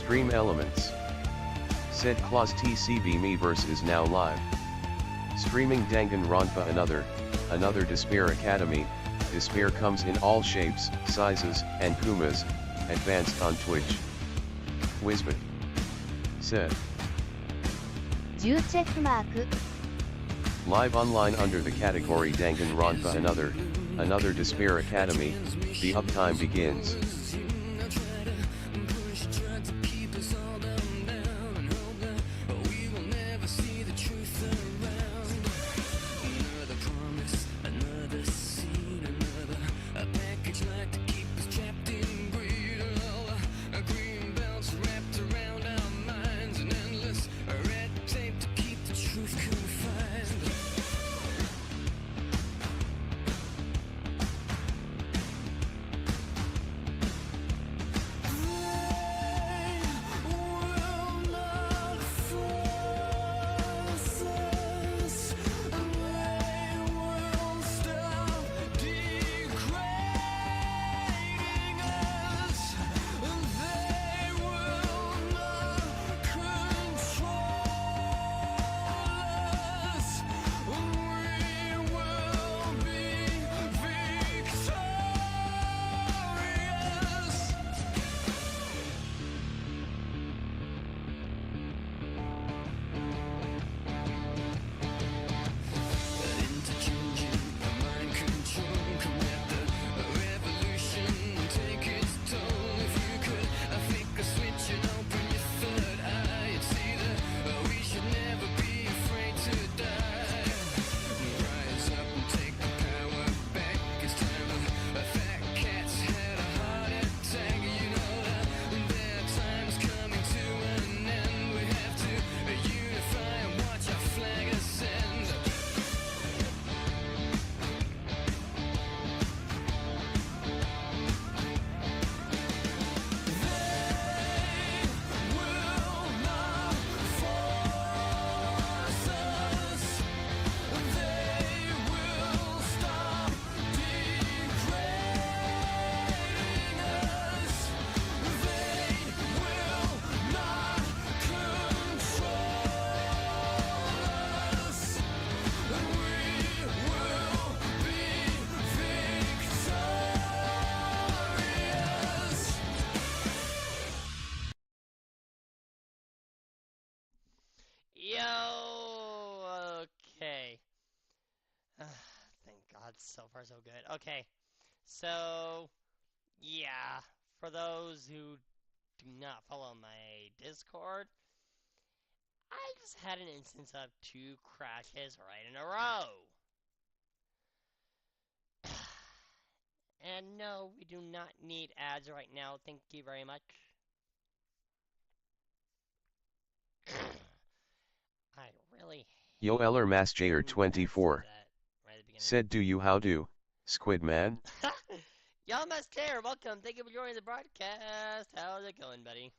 Stream elements. Said Claus TCB Miiverse is now live. Streaming Danganronpa another Despair Academy. Despair comes in all shapes, sizes, and kumas, advanced on Twitch. Wizbit. Said. 10チェックマーク Live online under the category Danganronpa another Despair Academy, the uptime begins. Yo, okay. Thank God, so far so good. Okay, so, yeah, for those who do not follow my Discord, I just had an instance of 2 crashes right in a row. And no, we do not need ads right now, thank you very much. I really Yo Eller Mass Jayer hate when ads do 24. that right at the beginning. Said do you how do, Squid Man? Y'all must care. Welcome. Thank you for joining the broadcast. How's it going, buddy?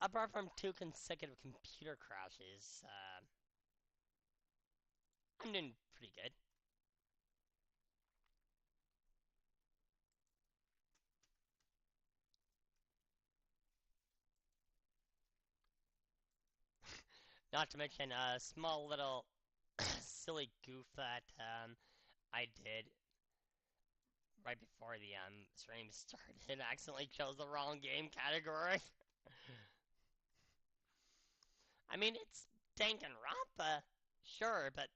Apart from 2 consecutive computer crashes, I'm doing pretty good. Not to mention a small little silly goof that I did right before the stream started and accidentally chose the wrong game category. I mean, it's Danganronpa, sure, but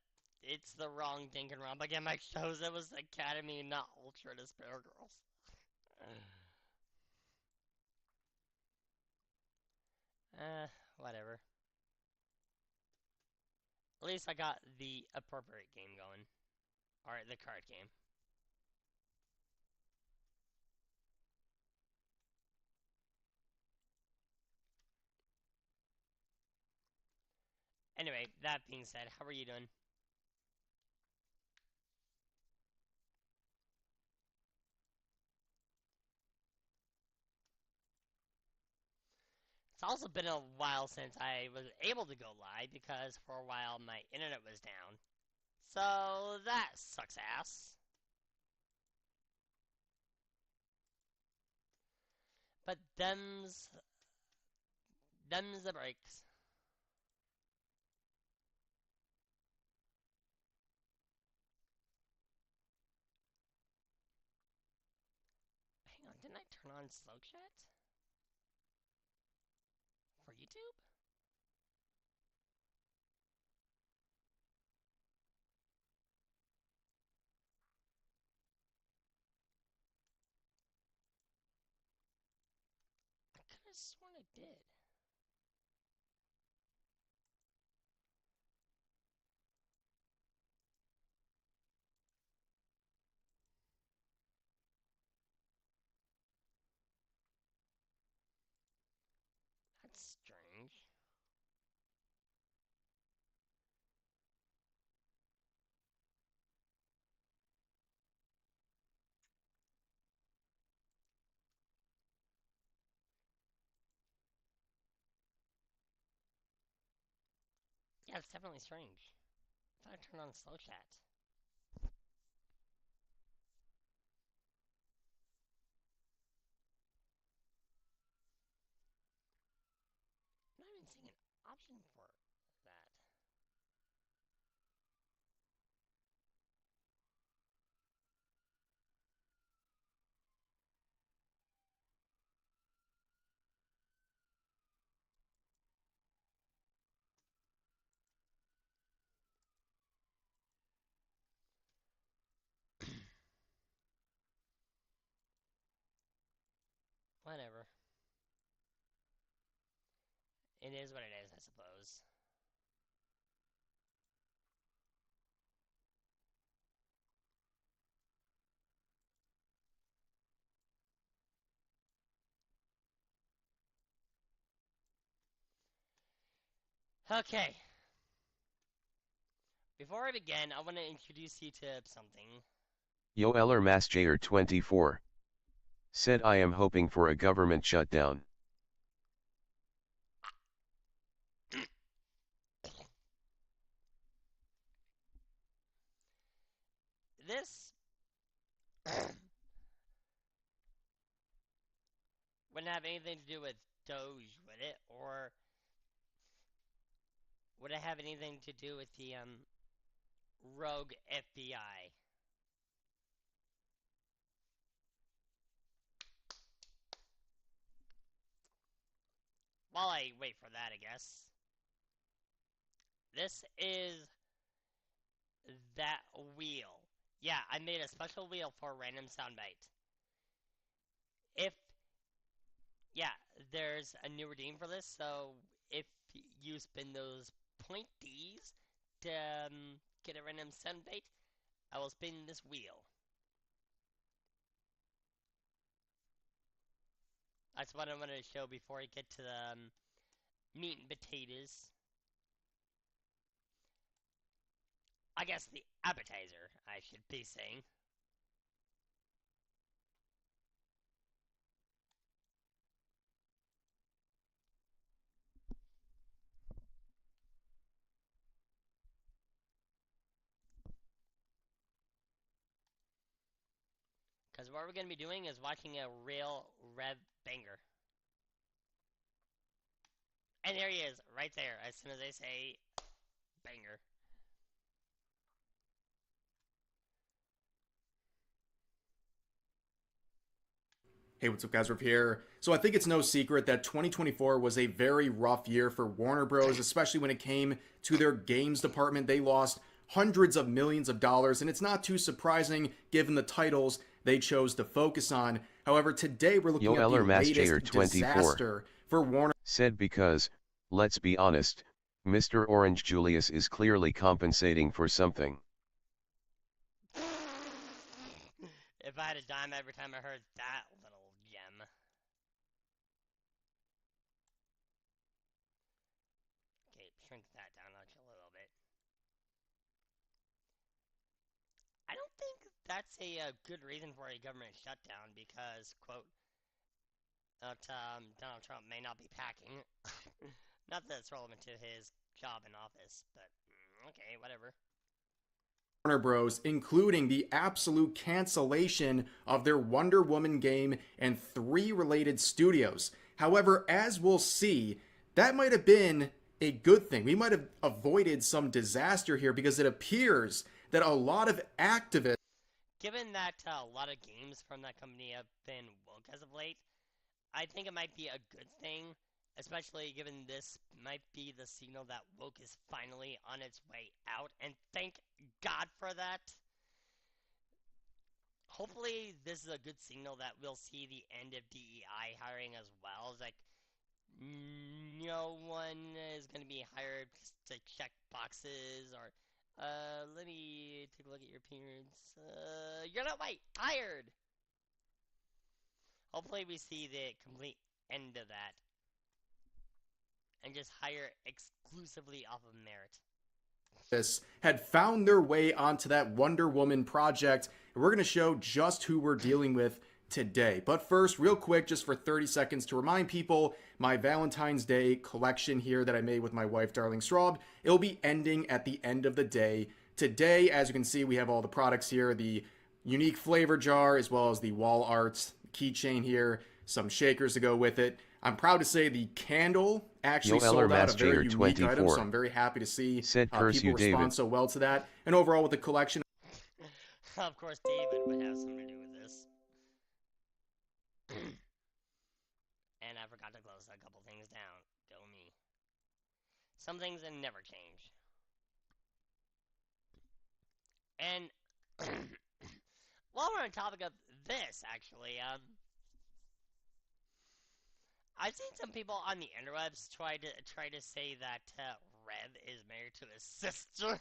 it's the wrong Danganronpa game I chose. It was Academy, not Ultra Despair Girls. Whatever. At least I got the appropriate game going. Or the card game. Anyway, that being said, how are you doing? It's also been a while since I was able to go live because for a while my internet was down. So that sucks ass. But them's the breaks. Hang on, didn't I turn on slow chat for YouTube? I could have sworn I did. That's strange. Yeah, it's definitely strange. I thought I turned on slow chat. I'm not even seeing an option for that. Whatever. It is what it is, I suppose. Okay. Before I begin, I want to introduce you to something. Yoeller Masjayer 24. Said I am hoping for a government shutdown. This wouldn't have anything to do with Doge, would it? Or would it have anything to do with the rogue FBI? While I wait for that, I guess. This is that wheel. Yeah, I made a special wheel for random soundbite. If yeah, there's a new redeem for this, so if you spin those pointies to get a random soundbite, I will spin this wheel. That's what I wanted to show before I get to the meat and potatoes. I guess the appetizer, I should be saying. Because what we're going to be doing is watching a real rev banger. And there he is, right there, as soon as I say banger. Hey, what's up, guys? Riv here. So I think it's no secret that 2024 was a very rough year for Warner Bros., especially when it came to their games department. They lost hundreds of millions of dollars, and it's not too surprising given the titles they chose to focus on. However, today we're looking at the Yoeller Masjayer latest 24. disaster for Warner. Said because, let's be honest, Mr. Orange Julius is clearly compensating for something. If I had a dime every time I heard that little gem. Okay, shrink that down a little bit. I don't think that's a good reason for a government shutdown because, quote, Donald Trump may not be packing. Not that it's relevant to his job in office, but okay, whatever. Warner Bros., including the absolute cancellation of their Wonder Woman game and 3 related studios. However, as we'll see, that might have been a good thing. We might have avoided some disaster here because it appears that a lot of activists. Given that a lot of games from that company have been woke as of late, I think it might be a good thing, especially given this might be the signal that woke is finally on its way out, and thank God for that. Hopefully, this is a good signal that we'll see the end of DEI hiring as well. It's like, no one is going to be hired to check boxes or, let me take a look at your appearance. You're not white, hired! Hopefully we see the complete end of that and just hire exclusively off of merit. Had found their way onto that Wonder Woman project, and we're going to show just who we're dealing with today. But first, real quick, just for 30 seconds to remind people, my Valentine's Day collection here that I made with my wife, Darling Straub, it'll be ending at the end of the day. Today, as you can see, we have all the products here, the unique flavor jar, as well as the wall art keychain here, some shakers to go with it. I'm proud to say the candle actually sold out, a very unique item, so I'm very happy to see people respond so well to that. And overall with the collection... Of course, David would have something to do with this. And I forgot to close a couple things down. Go me. Some things that never change. And while we're on topic of this, actually, I've seen some people on the interwebs try to say that Rev is married to his sister.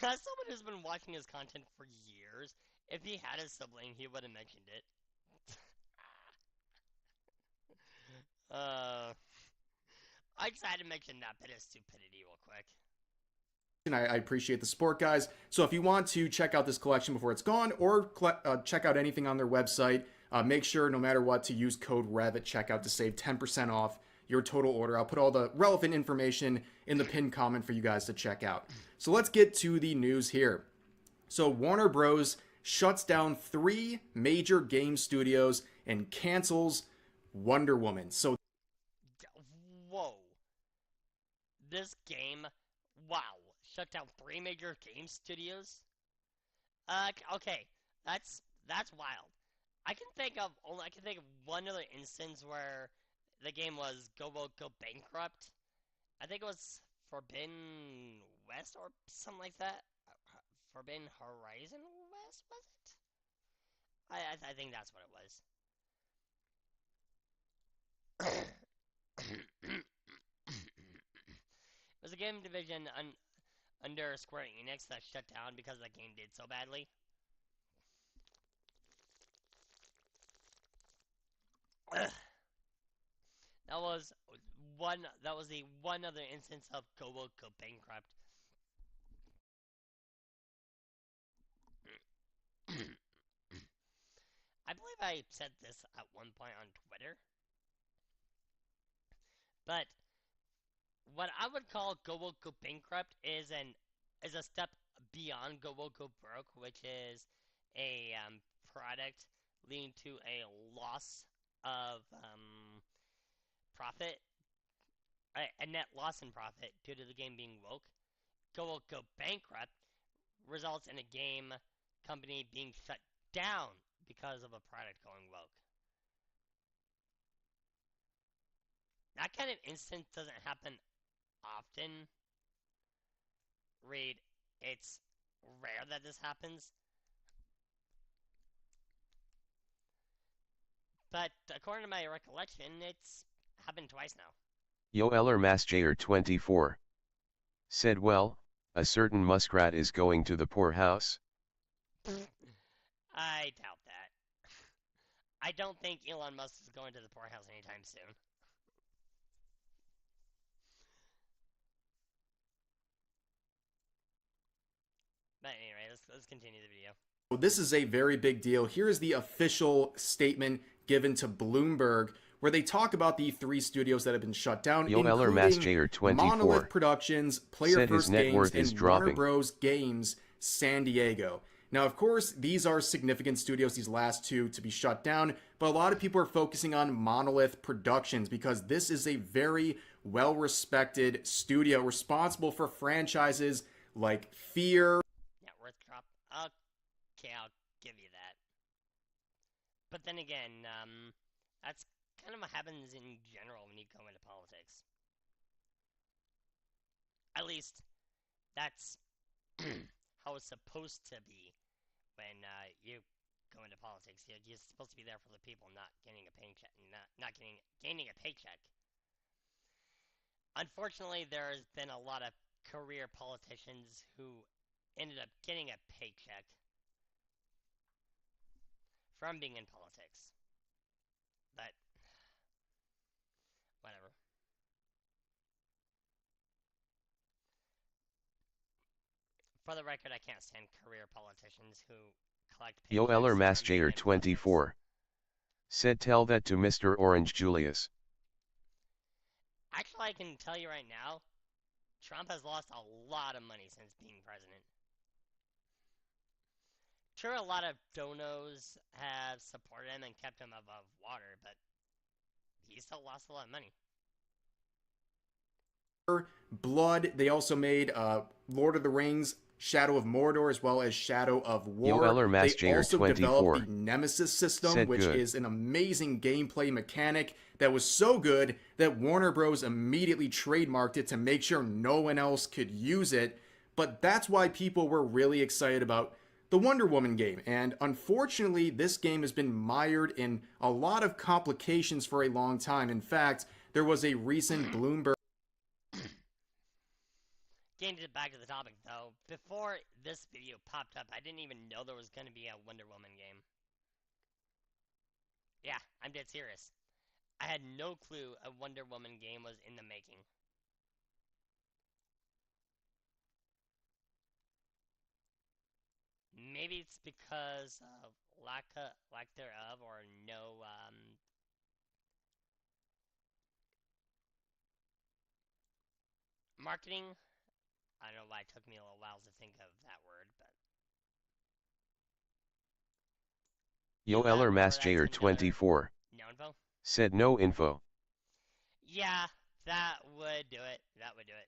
As someone who's been watching his content for years, if he had a sibling, he would have mentioned it. I just had to mention that bit of stupidity real quick. I appreciate the support, guys. So if you want to check out this collection before it's gone, or check out anything on their website, make sure, no matter what, to use code REV at checkout to save 10% off your total order. I'll put all the relevant information in the pinned comment for you guys to check out. So let's get to the news here. So Warner Bros. Shuts down 3 major game studios and cancels Wonder Woman. So, whoa. This game, wow. Shut down 3 major game studios? Okay, that's wild. I can think of one other instance where the game was go bankrupt. I think it was Forbidden West or something like that. Forbidden Horizon West, was it? I think that's what it was. It was a game division under Square Enix that shut down because the game did so badly. That was the one other instance of go bankrupt. I believe I said this at one point on Twitter, but what I would call go bankrupt is a step beyond go broke, which is a product leading to a loss of profit, a net loss in profit due to the game being woke. Go bankrupt results in a game company being shut down because of a product going woke. That kind of instance doesn't happen often. Reed, it's rare that this happens. But according to my recollection, it's happened twice now. Yoeller Masjayer 24 said, well, a certain muskrat is going to the poorhouse. I doubt that. I don't think Elon Musk is going to the poorhouse anytime soon. But anyway, let's continue the video. This is a very big deal. Here is the official statement given to Bloomberg, where they talk about the 3 studios that have been shut down, Yo Eller including Masjayer Monolith 24 Productions, Player said his First net Games, worth is and Warner dropping. Bros. Games San Diego. Now, of course, these are significant studios, these last 2, to be shut down, but a lot of people are focusing on Monolith Productions because this is a very well-respected studio responsible for franchises like Fear. Net worth drop. Okay, I'll give you that. But then again, that's kind of what happens in general when you go into politics. At least, that's how it's supposed to be when you go into politics. You're supposed to be there for the people, not getting a paycheck, not gaining a paycheck. Unfortunately, there's been a lot of career politicians who ended up getting a paycheck from being in politics. But whatever. For the record, I can't stand career politicians who collect paychecks Yo Eller from being Masjayer in politics. 24 said tell that to Mr. Orange Julius. Actually, I can tell you right now, Trump has lost a lot of money since being president. Sure, a lot of donos have supported him and kept him above water, but he still lost a lot of money. Blood. They also made Lord of the Rings, Shadow of Mordor, as well as Shadow of War. Yo Eller They Masjayer also 24 developed the Nemesis system, said which good. is an amazing gameplay mechanic that was so good that Warner Bros. Immediately trademarked it to make sure no one else could use it. But that's why people were really excited about the Wonder Woman game. And unfortunately, this game has been mired in a lot of complications for a long time. In fact, there was a recent Bloomberg. Getting back to the topic, though, before this video popped up, I didn't even know there was going to be a Wonder Woman game. Yeah, I'm dead serious. I had no clue a Wonder Woman game was in the making. Maybe it's because of lack thereof, or no marketing. I don't know why it took me a little while to think of that word, but Yo Eller Masjayer 24 no info. said no info. Yeah, that would do it. That would do it.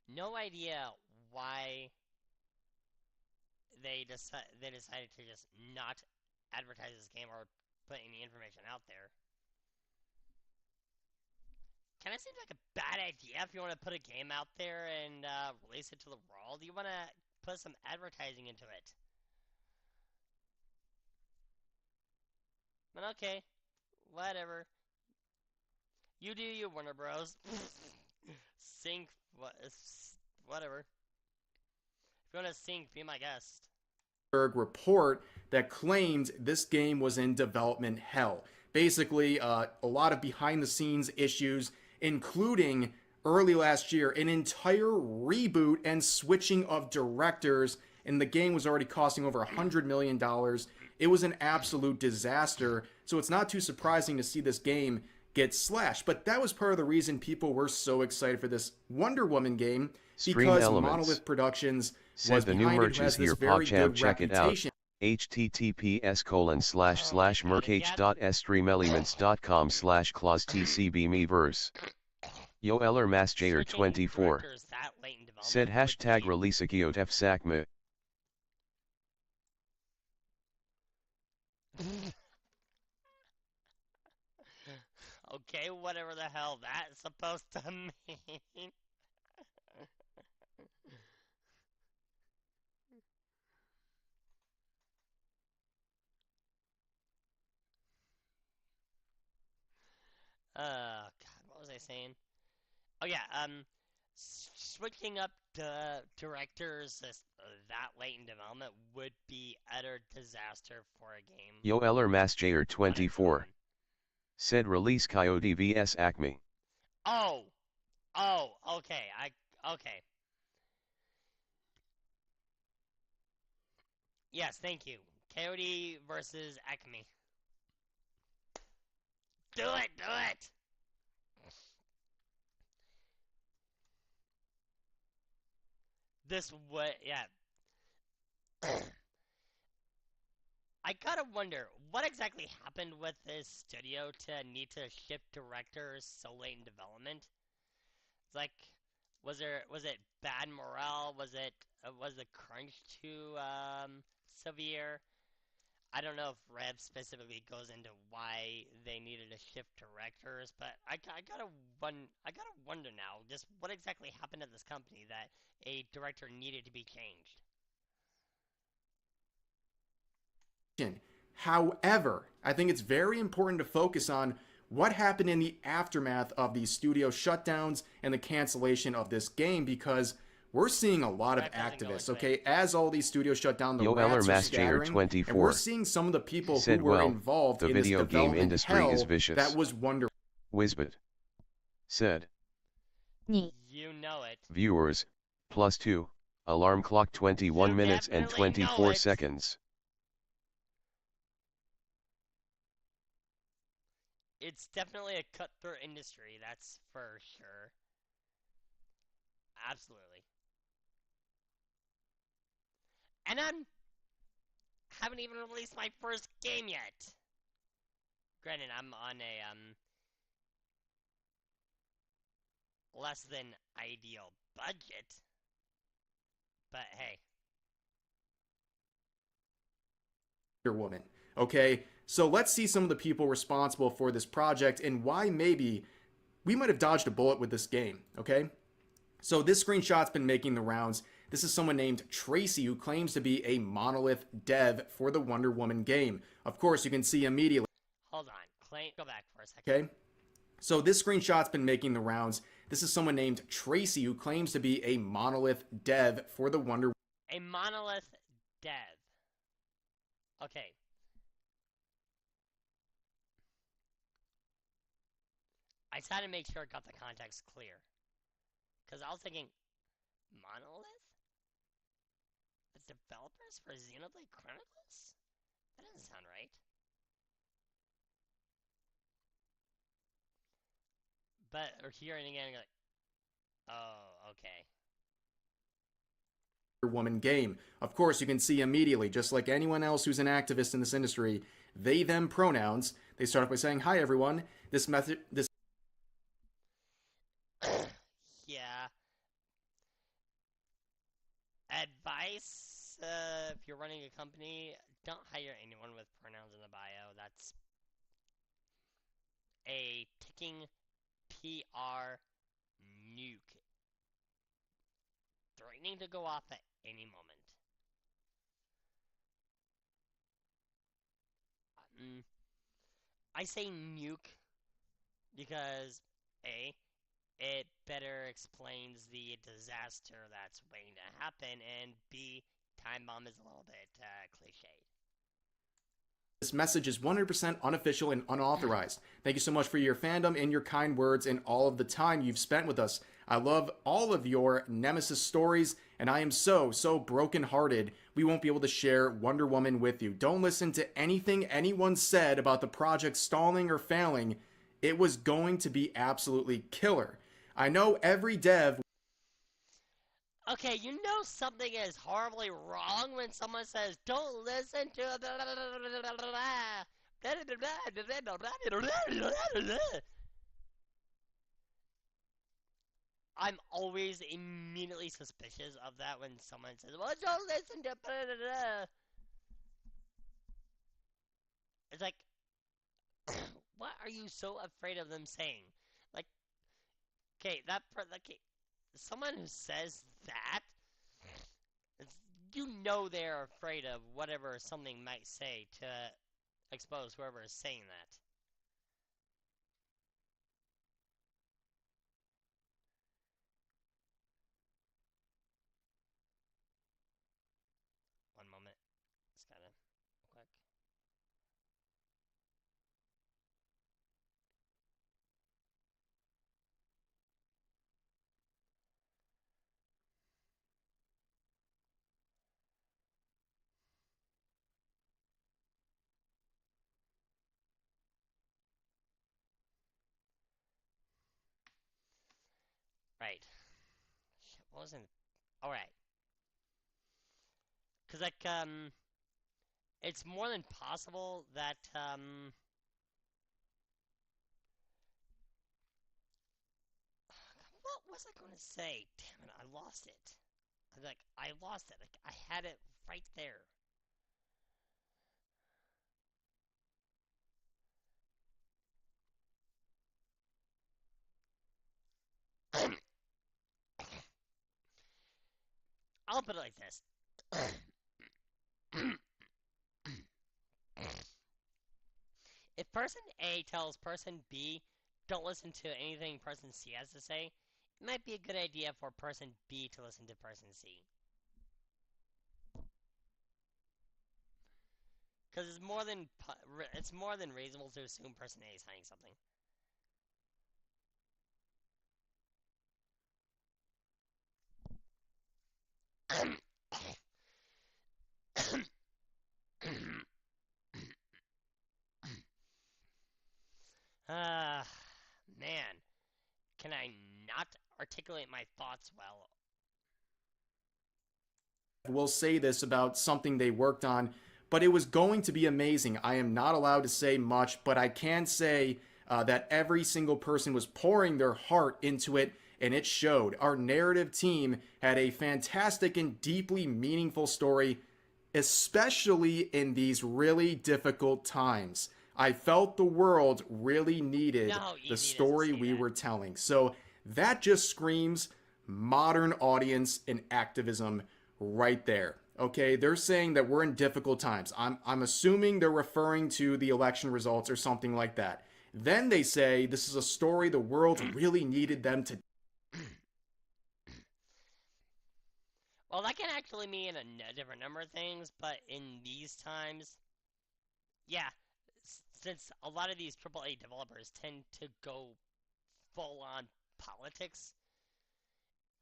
No idea why they decided to just not advertise this game or put any information out there. Kind of seems like a bad idea if you want to put a game out there and release it to the world. You want to put some advertising into it. But okay, whatever. You do you, Warner Bros. Sync, whatever. If you want to sync, be my guest. Report that claimed this game was in development hell. Basically, a lot of behind the scenes issues, including early last year, an entire reboot and switching of directors, and the game was already costing over $100 million. It was an absolute disaster, so it's not too surprising to see this game get slashed. But that was part of the reason people were so excited for this Wonder Woman game, because Monolith Productions was the new behind it, merch who has is this here, very PogChamp, good check it out. Oh https:// merch.streamelements.com/claustcbmeverse. Yo Eller Masjayer 24 said hashtag release Akiotef Sakma. Okay, whatever the hell that's supposed to mean. God, what was I saying? Oh yeah, switching up directors that late in development would be utter disaster for a game. Yo Eller Masjayer 24 said release Coyote vs Acme. Oh, okay. Okay. Yes, thank you. Coyote versus Acme. Do it, do it. This what? Yeah. I gotta wonder what exactly happened with this studio to need to shift directors so late in development. It's like, was it bad morale? Was the crunch too severe? I don't know if Rev specifically goes into why they needed to shift directors, but I gotta wonder now, just what exactly happened at this company that a director needed to be changed. However, I think it's very important to focus on what happened in the aftermath of these studio shutdowns and the cancellation of this game because we're seeing a lot of Rev doesn't go activists, into it. okay? As all these studios shut down, the Yoeller rats are Masjader scattering, and we're 24 seeing some of the people who said, were well, involved the in this video game development industry is hell vicious. that was Wonder. Wisbit said, 2、You know it. viewers, +2, alarm clock 21 You minutes and definitely know 24 it. seconds. It's definitely a cutthroat industry, that's for sure. Absolutely. And I haven't even released my first game yet. Granted, I'm on a less than ideal budget, but hey. Woman. Okay, so let's see some of the people responsible for this project and why maybe we might have dodged a bullet with this game. Okay, so this screenshot's been making the rounds. This is someone named Tracy who claims to be a monolith dev for the Wonder Woman game. Of course, you can see immediately. Hold on. Go back for a second. Okay, so this screenshot's been making the rounds. This is someone named Tracy who claims to be a monolith dev for the Wonder. A monolith dev. Okay. I just had to make sure I got the context clear. Because I was thinking, monolith? The developers for Xenoblade Chronicles? That doesn't sound right. But or hearing it again, like, oh, okay. Woman game. Of course, you can see immediately, just like anyone else who's an activist in this industry, they them pronouns. They start off by saying, "Hi everyone. This Yeah. Advice, if you're running a company, don't hire anyone with pronouns in the bio. That's a ticking PR nuke. Threatening to go off at any moment. I say nuke because A, it better explains the disaster that's waiting to happen, and B, time bomb is a little bit cliched. This message is 100% unofficial and unauthorized. Thank you so much for your fandom and your kind words and all of the time you've spent with us. I love all of your Nemesis stories, and I am so brokenhearted we won't be able to share Wonder Woman with you. Don't listen to anything anyone said about the project stalling or failing. It was going to be absolutely killer. I know every dev. Okay, you know something is horribly wrong when someone says, don't listen to I'm always immediately suspicious of that when someone says, well, don't listen to It's like, what are you so afraid of them saying? Like, okay, okay, someone who says that, you know they're afraid of whatever something might say to expose whoever is saying that. One moment. Just gotta quick. Alright. What was in... Alright. Because, like, it's more than possible that, what was I going to say? Damn it, I lost it. I lost it. Like, I had it right there. I'll put it like this. If person A tells person B, don't listen to anything person C has to say, it might be a good idea for person B to listen to person C. Because it's more than reasonable to assume person A is hiding something. Man, can I not articulate my thoughts well? Will say this about something they worked on, but it was going to be amazing. I am not allowed to say much, but I can say that every single person was pouring their heart into it, and it showed. Our narrative team had a fantastic and deeply meaningful story, especially in these really difficult times. I felt the world really needed the story we were telling. So that just screams modern audience and activism right there. Okay, they're saying that we're in difficult times. I'm assuming they're referring to the election results or something like that. Then they say this is a story the world really needed them to. Well, that can actually mean a different number of things, but in these times, yeah, since a lot of these AAA developers tend to go full on politics,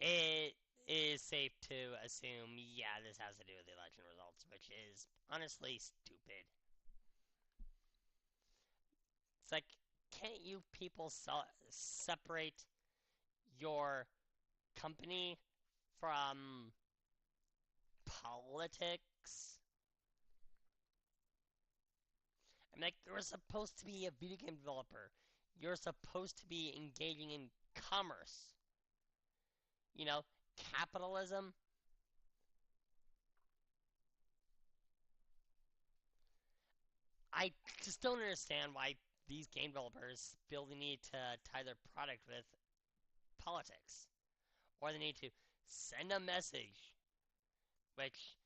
it is safe to assume, yeah, this has to do with the election results, which is honestly stupid. It's like, can't you people separate your company from politics? I mean, like, you're supposed to be a video game developer. You're supposed to be engaging in commerce. You know, capitalism. I just don't understand why these game developers feel the need to tie their product with politics. Or the need to send a message, which,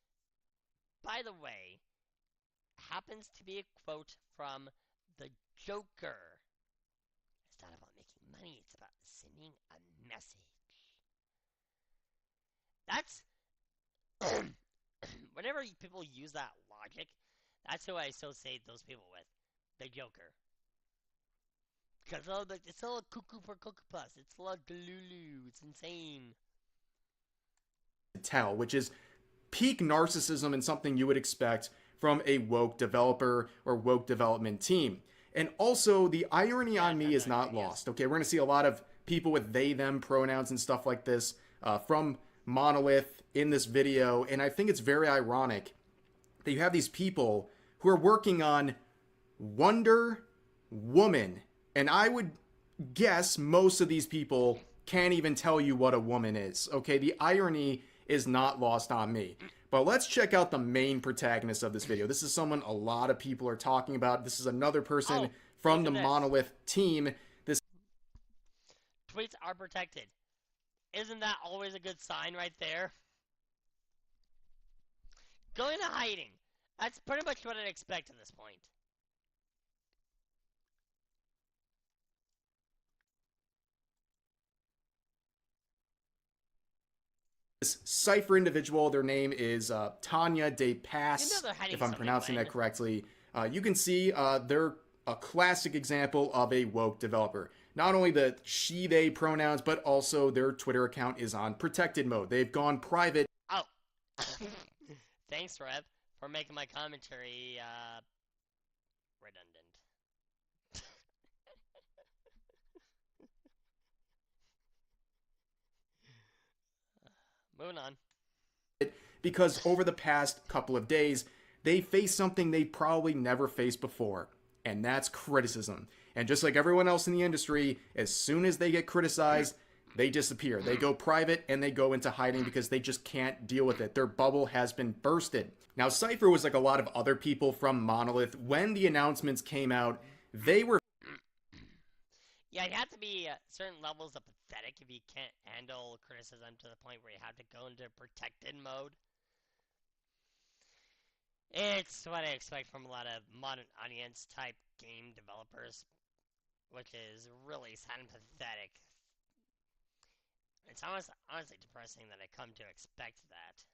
by the way, happens to be a quote from the Joker. It's not about making money, it's about sending a message. That's whenever people use that logic, that's who I associate those people with. The Joker. Because it's all cuckoo for Cocoa Puffs. It's a lot of Delulu. It's insane. Tell, which is peak narcissism and something you would expect from a woke developer or woke development team. And also, the irony on me is not lost. Okay, we're going to see a lot of people with they, them pronouns and stuff like this from Monolith in this video. And I think it's very ironic that you have these people who are working on Wonder Woman. And I would guess most of these people can't even tell you what a woman is. Okay, the irony is not lost on me. But let's check out the main protagonist of this video. This is someone a lot of people are talking about. This is another person from the Monolith team. This tweets are protected. Isn't that always a good sign right there? Go into hiding. That's pretty much what I'd expect at this point. This Cypher individual, their name is Tanya De Pass, You know if I'm pronouncing that correctly. You can see they're a classic example of a woke developer. Not only the she, they pronouns, but also their Twitter account is on protected mode. They've gone private. Oh. Thanks, Rev, for making my commentary redundant. moving on. Because over the past couple of days, they faced something they probably never faced before, and that's criticism. And just like everyone else in the industry, as soon as they get criticized, they disappear. They go private and they go into hiding because they just can't deal with it. Their bubble has been bursted. Now, Cypher was like a lot of other people from Monolith. When the announcements came out, they were... Yeah, you have to be certain levels of pathetic if you can't handle criticism to the point where you have to go into protected mode. It's what I expect from a lot of modern audience type game developers, which is really sad and pathetic. It's honestly depressing that I come to expect that.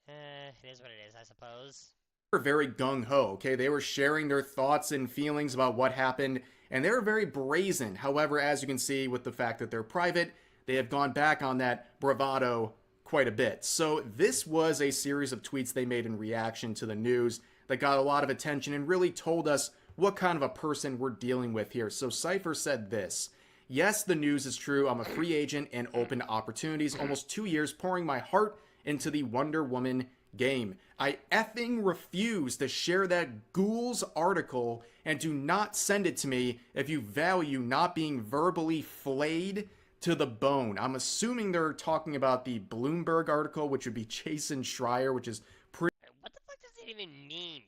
It is what it is, I suppose. Were very gung-ho, okay? They were sharing their thoughts and feelings about what happened, and they were very brazen. However, as you can see with the fact that they're private, they have gone back on that bravado quite a bit. So this was a series of tweets they made in reaction to the news that got a lot of attention and really told us what kind of a person we're dealing with here. So Cypher said this: "Yes, the news is true. I'm a free agent and open to opportunities. Almost 2 years pouring my heart into the Wonder Woman game. I effing refuse to share that ghoul's article, and do not send it to me if you value not being verbally flayed to the bone." I'm assuming they're talking about the Bloomberg article, which would be Jason Schreier, which is pretty... What the fuck does it even mean?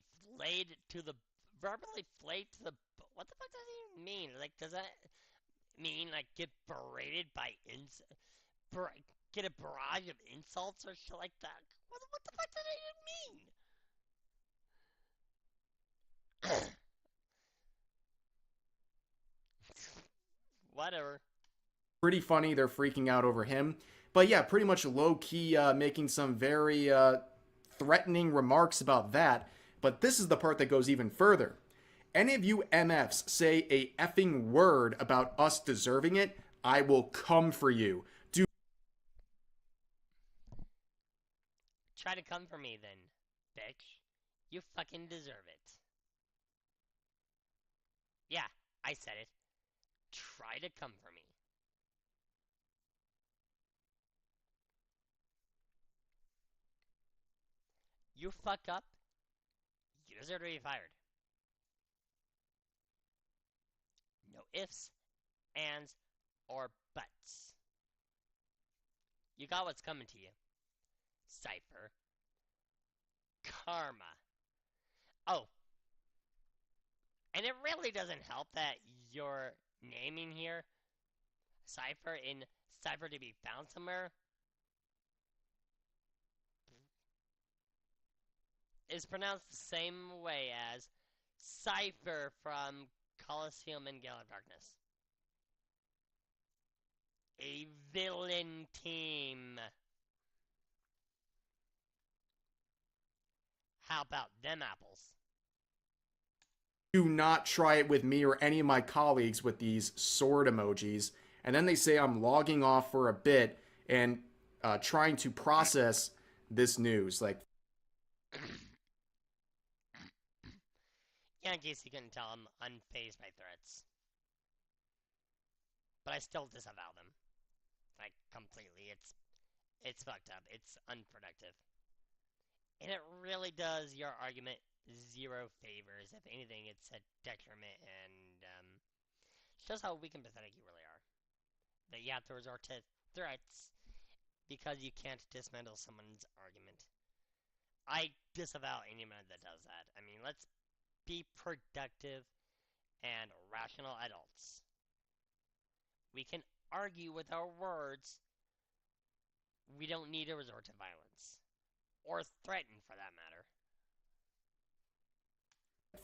Verbally flayed to the... What the fuck does it even mean? Like, does that mean, like, get berated by get a barrage of insults or shit like that? What the fuck does that even mean? Whatever. Pretty funny. They're freaking out over him. But yeah, pretty much low-key making some very threatening remarks about that. But this is the part that goes even further. "Any of you MFs say a effing word about us deserving it, I will come for you. Try to come for me then, bitch. You fucking deserve it." Yeah, I said it. Try to come for me. You fuck up, you deserve to be fired. No ifs, ands, or buts. You got what's coming to you. Cypher. Karma. Oh. And it really doesn't help that your naming here, Cypher, in Cypher to be found somewhere, is pronounced the same way as Cypher from Colosseum and Gale of Darkness. A villain team. How about them apples? Do not try it with me or any of my colleagues with these sword emojis." And then they say I'm logging off for a bit and trying to process this news. Like, yeah, in case you couldn't tell, I'm unfazed by threats. But I still disavow them. Like, completely. It's fucked up. It's unproductive. And it really does your argument zero favors. If anything, it's a detriment, and shows how weak and pathetic you really are. That you have to resort to threats because you can't dismantle someone's argument. I disavow anyone that does that. I mean, let's be productive and rational adults. We can argue with our words. We don't need to resort to violence. Or threaten, for that matter.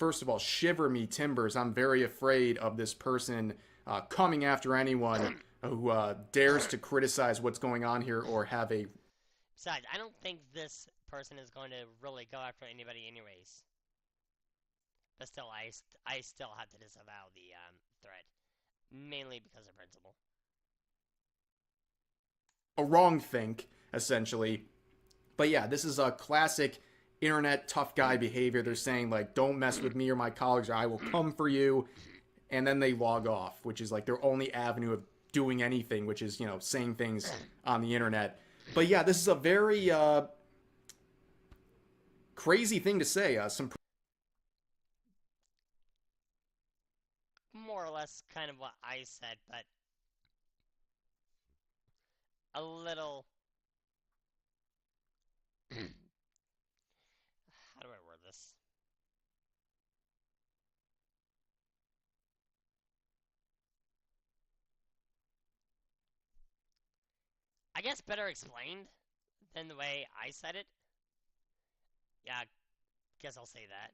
first of all, shiver me timbers. I'm very afraid of this person coming after anyone who dares to criticize what's going on here or have a... Besides, I don't think this person is going to really go after anybody anyways. But still, I still have to disavow the threat. Mainly because of principle. a wrong think, essentially. But yeah, this is a classic internet tough guy behavior. They're saying, like, don't mess with me or my colleagues or I will come for you. And then they log off, which is like their only avenue of doing anything, which is, saying things on the internet. But yeah, this is a very crazy thing to say. Some More or less kind of what I said, but a little. How do I word this? I guess better explained than the way I said it. Yeah, guess I'll say that.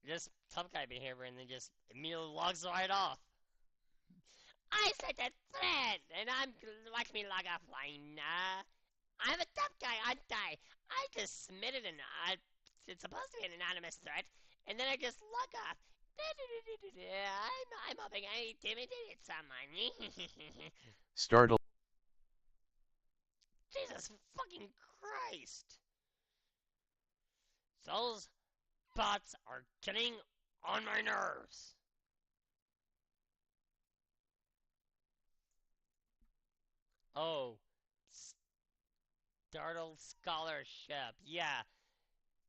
Just tough guy behavior and then just immediately logs right off. I said that thread, and watch me log offline. I'm a tough guy, aren't I? I just submitted it's supposed to be an anonymous threat, and then I just log off. I'm hoping I intimidated someone. Startle. Jesus fucking Christ! Those bots are getting on my nerves. Oh, startled scholarship. Yeah,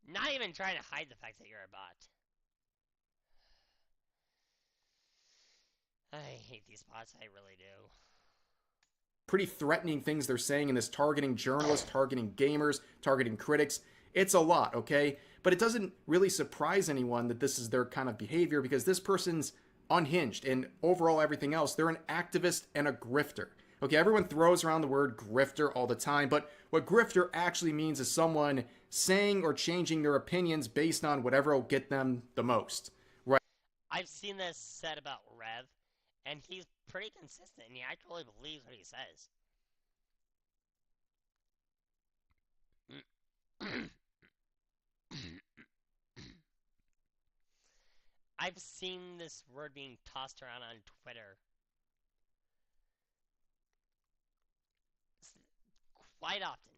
not even trying to hide the fact that you're a bot. I hate these bots, I really do. pretty threatening things they're saying in this, targeting journalists, targeting gamers, targeting critics. It's a lot, okay? But it doesn't really surprise anyone that this is their kind of behavior, because this person's unhinged, and overall everything else, they're an activist and a grifter. Okay, everyone throws around the word grifter all the time, but what grifter actually means is someone saying or changing their opinions based on whatever will get them the most. Right? I've seen this said about Rev, and he's pretty consistent, and he actually believes what he says. I've seen this word being tossed around on Twitter quite often.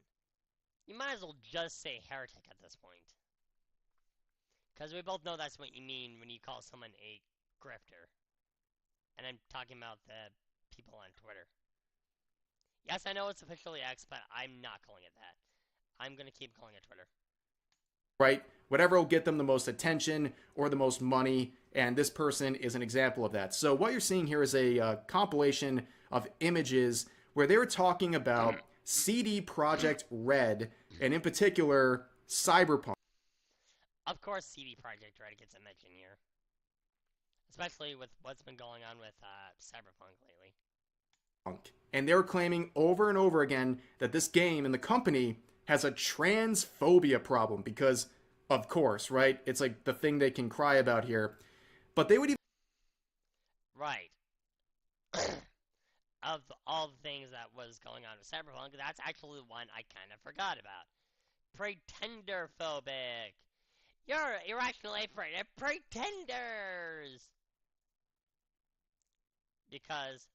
You might as well just say heretic at this point. Because we both know that's what you mean when you call someone a grifter. And I'm talking about the people on Twitter. Yes, I know it's officially X, but I'm not calling it that. I'm going to keep calling it Twitter. Right? Whatever will get them the most attention or the most money, and this person is an example of that. So what you're seeing here is a compilation of images where they were talking about CD Projekt Red, and in particular, Cyberpunk. Of course, CD Projekt Red gets a mention here. Especially with what's been going on with Cyberpunk lately. And they're claiming over and over again that this game and the company has a transphobia problem because, of course, right? It's like the thing they can cry about here. But they would even... Right. Of all the things that was going on with Cyberpunk, that's actually the one I kind of forgot about. Pretender-phobic. You're irrationally afraid of pretenders! Because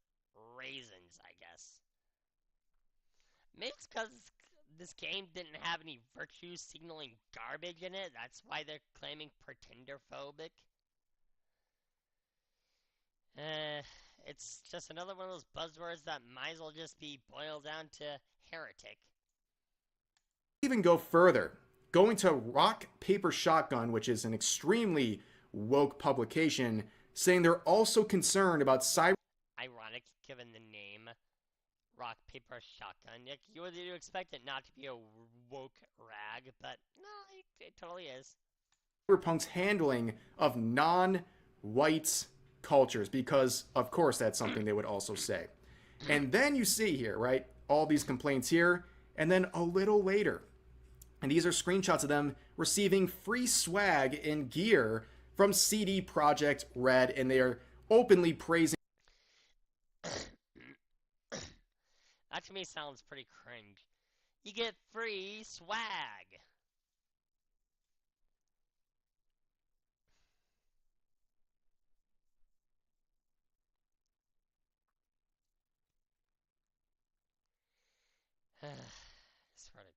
raisins, I guess. Maybe it's because this game didn't have any virtue signaling garbage in it. That's why they're claiming pretender-phobic. It's just another one of those buzzwords that might as well just be boiled down to heretic. Even go further. Going to Rock Paper Shotgun, which is an extremely woke publication, saying they're also concerned about cyber... Ironic, given the name Rock Paper Shotgun. You would expect it not to be a woke rag, but no, it totally is. Cyberpunk's handling of non-white cultures, because of course that's something they would also say. And then you see here, right, all these complaints here, and then a little later, and these are screenshots of them receiving free swag and gear from CD Projekt Red, and they are openly praising... That to me sounds pretty cringe. You get free swag. Swear to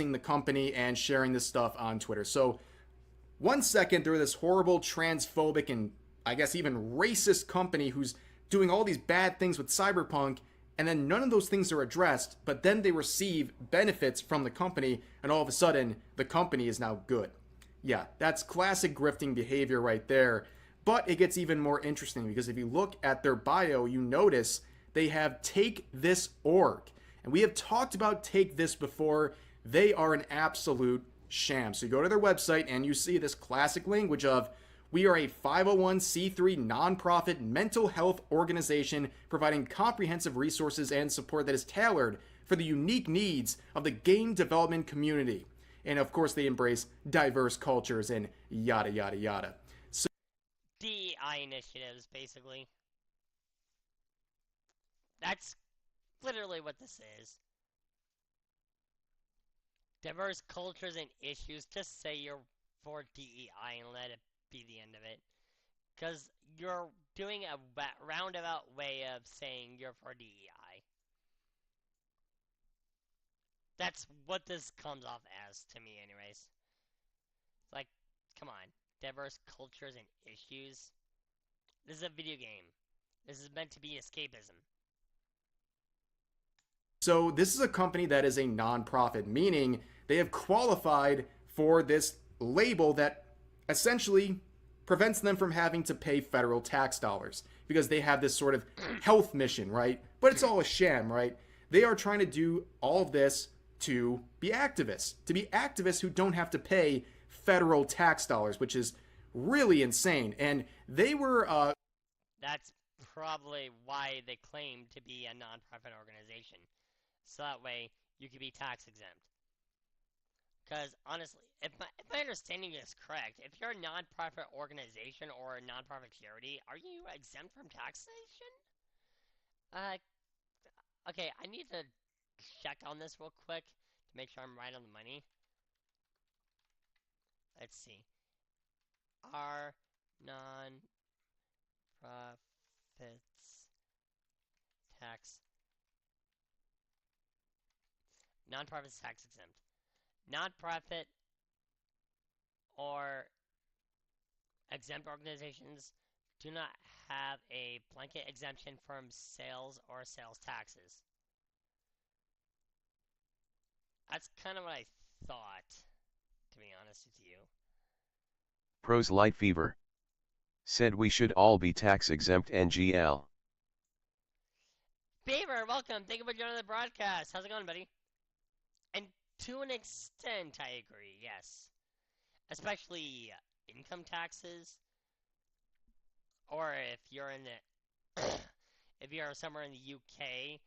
God. The company and sharing this stuff on Twitter. So One second they're this horrible transphobic and I guess even racist company who's doing all these bad things with Cyberpunk, and then none of those things are addressed, but then they receive benefits from the company, and all of a sudden the company is now good. Yeah, that's classic grifting behavior right there. But it gets even more interesting because if you look at their bio, you notice they have Take This org. And we have talked about Take This before. They are an absolute sham. So you go to their website and you see this classic language of we are a 501c3 nonprofit mental health organization providing comprehensive resources and support that is tailored for the unique needs of the game development community. And of course, they embrace diverse cultures and yada, yada, yada. So, DEI initiatives, basically. That's literally what this is. Diverse cultures and issues. Just say you're for DEI and let it be the end of it. Because you're doing a roundabout way of saying you're for DEI. That's what this comes off as to me, anyways. Like, come on. Diverse cultures and issues. This is a video game. This is meant to be escapism. So this is a company that is a nonprofit, meaning they have qualified for this label that essentially prevents them from having to pay federal tax dollars because they have this sort of health mission, right? But it's all a sham, right? They are trying to do all of this to be activists who don't have to pay federal tax dollars, which is really insane. And they were That's probably why they claim to be a nonprofit organization. So that way you can be tax exempt. Because honestly, if my understanding is correct, if you're a nonprofit organization or a nonprofit charity, are you exempt from taxation? Okay, I need to check on this real quick to make sure I'm right on the money. Let's see. Are non-profits tax nonprofits tax exempt? Nonprofit or exempt organizations do not have a blanket exemption from sales or sales taxes. That's kind of what I thought, to be honest with you. Pros Light Fever said we should all be tax exempt NGL. Beaver, welcome. Thank you for joining the broadcast. How's it going, buddy? And to an extent, I agree, yes. Especially income taxes. Or if you're in the if you're somewhere in the UK.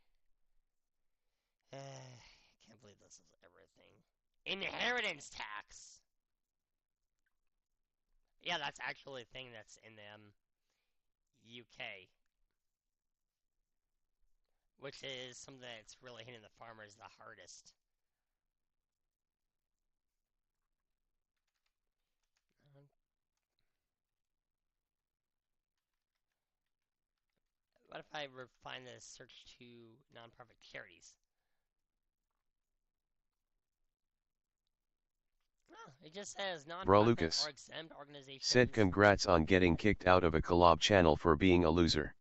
Can't believe this is everything. Inheritance tax. Yeah, that's actually a thing that's in the UK. Which is something that's really hitting the farmers the hardest. What if I refine this search to nonprofit charities? Oh, it just says Bro nonprofit Lucas or exempt organizations. said congrats on getting kicked out of a collab channel for being a loser.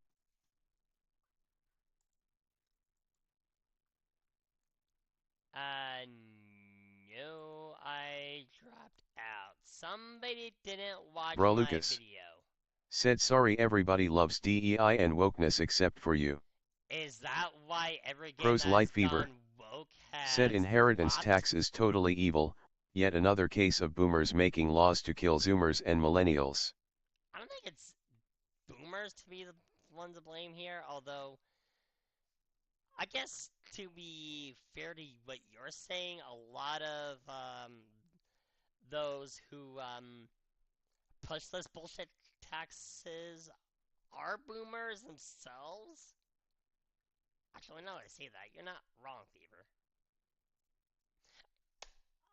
No, I dropped out. Somebody didn't watch Bro my Lucas video. said sorry everybody loves DEI and wokeness except for you. Is that why every game Pros that's Light Fever gone woke has said inheritance flopped? tax is totally evil, yet another case of boomers making laws to kill zoomers and millennials. I don't think it's boomers to be the ones to blame here, although I guess to be fair to what you're saying, a lot of those who push this bullshit taxes are boomers themselves. Actually, now that I say that, you're not wrong, Fever.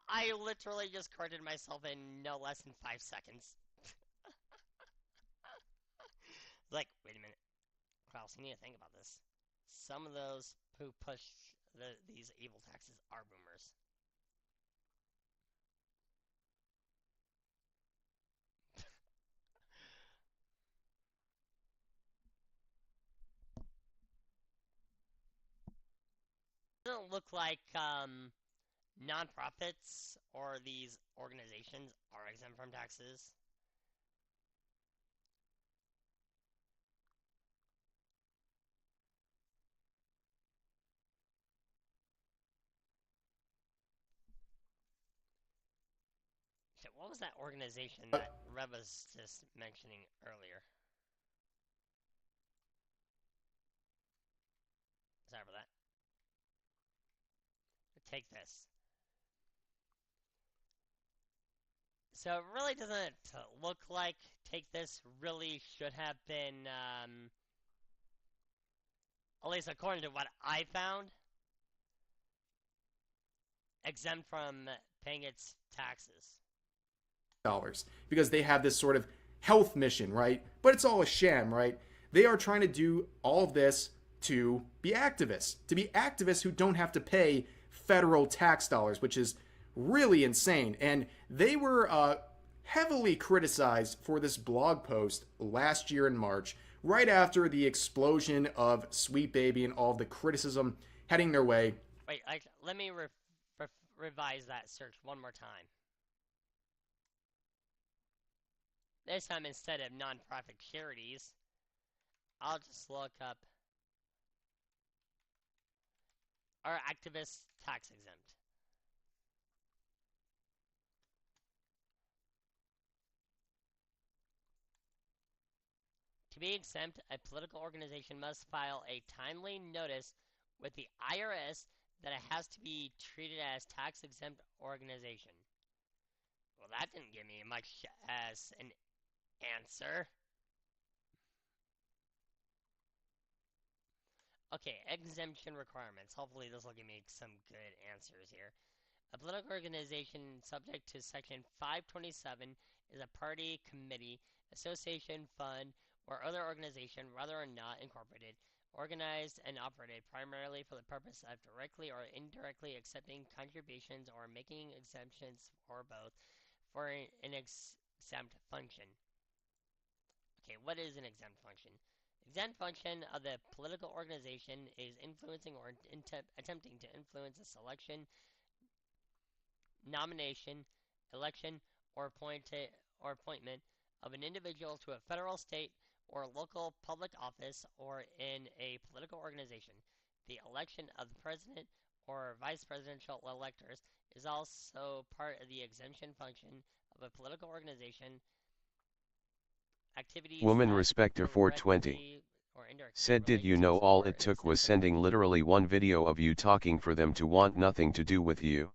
I literally just corrected myself in no less than 5 seconds. Like, wait a minute. Klaus, you need to think about this. Some of those who push these evil taxes are boomers. doesn't look like nonprofits or these organizations are exempt from taxes. Shit, what was that organization that Rev was just mentioning earlier? Sorry for that. Take this. So it really doesn't look like Take This really should have been, at least according to what I found, exempt from paying its taxes. Dollars because they have this sort of health mission, right? But it's all a sham, right? They are trying to do all of this to be activists who don't have to pay federal tax dollars, which is really insane. And they were heavily criticized for this blog post last year in March, right after the explosion of Sweet Baby and all of the criticism heading their way. Wait, let me revise that search one more time. This time, instead of nonprofit charities, I'll just look up are activists tax exempt? To be exempt, a political organization must file a timely notice with the IRS that it has to be treated as tax-exempt organization. Well, that didn't give me much as an answer. Okay, exemption requirements. Hopefully this will give me some good answers here. A political organization subject to Section 527 is a party, committee, association, fund, or other organization, whether or not incorporated, organized and operated primarily for the purpose of directly or indirectly accepting contributions or making exemptions or both for an exempt function. Okay, what is an exempt function? Exempt function of the political organization is influencing or attempting to influence a selection, nomination, election, or appointment of an individual to a federal, state, or local public office or in a political organization. The election of the president or vice presidential electors is also part of the exemption function of a political organization. Activities Woman Respecter 420 said, did you know all it took was sending literally one video of you talking for them to want nothing to do with you?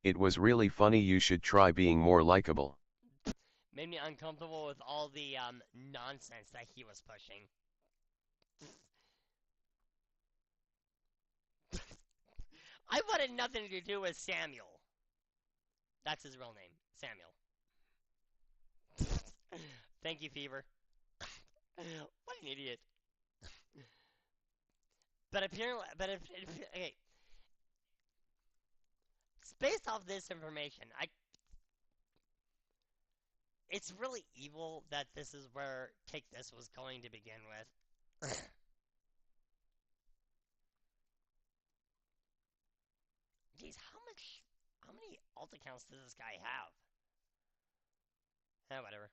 It was really funny. You should try being more likable. Made me uncomfortable with all the nonsense that he was pushing. I wanted nothing to do with Samuel. That's his real name, Samuel. Thank you, Fever. What an idiot. But apparently, okay. Based off this information, it's really evil that this is where Take This was going to begin with. Jeez, how many alt accounts does this guy have? Whatever.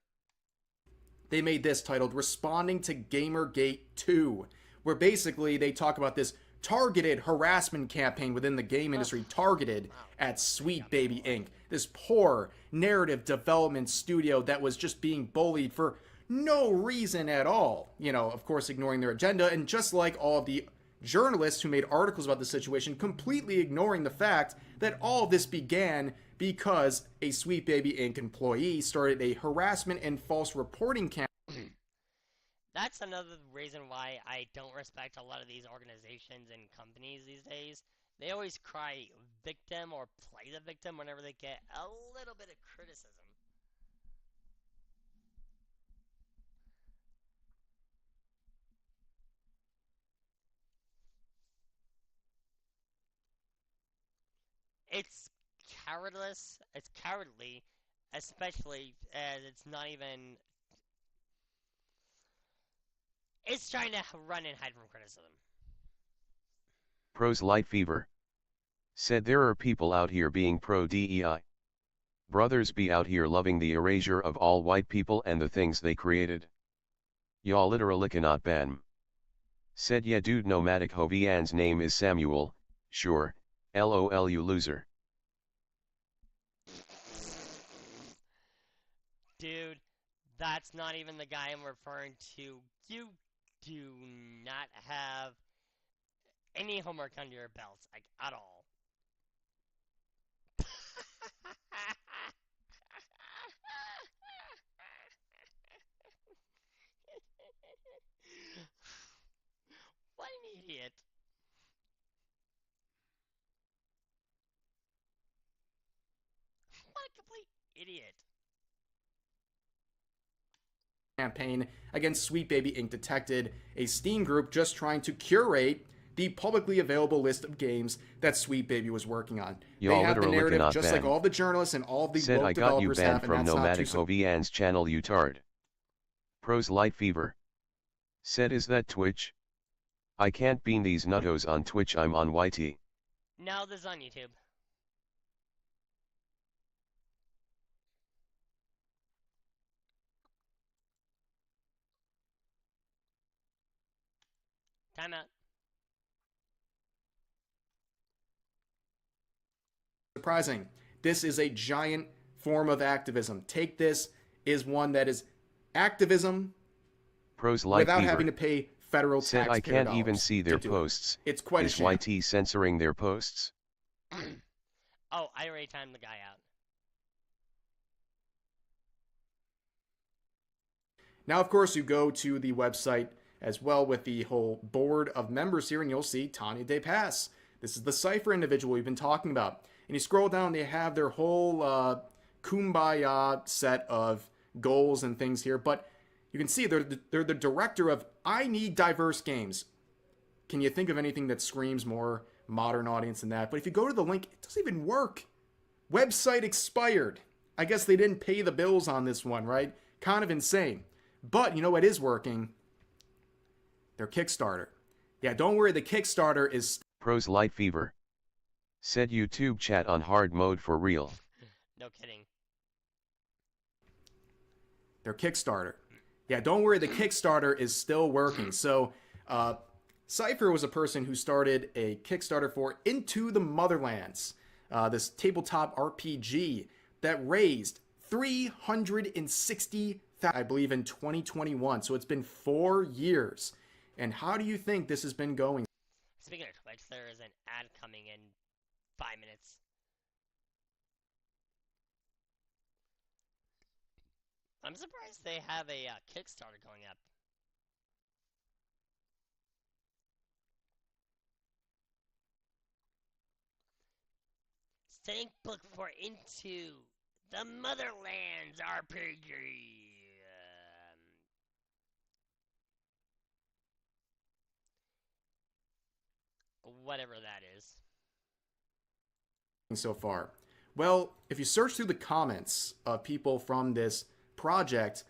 They made this titled Responding to Gamergate 2, where basically they talk about this targeted harassment campaign within the game industry targeted at Sweet Baby Inc., this poor narrative development studio that was just being bullied for no reason at all. You know, of course, ignoring their agenda, and just like all of the journalists who made articles about the situation, completely ignoring the fact that all of this began because a Sweet Baby Inc. employee started a harassment and false reporting campaign. That's another reason why I don't respect a lot of these organizations and companies these days. They always cry victim or play the victim whenever they get a little bit of criticism. It's cowardless. It's cowardly, especially as it's not even. It's trying to run and hide from criticism. Pros Light Fever Said there are people out here being pro-DEI. Brothers be out here loving the erasure of all white people and the things they created. Y'all literally cannot ban. Said yeah dude nomadic Hovian's name is Samuel, sure, lol you loser. Dude, that's not even the guy I'm referring to. You do not have any homework under your belts, like, at all. What an idiot. What a complete idiot. Campaign against Sweet Baby Inc. detected a Steam group just trying to curate the publicly available list of games that Sweet Baby was working on. They have the narrative just like all the journalists and all the Said woke I got you developers banned have, and from that's not nomadic too Hovian's channel you tard. Pros Light Fever. Said is that Twitch? I can't bean these nuttos on Twitch, I'm on YT. No, this is on YouTube. Timeout. surprising. This is a giant form of activism. Take this is one that is activism Pros Light without Fever. having to pay federal Said taxpayer I can't dollars even see to their do posts. it. It's quite a Is shame. YT censoring their posts? Oh, I already timed the guy out. Now, of course, you go to the website as well with the whole board of members here, and you'll see Tanya DePass. This is the Cypher individual we've been talking about. And you scroll down, they have their whole kumbaya set of goals and things here. But you can see they're the director of I Need Diverse Games. Can you think of anything that screams more modern audience than that? But if you go to the link, it doesn't even work. Website expired. I guess they didn't pay the bills on this one, right? Kind of insane. But you know what is working? Their Kickstarter. Yeah, don't worry, the Kickstarter is... Pros Light Fever. Said YouTube chat on hard mode for real. No kidding. Their Kickstarter. Yeah, don't worry, the Kickstarter is still working. So, Cypher was a person who started a Kickstarter for Into the Motherlands, this tabletop RPG that raised $360,000, I believe, in 2021. So it's been 4 years. And how do you think this has been going? Speaking of Twitch, there is an ad coming in 5 minutes. I'm surprised they have a Kickstarter going up. Thank book for Into the Motherlands RPG. Whatever that is. So far? Well, if you search through the comments of people from this project,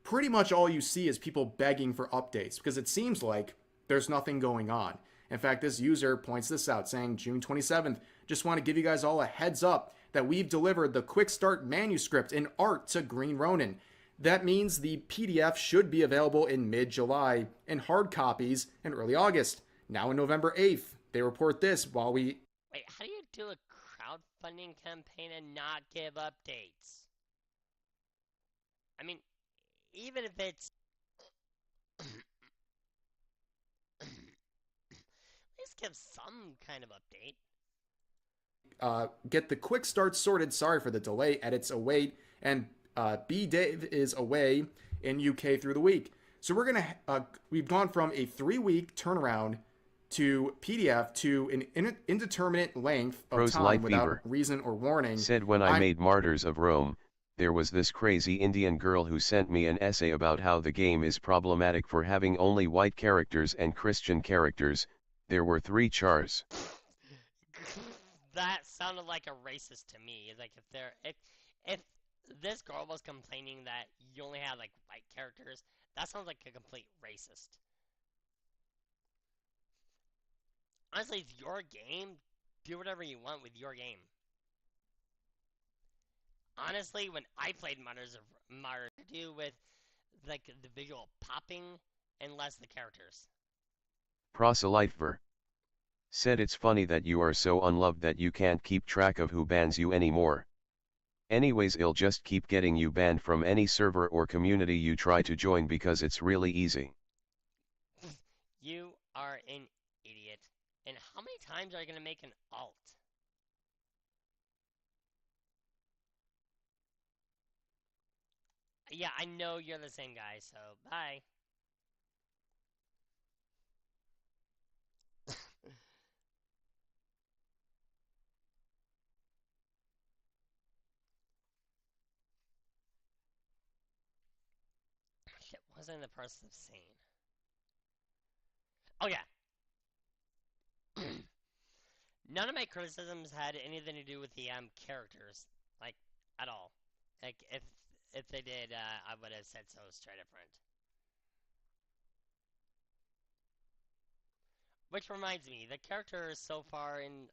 pretty much all you see is people begging for updates because it seems like there's nothing going on. In fact, this user points this out saying June 27th, just want to give you guys all a heads up that we've delivered the quick start manuscript in art to Green Ronin. That means the PDF should be available in mid-July and hard copies in early August. Now in November 8th, they report this while we... Wait, how do you do a crowdfunding campaign and not give updates? I mean, even if it's... at least give some kind of update. Get the quick start sorted. Sorry for the delay. Edits await. And B Dave is away in UK through the week. So we've gone from a 3-week turnaround to PDF to an indeterminate length of Pros time Light without Fever. reason or warning. Said when I made Martyrs of Rome, there was this crazy Indian girl who sent me an essay about how the game is problematic for having only white characters and Christian characters. There were 3 chars. That sounded like a racist to me. Like if this girl was complaining that you only had like white characters, that sounds like a complete racist. Honestly, it's your game. do whatever you want with your game. Honestly, when I played Mario to do with like the visual popping and less the characters. Proselytever said it's funny that you are so unloved that you can't keep track of who bans you anymore. Anyways, it'll just keep getting you banned from any server or community you try to join because it's really easy. You are an idiot. And how many times are you going to make an alt? Yeah, I know you're the same guy, so bye. Shit, wasn't the person of sane? Oh yeah. None of my criticisms had anything to do with the characters, like at all. Like if they did, I would have said so straight up front. Which reminds me, the characters so far in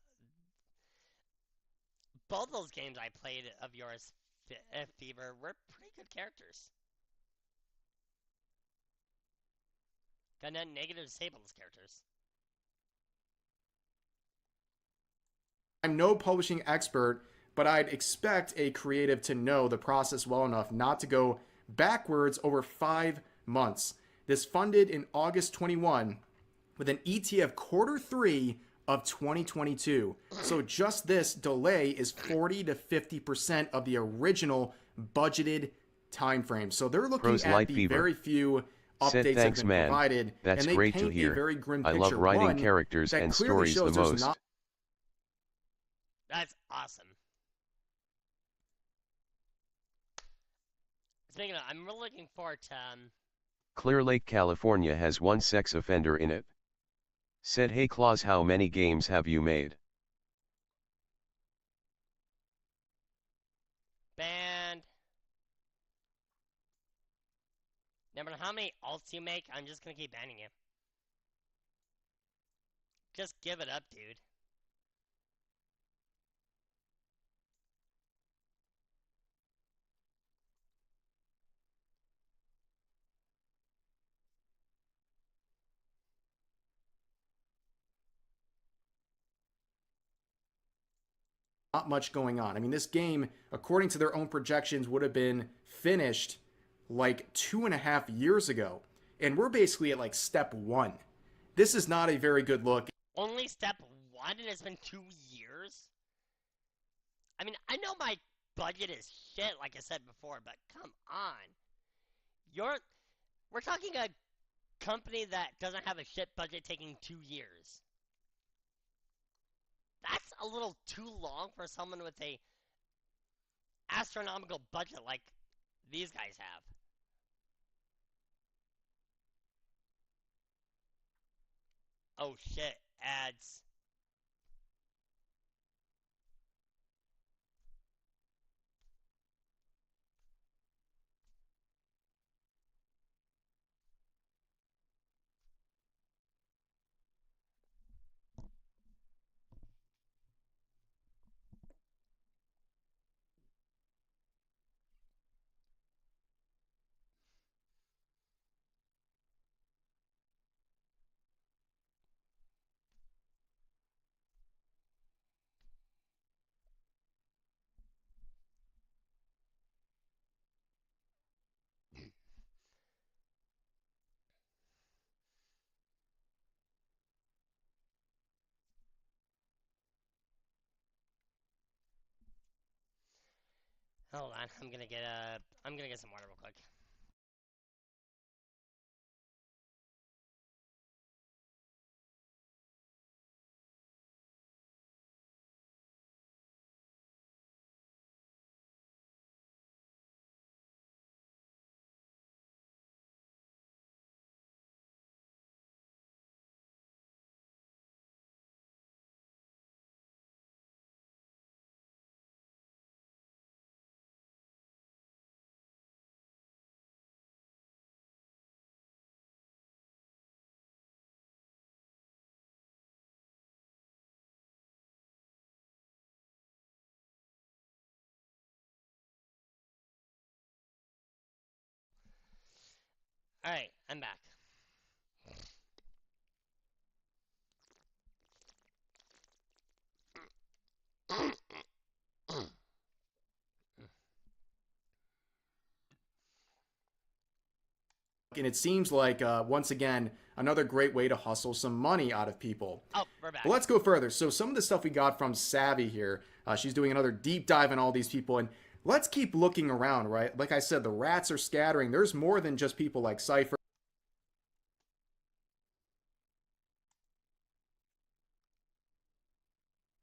both those games I played of yours, Fever, were pretty good characters. Got nothing negative to say about those characters. I'm no publishing expert, but I'd expect a creative to know the process well enough not to go backwards over 5 months. This funded in August 21 with an ETF Q3 of 2022. So just this delay is 40 to 50% of the original budgeted time frame. So they're looking at the very few updates that have been provided, That's and they great paint to hear. a very grim I picture. love writing One, characters that and clearly stories shows the there's most. not. That's awesome. Speaking of, I'm really looking forward to Clear Lake, California has one sex offender in it. Said, hey Claus, how many games have you made? band. No matter how many alts you make, I'm just gonna keep banning you. Just give it up, dude. Not much going on. I mean, this game, according to their own projections, would have been finished like 2.5 years ago. And we're basically at like step one. This is not a very good look. Only step one, and it's been 2 years? I mean, I know my budget is shit, like I said before, but come on. We're talking a company that doesn't have a shit budget taking 2 years. That's a little too long for someone with a astronomical budget like these guys have. Oh shit, ads. Hold on, I'm gonna get some water real quick. Alright, I'm back. And it seems like, once again, another great way to hustle some money out of people. Oh, we're back. But let's go further. So some of the stuff we got from Savvy here, she's doing another deep dive in all these people. And let's keep looking around, right? Like I said, the rats are scattering. There's more than just people like Cypher.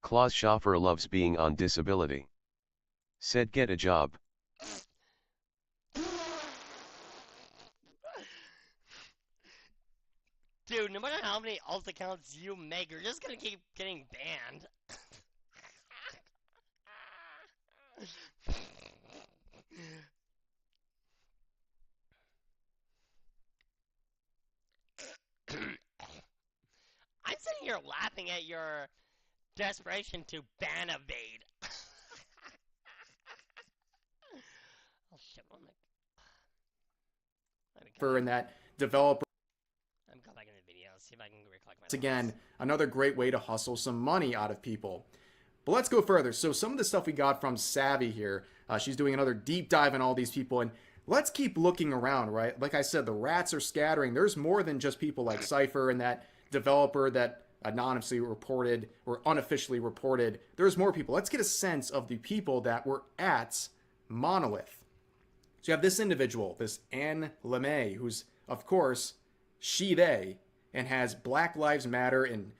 Klaus Schaffer loves being on disability. Said get a job. Dude, no matter how many alt accounts you make, you're just gonna keep getting banned. I'm sitting here laughing at your desperation to ban evade. Oh shit, what am I... Let me go And that developer. I'm going back in the video, see if I can recollect my Once again, another great way to hustle some money out of people. But let's go further. So some of the stuff we got from Savvy here, she's doing another deep dive in all these people. And let's keep looking around, right? Like I said, the rats are scattering. There's more than just people like Cypher and that developer that anonymously reported or unofficially reported. There's more people. Let's get a sense of the people that were at Monolith. So you have this individual, this Anne LeMay, who's, of course, she, they, and has Black Lives Matter and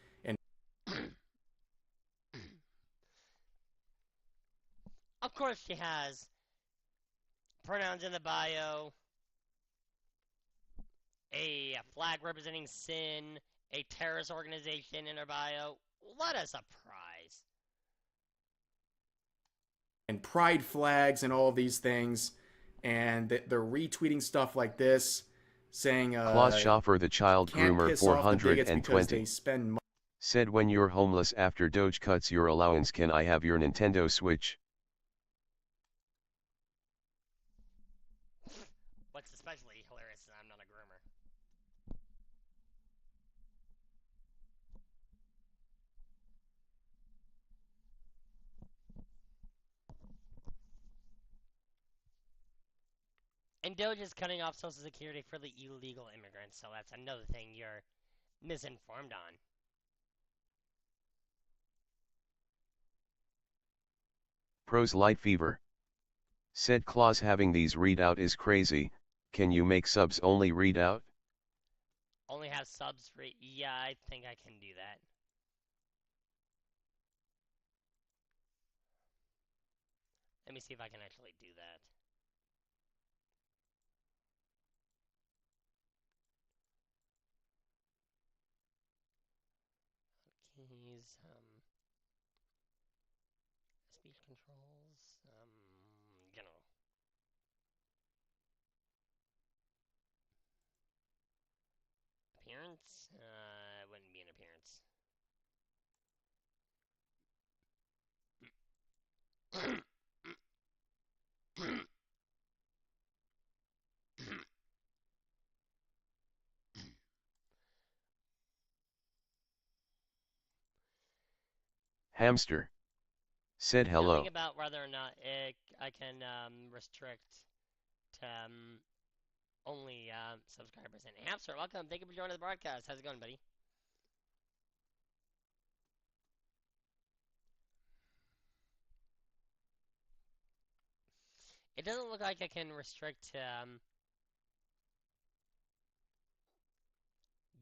Of course she has pronouns in the bio, a flag representing sin, a terrorist organization in her bio. What a surprise. and pride flags and all of these things. And they're retweeting stuff like this, saying Klaus Schaffer, the child can't groomer piss off the bigots because 420, they spend money. said when you're homeless after Doge cuts your allowance, can I have your Nintendo Switch? What's especially hilarious is I'm not a groomer. And Doge is cutting off Social Security for the illegal immigrants, so that's another thing you're misinformed on. Pros Light Fever. Said Klaus having these readout is crazy, can you make subs only readout? Only have subs for... Yeah, I think I can do that. Let me see if I can actually do that. Keys, speech controls, general. Appearance? It wouldn't be an appearance. Hamster. Said hello. Nothing about whether or not I can restrict to only subscribers. And Hamster, welcome. Thank you for joining the broadcast. How's it going, buddy? It doesn't look like I can restrict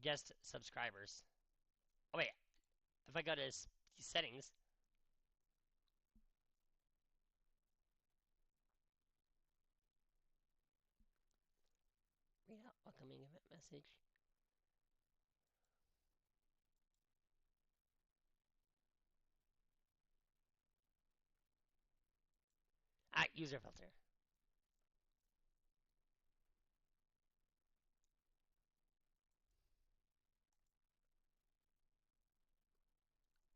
just subscribers. Oh wait, if I go to settings. Read out welcoming event message. User filter.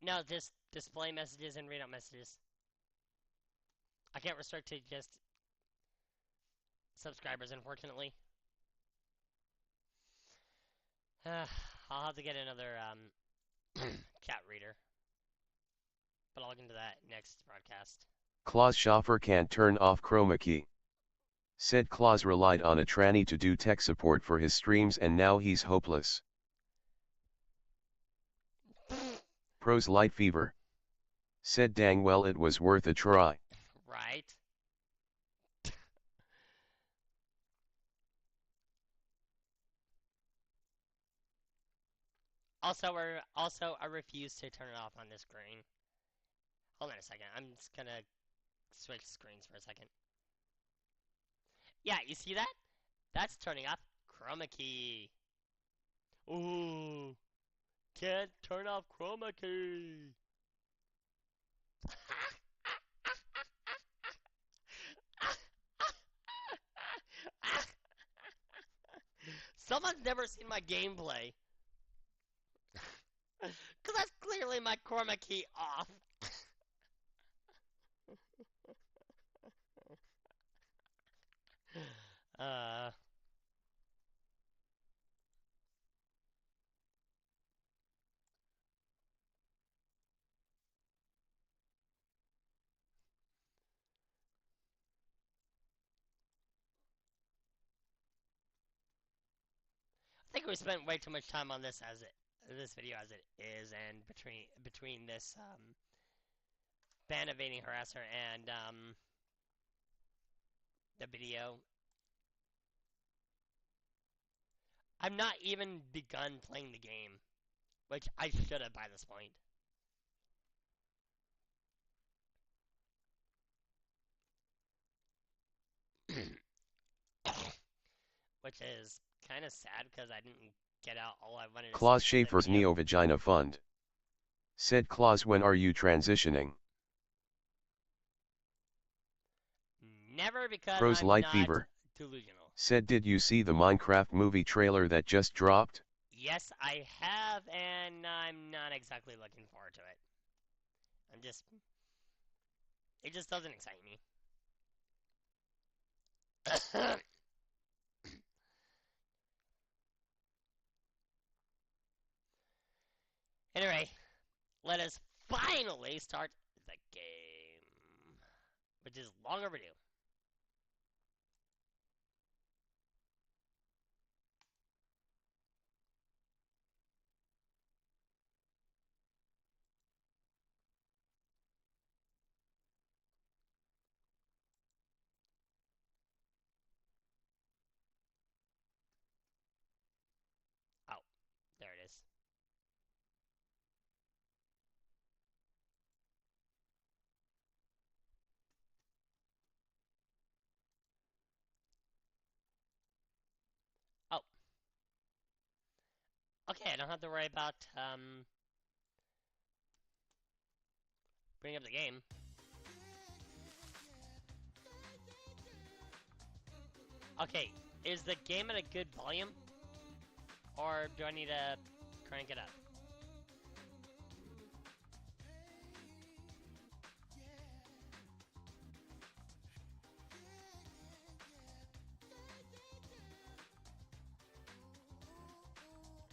No, just display messages and read out messages. I can't restrict to just subscribers, unfortunately. I'll have to get another chat reader. But I'll get into that next broadcast. Klaus Schaffer can't turn off chroma key. Said Klaus relied on a tranny to do tech support for his streams and now he's hopeless. Pros Light Fever. Said dang well it was worth a try. Right? Also, I refuse to turn it off on this screen. Hold on a second. I'm just gonna switch screens for a second. Yeah, you see that? That's turning off chroma key. Ooh, can't turn off chroma key. Someone's never seen my gameplay. Because that's clearly my chroma key off. uh... I think we spent way too much time on this video as it is, and between this ban evading harasser and the video. I've not even begun playing the game, which I should have by this point. Which is kind of sad because I didn't get out all I wanted to Klaus see from the Schaefer's video. Neo Vagina Fund. Said Klaus when are you transitioning? Never, because Pros I'm Light not Fever. delusional. Said did you see the Minecraft movie trailer that just dropped? Yes, I have, and I'm not exactly looking forward to it. It just doesn't excite me. Anyway, let us finally start the game, which is long overdue. Oh, there it is. Oh. Okay, I don't have to worry about bringing up the game. Okay, is the game at a good volume? Or do I need to crank it up?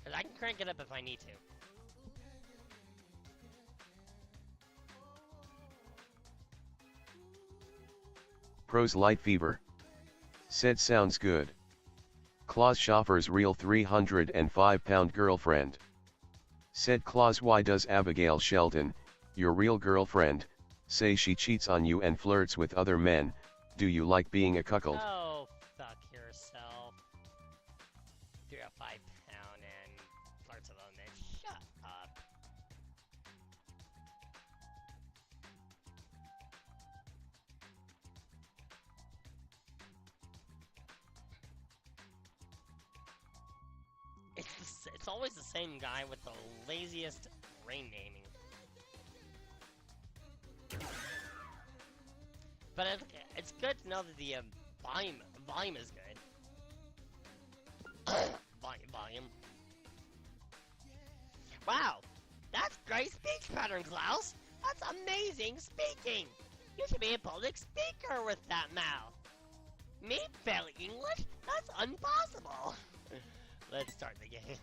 Because I can crank it up if I need to. Pros Light Fever. Said sounds good. Klaus Schaffer's real 305-pound girlfriend. Said Klaus why does Abigail Sheldon, your real girlfriend, say she cheats on you and flirts with other men? Do you like being a cuckold? Oh, fuck yourself. 305-pound and flirts with other men. Shut up. It's always the same guy with the laziest rain naming. But it's good to know that the volume is good. volume. Wow, that's great speech pattern, Klaus. That's amazing speaking. You should be a public speaker with that mouth. Me fail English? That's impossible. Let's start the game.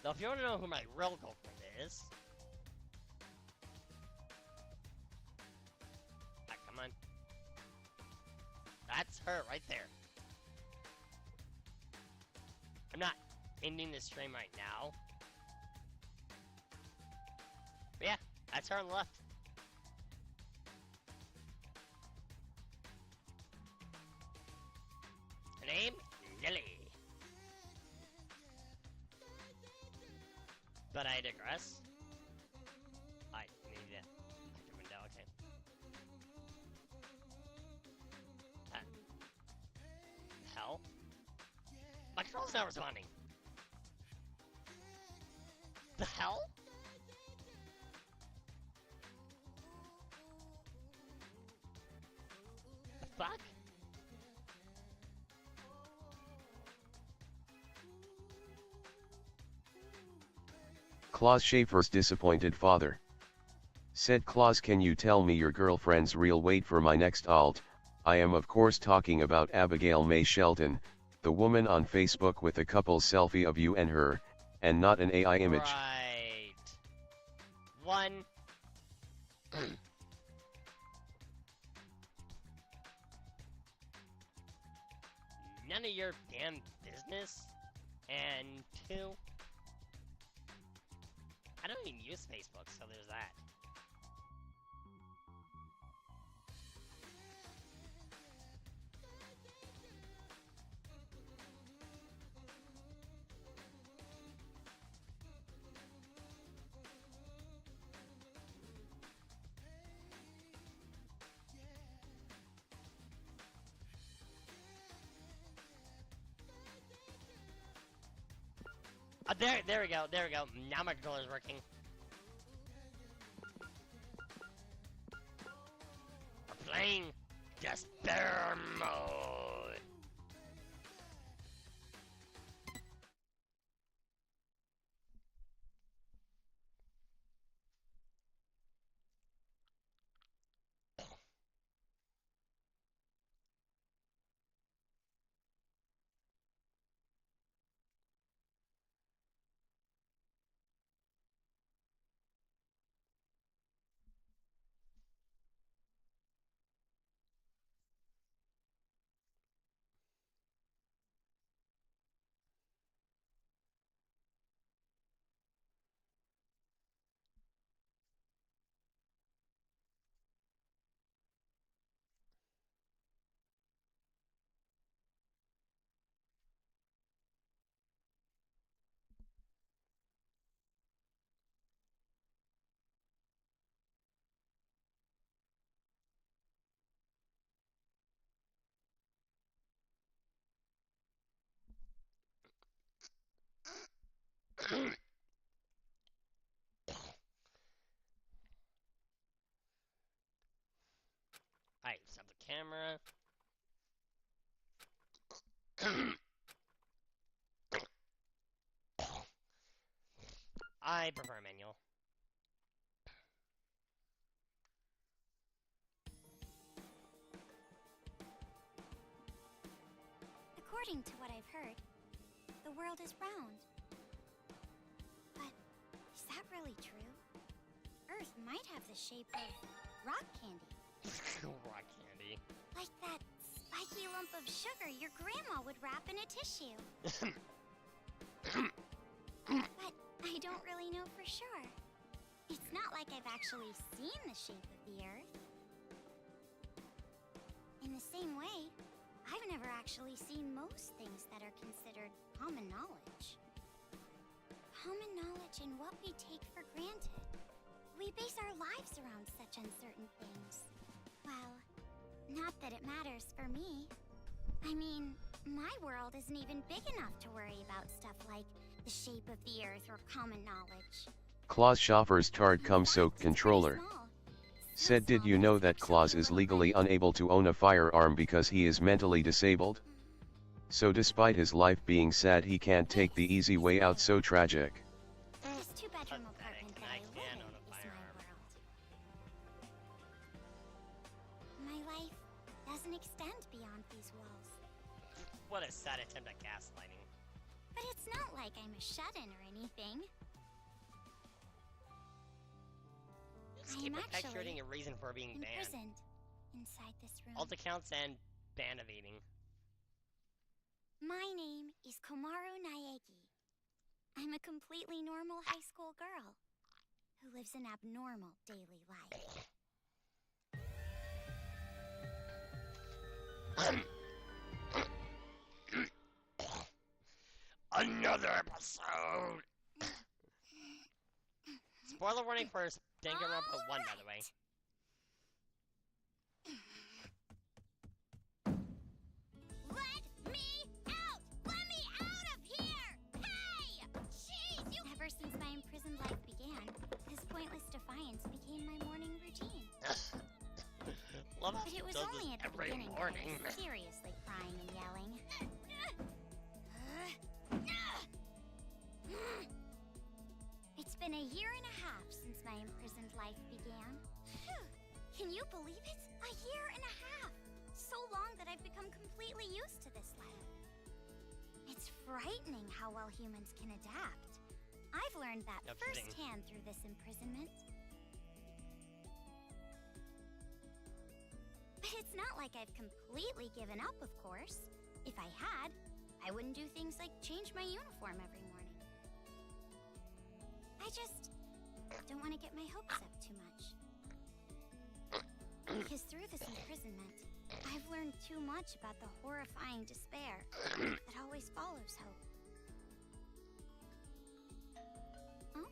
Now, if you want to know who my real girlfriend is... Ah, come on. That's her right there. I'm not ending the stream right now. But yeah, that's her on the left. Her name? Lily. But I digress. I need to active window, okay. Hell? My control's not responding. The hell? The fuck? Klaus Schaefer's disappointed father. Said Klaus, can you tell me your girlfriend's real weight for my next alt? I am of course talking about Abigail May Shelton, the woman on Facebook with a couple selfie of you and her, and not an AI image. Right. One. None of your damn business. And two. I don't even use Facebook, so there's that. There we go. Now my controller's working. We're playing Despair Mode. Alright, stop the camera. I prefer manual. According to what I've heard, the world is round. But is that really true? Earth might have the shape of rock candy. Rock candy. Like that spiky lump of sugar your grandma would wrap in a tissue. But I don't really know for sure. It's not like I've actually seen the shape of the Earth. In the same way, I've never actually seen most things that are considered common knowledge. Common knowledge and what we take for granted. We base our lives around such uncertain things. Well, not that it matters for me. I mean, my world isn't even big enough to worry about stuff like the shape of the Earth or common knowledge. Klaus Schaefer's Tard Cum Soak controller. Said, did you know that Klaus is legally unable to own a firearm because he is mentally disabled? So despite his life being sad, he can't take the easy way out. So tragic. This two-bedroom Pathetic, apartment and that I I live can in own a is my firearm. world. My life doesn't extend beyond these walls. What a sad attempt at gaslighting. But it's not like I'm a shut-in or anything. Just I keep am perpetuating actually a reason for being banned. imprisoned inside this room. Alt accounts and ban evading. My name is Komaru Naegi. I'm a completely normal high school girl who lives an abnormal daily life. Another episode! Spoiler warning for Danganronpa 1, by the way. Let me out! Let me out of here! Hey! Jeez, you... Ever since my imprisoned life began, this pointless defiance became my morning routine. Love how But she it was does only this at the every beginning morning. that I was seriously crying and yelling. It's been a year and a half since my imprisoned life began. Phew. Can you believe it? A year and a half! So long that I've become completely used to this life. It's frightening how well humans can adapt. I've learned that No kidding. firsthand through this imprisonment. But it's not like I've completely given up, of course. If I had, I wouldn't do things like change my uniform every morning. I just don't want to get my hopes up too much. Because through this imprisonment, I've learned too much about the horrifying despair that always follows hope. Huh?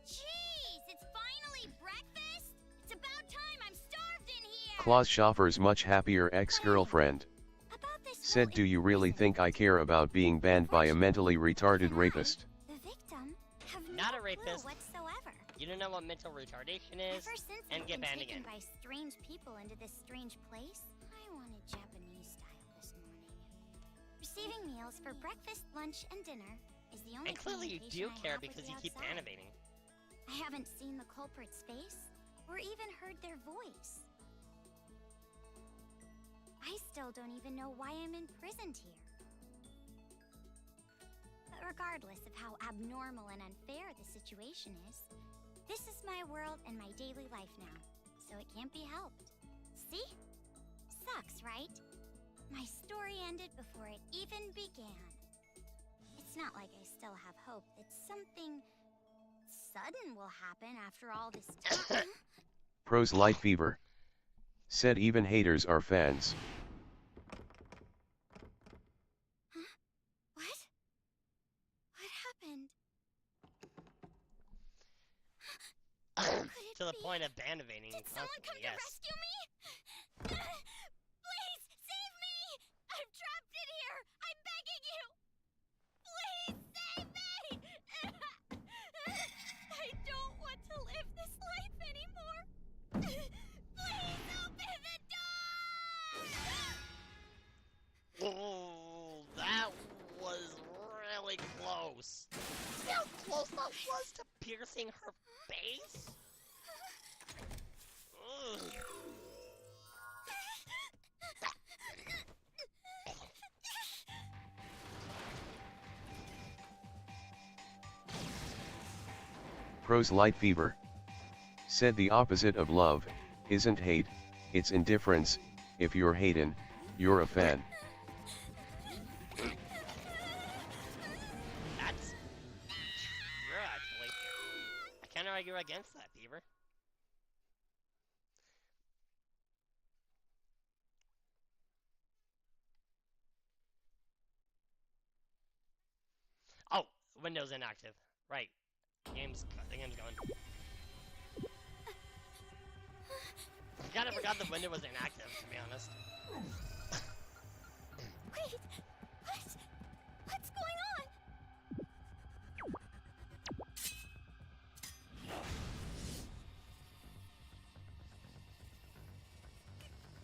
Jeez, it's finally breakfast? It's about time, I'm starved in here! Klaus Schaffer's much happier ex-girlfriend About this said, whole "Do you really think I care about being banned by a mentally retarded rapist?" The victim have Not no a rapist. clue whatsoever. You don't know what mental retardation is, Ever since and I've get been banned taken again. by strange people into this strange place, I wanted Japanese style this morning. Receiving meals for breakfast, lunch, and dinner is the only And clearly you do communication I care have with because the you keep outside. animating. I haven't seen the culprit's face or even heard their voice. I still don't even know why I'm imprisoned here. But regardless of how abnormal and unfair the situation is, this is my world and my daily life now, so it can't be helped. See? Sucks, right? My story ended before it even began. It's not like I still have hope that something sudden will happen after all this time. Pros Light Fever said, "Even haters are fans." What? What happened? Could it To the be? point of band evading. Did someone come Yes. to rescue me? Please, save me! I'm trapped in here! I'm begging you! Please, save me! I don't want to live this life anymore! Please open the door! Oh, that was really close. See how close that was to piercing her face? Ugh. Pros Light Fever said, "The opposite of love isn't hate, it's indifference. If you're hating, you're a fan." That's true, actually. I can't argue against that, Beaver. Oh, Windows inactive. Right. The game's going. I kinda forgot the window was inactive, to be honest. Wait, what? What's going on?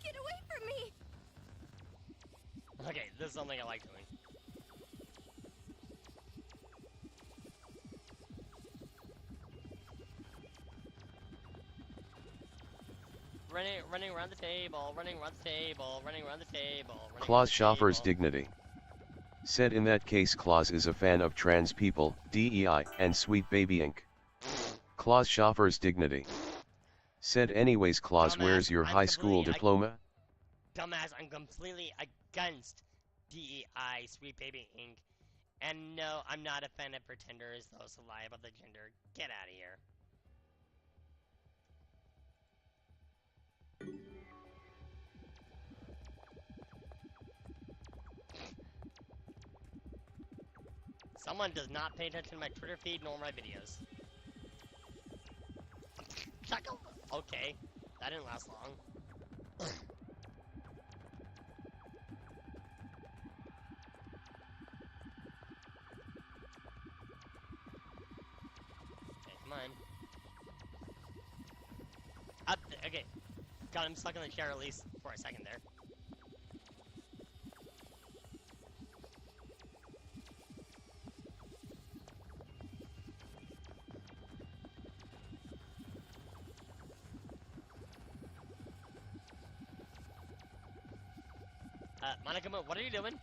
Get away from me! Okay, this is something I like doing. Running around the table, running around the table, running around the table. Klaus Schaffer's dignity Said in that case Claus is a fan of trans people, DEI, and Sweet Baby Inc. Claus Schaffer's dignity. Said anyways Claus, Dumbass, where's your I'm high school completely- diploma? Dumbass, I'm completely against DEI, Sweet Baby Inc. And no, I'm not a fan of pretenders, those who lie about the gender. Get out of here. Someone does not pay attention to my Twitter feed nor my videos. Okay, that didn't last long. Okay, come on. Okay. God, I'm stuck in the chair at least for a second there. Monokuma, what are you doing?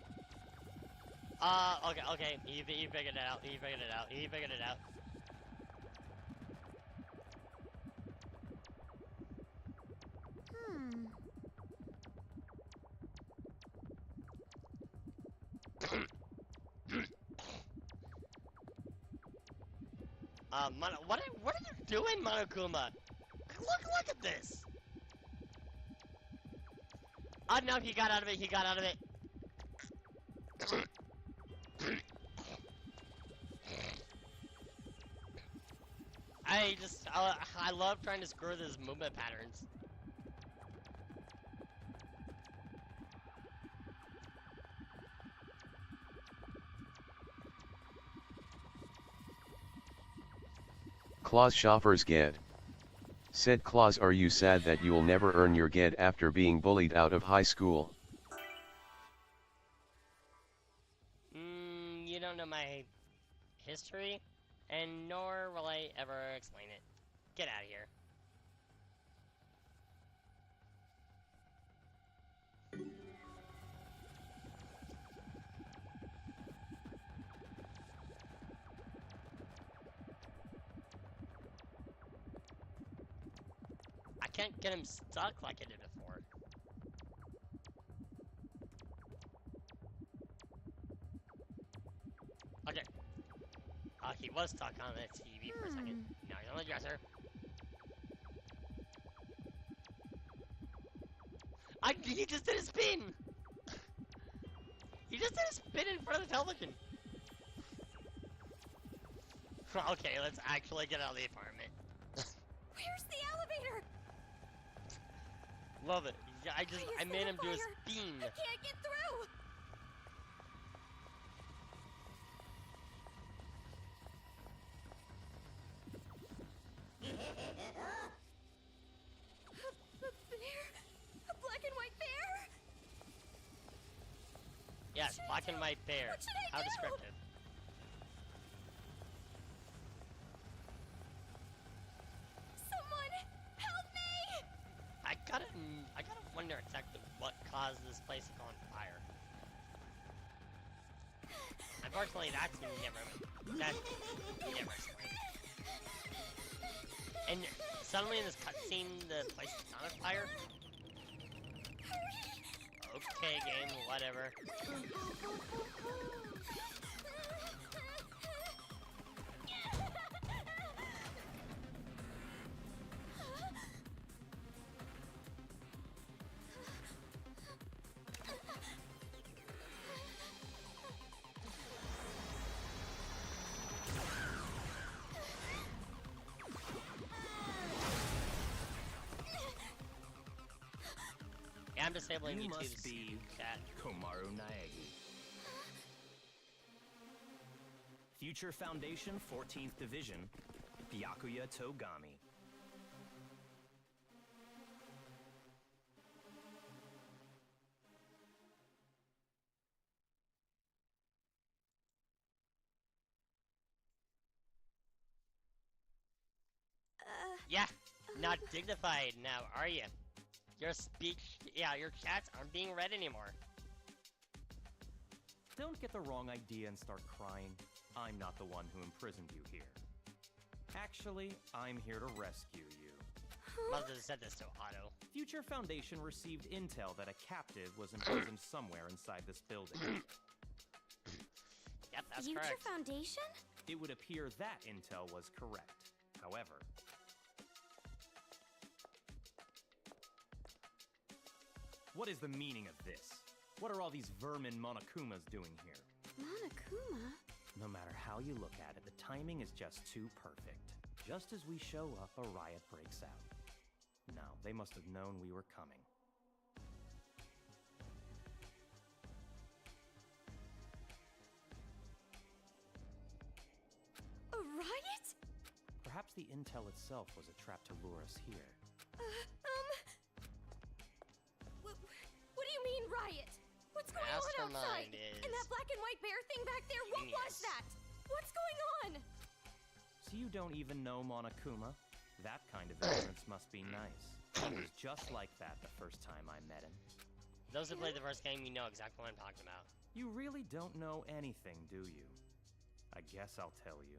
Okay, he figured it out, he figured it out. Hmm. What are you doing, Monokuma? Look at this! Oh no, he got out of it, I love trying to screw his movement patterns. Claus Schaffer's get. Said Claus, are you sad that you'll never earn your get after being bullied out of high school? You don't know my history, and nor will I ever explain it. Get out of here. I can't get him stuck like I did before. Okay. He was stuck on the TV for a second. Now he's on the dresser. He just did a spin! He just did a spin in front of the television! Okay, let's actually get out of the apartment. Where's the elevator? Love it. Yeah, I made him do a fire? spin. I can't get through. A bear? A black and white bear? Yes, black and white bear. What should I How do? descriptive. Someone help me! I gotta wonder exactly what caused this place to go on fire. Unfortunately, that's never explained. And suddenly in this cutscene, the place is not on fire? Okay, game, whatever. Yeah, I'm disabling You YouTube's must be chat. Komaru Naegi. Future Foundation 14th Division, Byakuya Togami. Yeah, not dignified now, are you? Your speech, yeah, your chats aren't being read anymore. Don't get the wrong idea and start crying. I'm not the one who imprisoned you here. Actually, I'm here to rescue you. Must have said this to Otto. Future Foundation received intel that a captive was imprisoned somewhere inside this building. Yep, that's Future correct. Foundation? It would appear that intel was correct. However, what is the meaning of this? What are all these vermin Monokumas doing here? Monokuma? No matter how you look at it, the timing is just too perfect. Just as we show up, a riot breaks out. No, they must have known we were coming. A riot? Perhaps the intel itself was a trap to lure us here. What do you mean riot? What's going on outside? Mastermind is And that black and white bear thing back there, what was genius. that? What's going on? So you don't even know Monokuma? That kind of ignorance must be nice. He was just like that the first time I met him. Those who played the first game, you know exactly what I'm talking about. You really don't know anything, do you? I guess I'll tell you.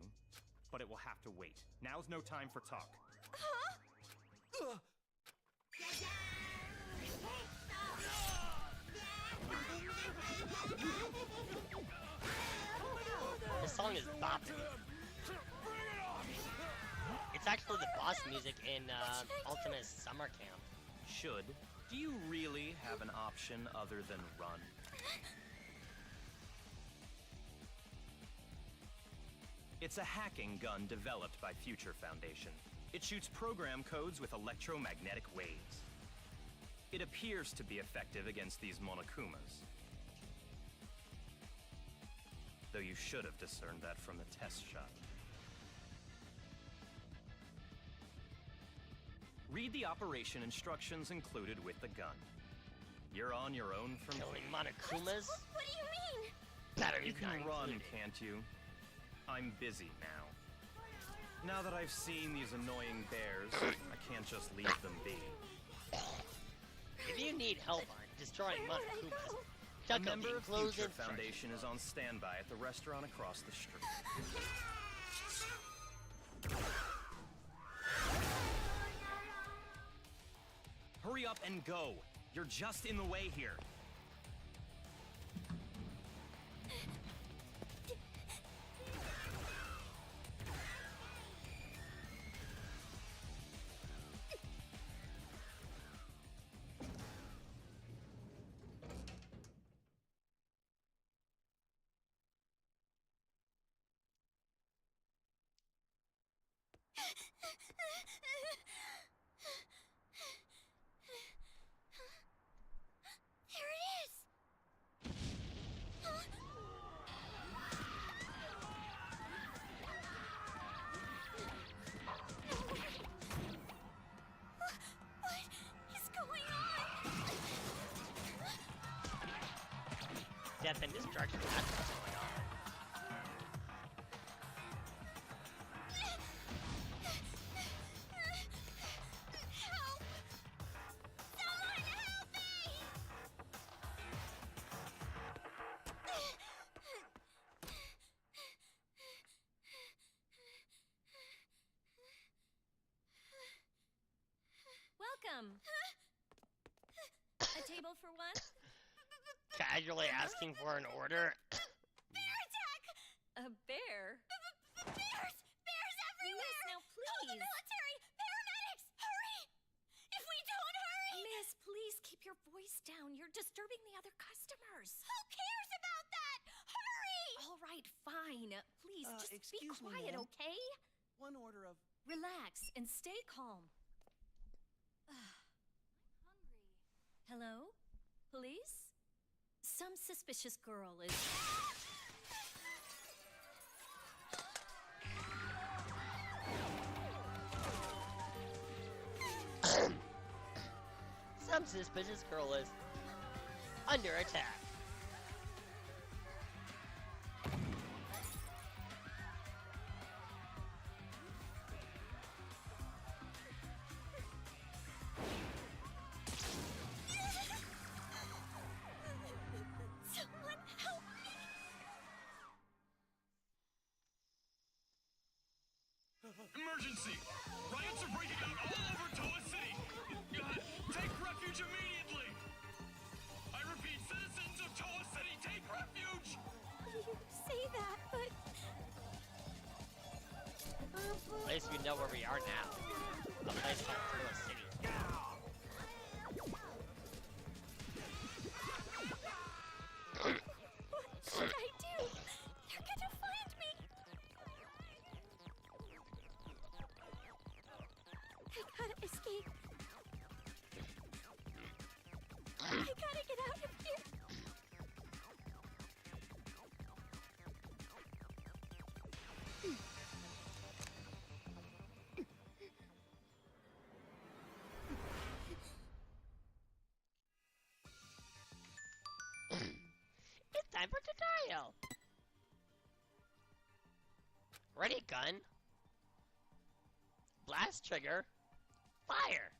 But it will have to wait. Now's no time for talk. Huh? This song is bopping. It's actually the boss music in Ultimate Summer Camp. Should. Do you really have an option other than run? It's a hacking gun developed by Future Foundation. It shoots program codes with electromagnetic waves. It appears to be effective against these Monokumas. Though you should have discerned that from the test shot. Read the operation instructions included with the gun. You're on your own from Killing here. Monokumas? What do you mean? Better You not can run, included. can't you? I'm busy now. Now that I've seen these annoying bears, I can't just leave them be. If you need help on destroying Where did I Monokumas, go? A check out member the of enclosed Future instructions. Foundation is on standby at the restaurant across the street. Hurry up and go! You're just in the way here. There it is! Huh? What is going on? Death and destruction, that's what's going on. Help! Someone help me! Welcome. A table for one? Casually asking for an order? Bear attack! A bear? Bears! Bears everywhere! Miss, now Call the please. military! Paramedics! Hurry! If we don't hurry! Miss, please keep your voice down. You're disturbing the other customers. Who cares about that? Hurry! All right, fine. Please, just be excuse me, quiet, ma'am. okay? One order of... Relax and stay calm. Hello? Police? Some suspicious girl is... Some suspicious girl is under attack. Someone help me! Emergency! Riots are breaking out all over Toa City! Take refuge immediately! I repeat, citizens of Toa City, take refuge! You say that, but... At least we know where we are now. A place called Turtle City. What should I do? They're gonna find me! I gotta escape. I gotta get out of here. It's time for tutorial! Ready, gun. Blast trigger. Fire!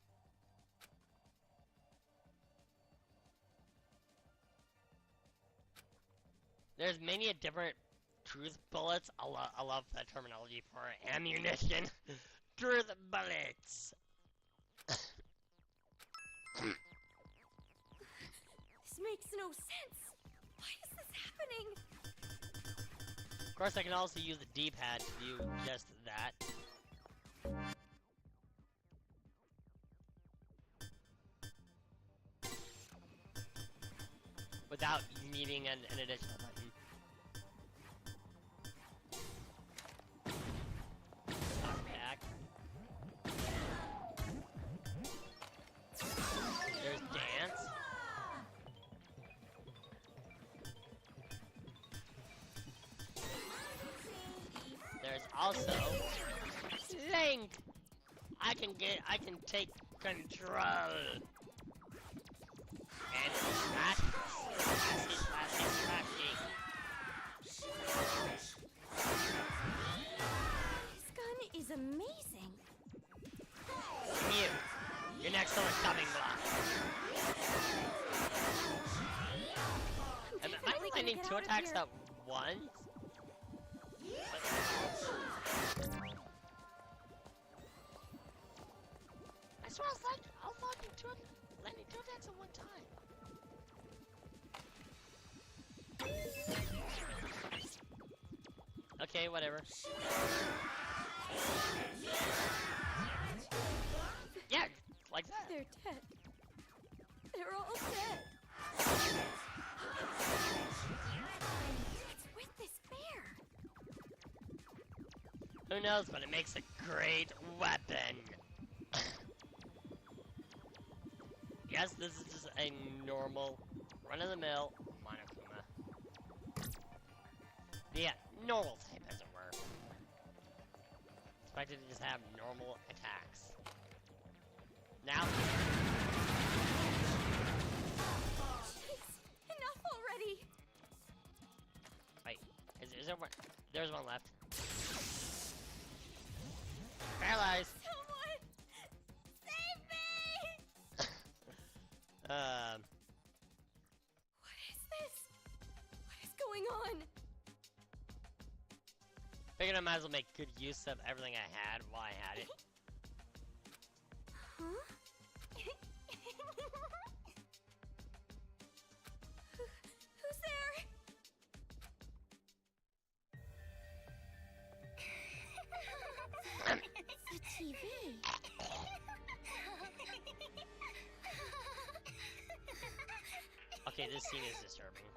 There's many a different truth bullets. I love that terminology for ammunition. Truth bullets. This makes no sense. Why is this happening? Of course, I can also use the D-pad to do just that. Without needing an additional button. Back. There's dance. There's also Link. I can take control. And smash. This gun is amazing. You. You're next on the chopping block. Am I Definitely gonna landing get two out of attacks here. at once? I swear I was landing two attacks at one time. Okay, whatever. Yeah, like that. They're dead. They're all dead. What's with this bear? Who knows, but it makes a great weapon. Yes, this is just a normal, run-of-the-mill Monokuma. Yeah, normal type, as it were. Expected to just have normal attacks. Now, Jeez, enough already. wait, is there one? There's one left. Paralyzed. Someone save me! What is this? What is going on? Figured I might as well make good use of everything I had while I had it. Huh? Who's there? The TV. Okay, this scene is disturbing.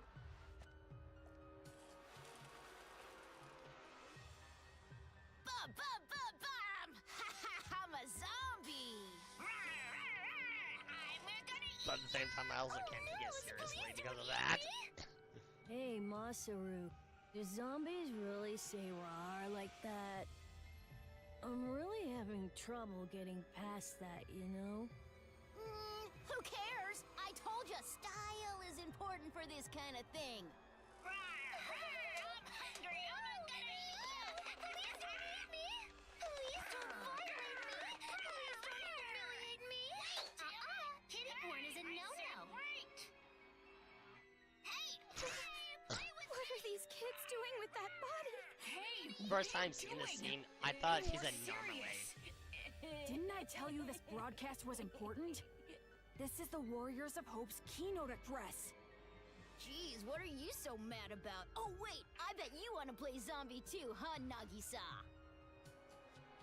I'm a zombie. But at the same time, I also can't take it seriously because of that. Hey, Masaru. Do zombies really say rawr like that? I'm really having trouble getting past that, you know? Who cares? I told you style is important for this kind of thing. I'm hungry. I'm gonna eat. Please don't eat me. Please don't violate me. Please don't humiliate me. Kitty porn is a no-no. Hey, play with What are these kids doing with that body? Hey, first time seeing this scene, I thought she's a Narmalae. Didn't I tell you this broadcast was important? This is the Warriors of Hope's keynote address. Jeez, what are you so mad about? Oh wait, I bet you want to play zombie too, huh, Nagisa?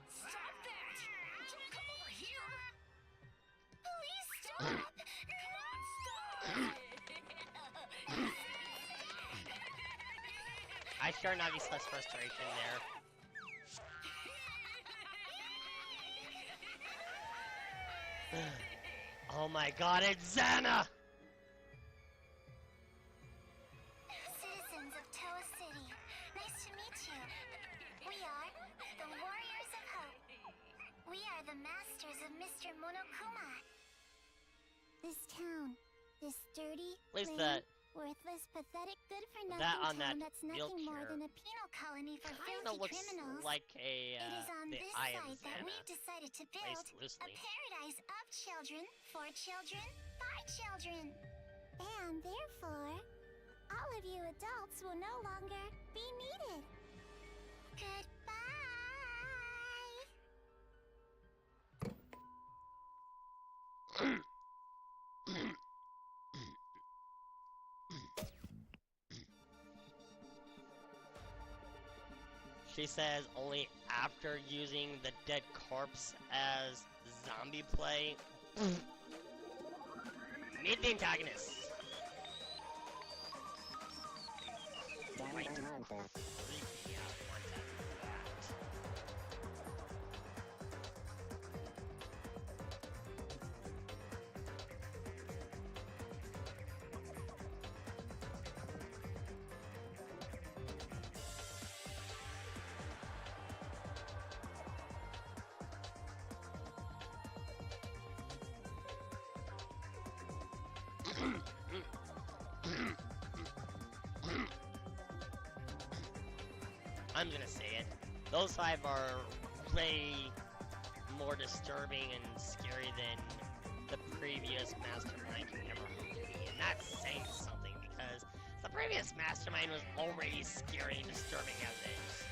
Stop that! Don't come over here! Please stop! Come on, stop! I share Nagisa's frustration there. Oh my god, it's Xana! Citizens of Toa City, nice to meet you. We are the Warriors of Hope. We are the masters of Mr. Monokuma. This town, this dirty, At least lame, worthless, pathetic, good-for-nothing that on that town that's nothing more wheelchair than a penal colony for kinda filthy looks criminals. like a, It is on the this Eye of site that Xana, we've decided to build placed a loosely. paradise of children, for children, by children. And therefore, all of you adults will no longer be needed. Goodbye. She says only after using the dead corpse as zombie play. Meet the antagonist. Right. Yeah, one time I'm gonna say it. Those 5 are way more disturbing and scary than the previous Mastermind can ever hope to be. And that's saying something because the previous Mastermind was already scary and disturbing as is.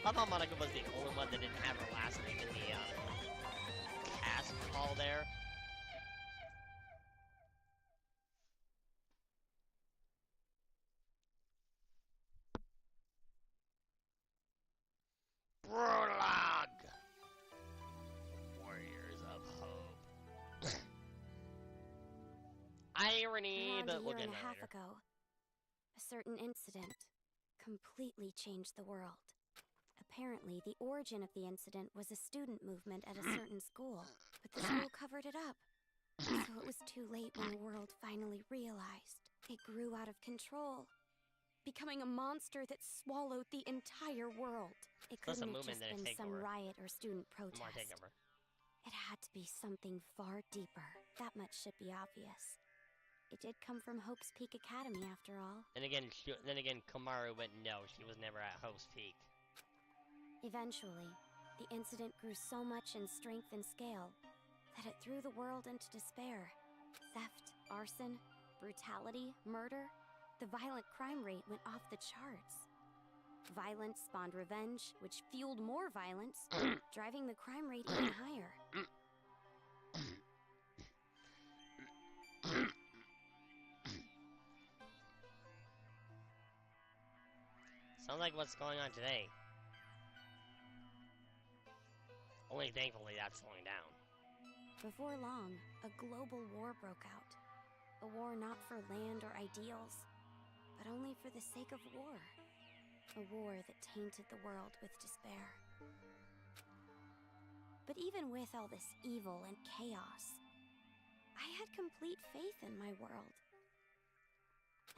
I thought Monica was the only one that didn't have her last name in the cast call there. Prologue! Warriors of Hope. Irony, Around but a we'll year get and a into half it later. ago, a certain incident completely changed the world. Apparently, the origin of the incident was a student movement at a certain school, but the school covered it up. So it was too late when the world finally realized. It grew out of control, becoming a monster that swallowed the entire world. It Plus a couldn't have movement just didn't been take some over. riot or student More protest. takeover. It had to be something far deeper. That much should be obvious. It did come from Hope's Peak Academy, after all. Then again, Komaru went no. She was never at Hope's Peak. Eventually, the incident grew so much in strength and scale that it threw the world into despair. Theft, arson, brutality, murder. The violent crime rate went off the charts. Violence spawned revenge, which fueled more violence, driving the crime rate even higher. Sounds like what's going on today. Only thankfully that's slowing down. Before long, a global war broke out. A war not for land or ideals, but only for the sake of war. A war that tainted the world with despair. But even with all this evil and chaos, I had complete faith in my world.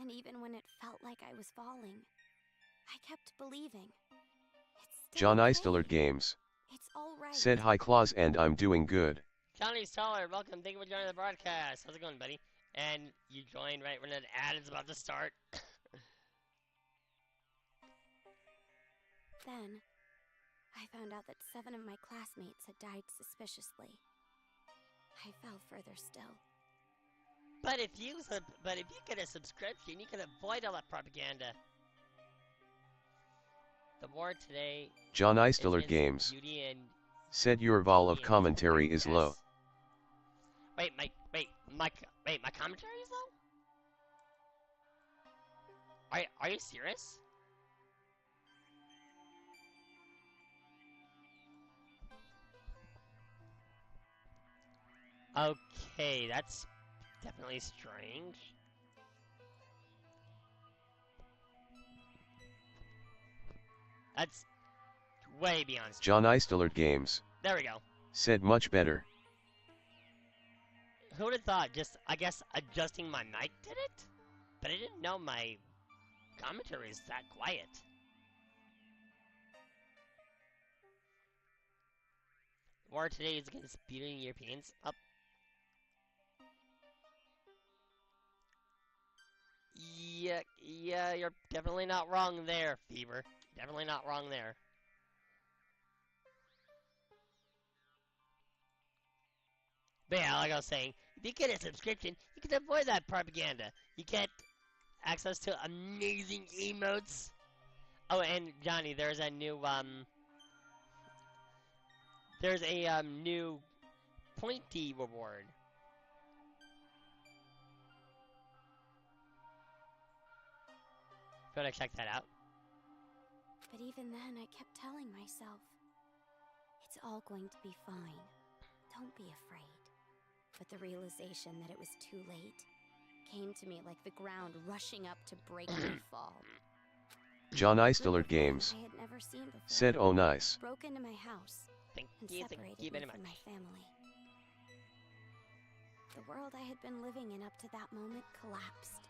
And even when it felt like I was falling, I kept believing. It's still John okay. Eistler Games It's all right. said hi Claus and I'm doing good. Johnny Stoller, welcome. Thank you for joining the broadcast. How's it going, buddy? And you joined right when an ad is about to start. Then, I found out that 7 of my classmates had died suspiciously. I fell further still. But if you get a subscription, you can avoid all that propaganda. The war today. John Eistler Games said your vol of commentary is low. Wait, my commentary is low? Are you serious? Okay, that's definitely strange. That's way beyond strange. John Eistler Games There we go. said much better. Who would have thought? I guess adjusting my mic did it? But I didn't know my commentary is that quiet. War today is against beating Europeans. Up. Yeah, you're definitely not wrong there, Fever. Definitely not wrong there. But yeah, like I was saying, if you get a subscription, you can avoid that propaganda. You get access to amazing emotes. Oh, and Johnny, there's a new new pointy reward. Gotta check that out. But even then, I kept telling myself, it's all going to be fine. Don't be afraid. But the realization that it was too late came to me like the ground rushing up to break my fall. John Eistler Games I had never seen before said, "Oh nice." broke into my house and separated me from my family. The world I had been living in up to that moment collapsed.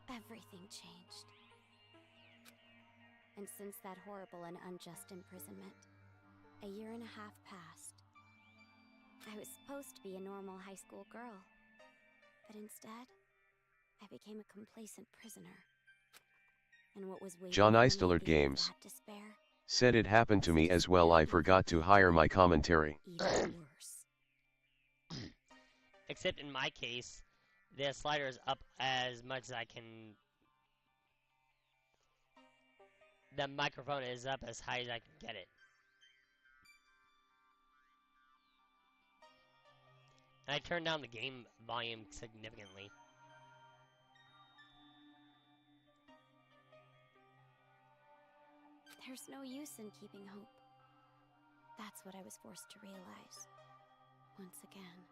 Everything changed. And since that horrible and unjust imprisonment, a year and a half passed. I was supposed to be a normal high school girl, but instead, I became a complacent prisoner. And what was waiting John for me Eistler at the end of Games that despair said it happened to me as well. I forgot to hire my commentary. even worse. Except in my case, the slider is up as much as I can. The microphone is up as high as I can get it. And I turned down the game volume significantly. There's no use in keeping hope. That's what I was forced to realize. Once again.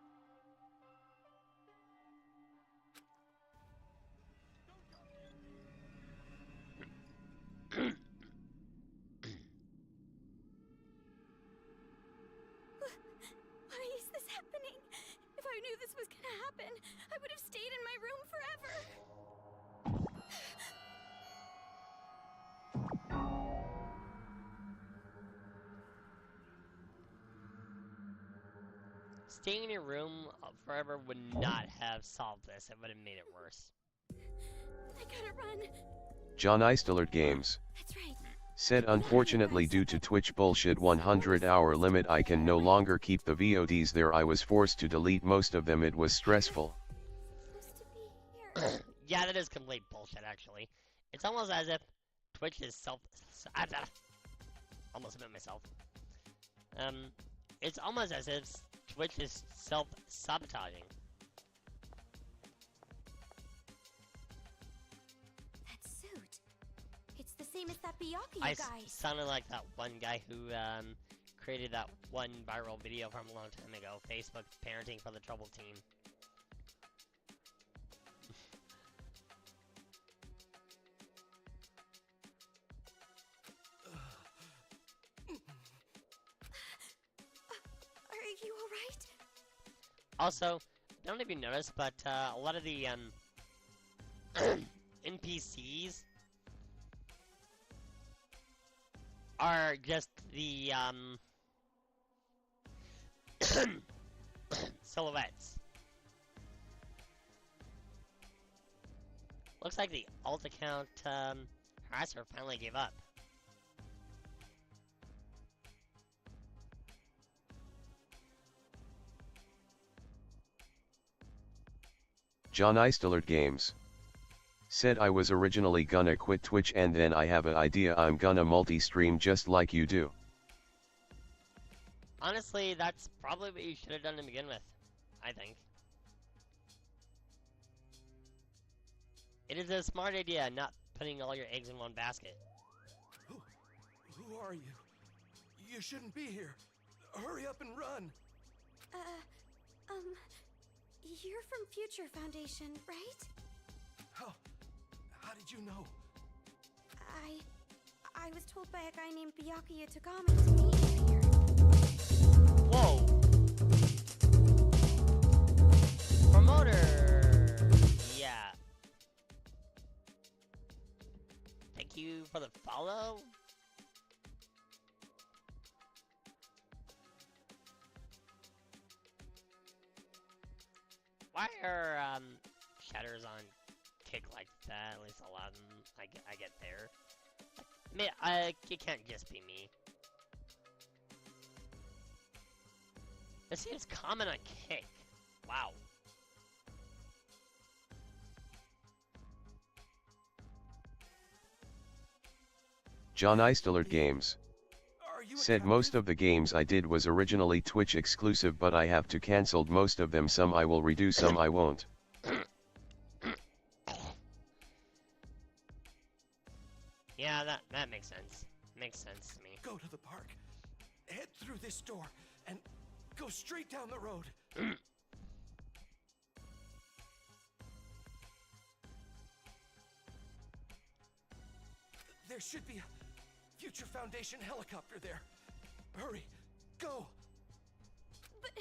Why is this happening? If I knew this was gonna happen, I would have stayed in my room forever. Staying in your room forever would not have solved this. It would have made it worse. I gotta run. John Eistler Games That's right. said, unfortunately due to Twitch bullshit 100-hour limit I can no longer keep the VODs there. I was forced to delete most of them. It was stressful. Supposed to be here. Yeah, that is complete bullshit, actually. It's almost as if Twitch is almost admit myself. It's almost as if Twitch is self-sabotaging. That suit. It's the same as that Byakuya I guy. sounded like that one guy who created that one viral video from a long time ago. Facebook parenting for the troubled teen. Are you alright? Also, I don't know if you noticed, but a lot of the NPCs are just the silhouettes. Looks like the alt account harasser finally gave up. John Eistelert Games said I was originally gonna quit Twitch and then I have an idea I'm gonna multi-stream just like you do. Honestly, that's probably what you should have done to begin with, I think. It is a smart idea not putting all your eggs in one basket. Who are you? You shouldn't be here. Hurry up and run. You're from Future Foundation, right? How did you know? I was told by a guy named Byakuya Tagami to meet you here. Whoa! Promoter! Yeah. Thank you for the follow. Why are shatters on kick like that? At least a lot of them I get there. It can't just be me. It seems common on kick. Wow. John Eistelert Games said most of the games I did was originally Twitch exclusive, but I have to cancelled most of them. Some I will redo, some I won't. Yeah, that makes sense. Makes sense to me. Go to the park. Head through this door and go straight down the road. There should be a Future Foundation helicopter there. Hurry, go. But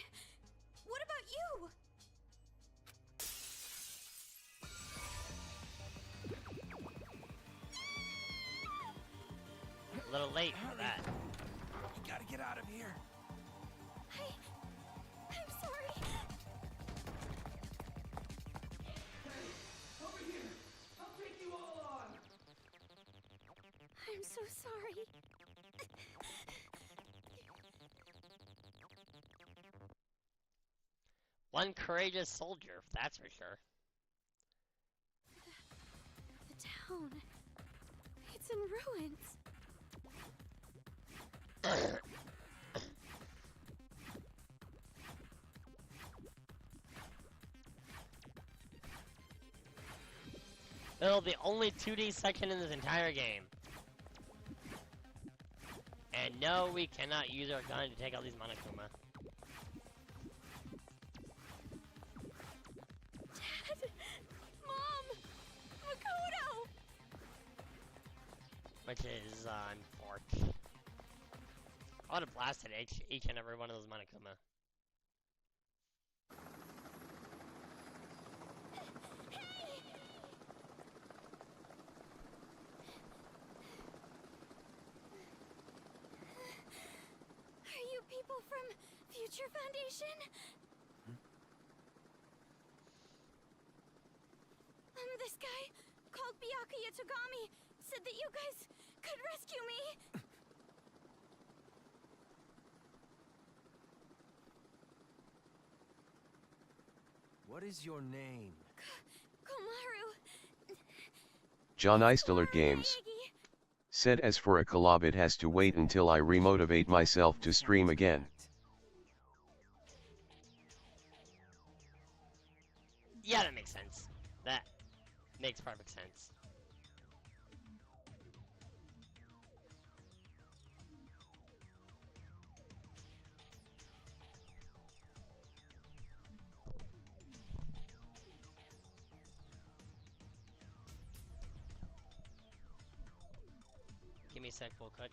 what about you? A little late for that. You gotta get out of here. I'm sorry. Over here. I'll take you all on. I'm so sorry. One courageous soldier, that's for sure. The town. It's in ruins. It'll be only 2D section in this entire game. And no, we cannot use our gun to take out these Monokuma. Dad! Mom! Makoto! Which is on fork. I would have blasted each and every one of those Monokuma. Are you people from Future Foundation? This guy, called Byakuya Tagami, said that you guys could rescue me. What is your name? Komaru. John Eistelert Games said as for a collab it has to wait until I remotivate myself to stream again. Yeah, that makes sense. That makes perfect sense. Give me a sec, we'll cook.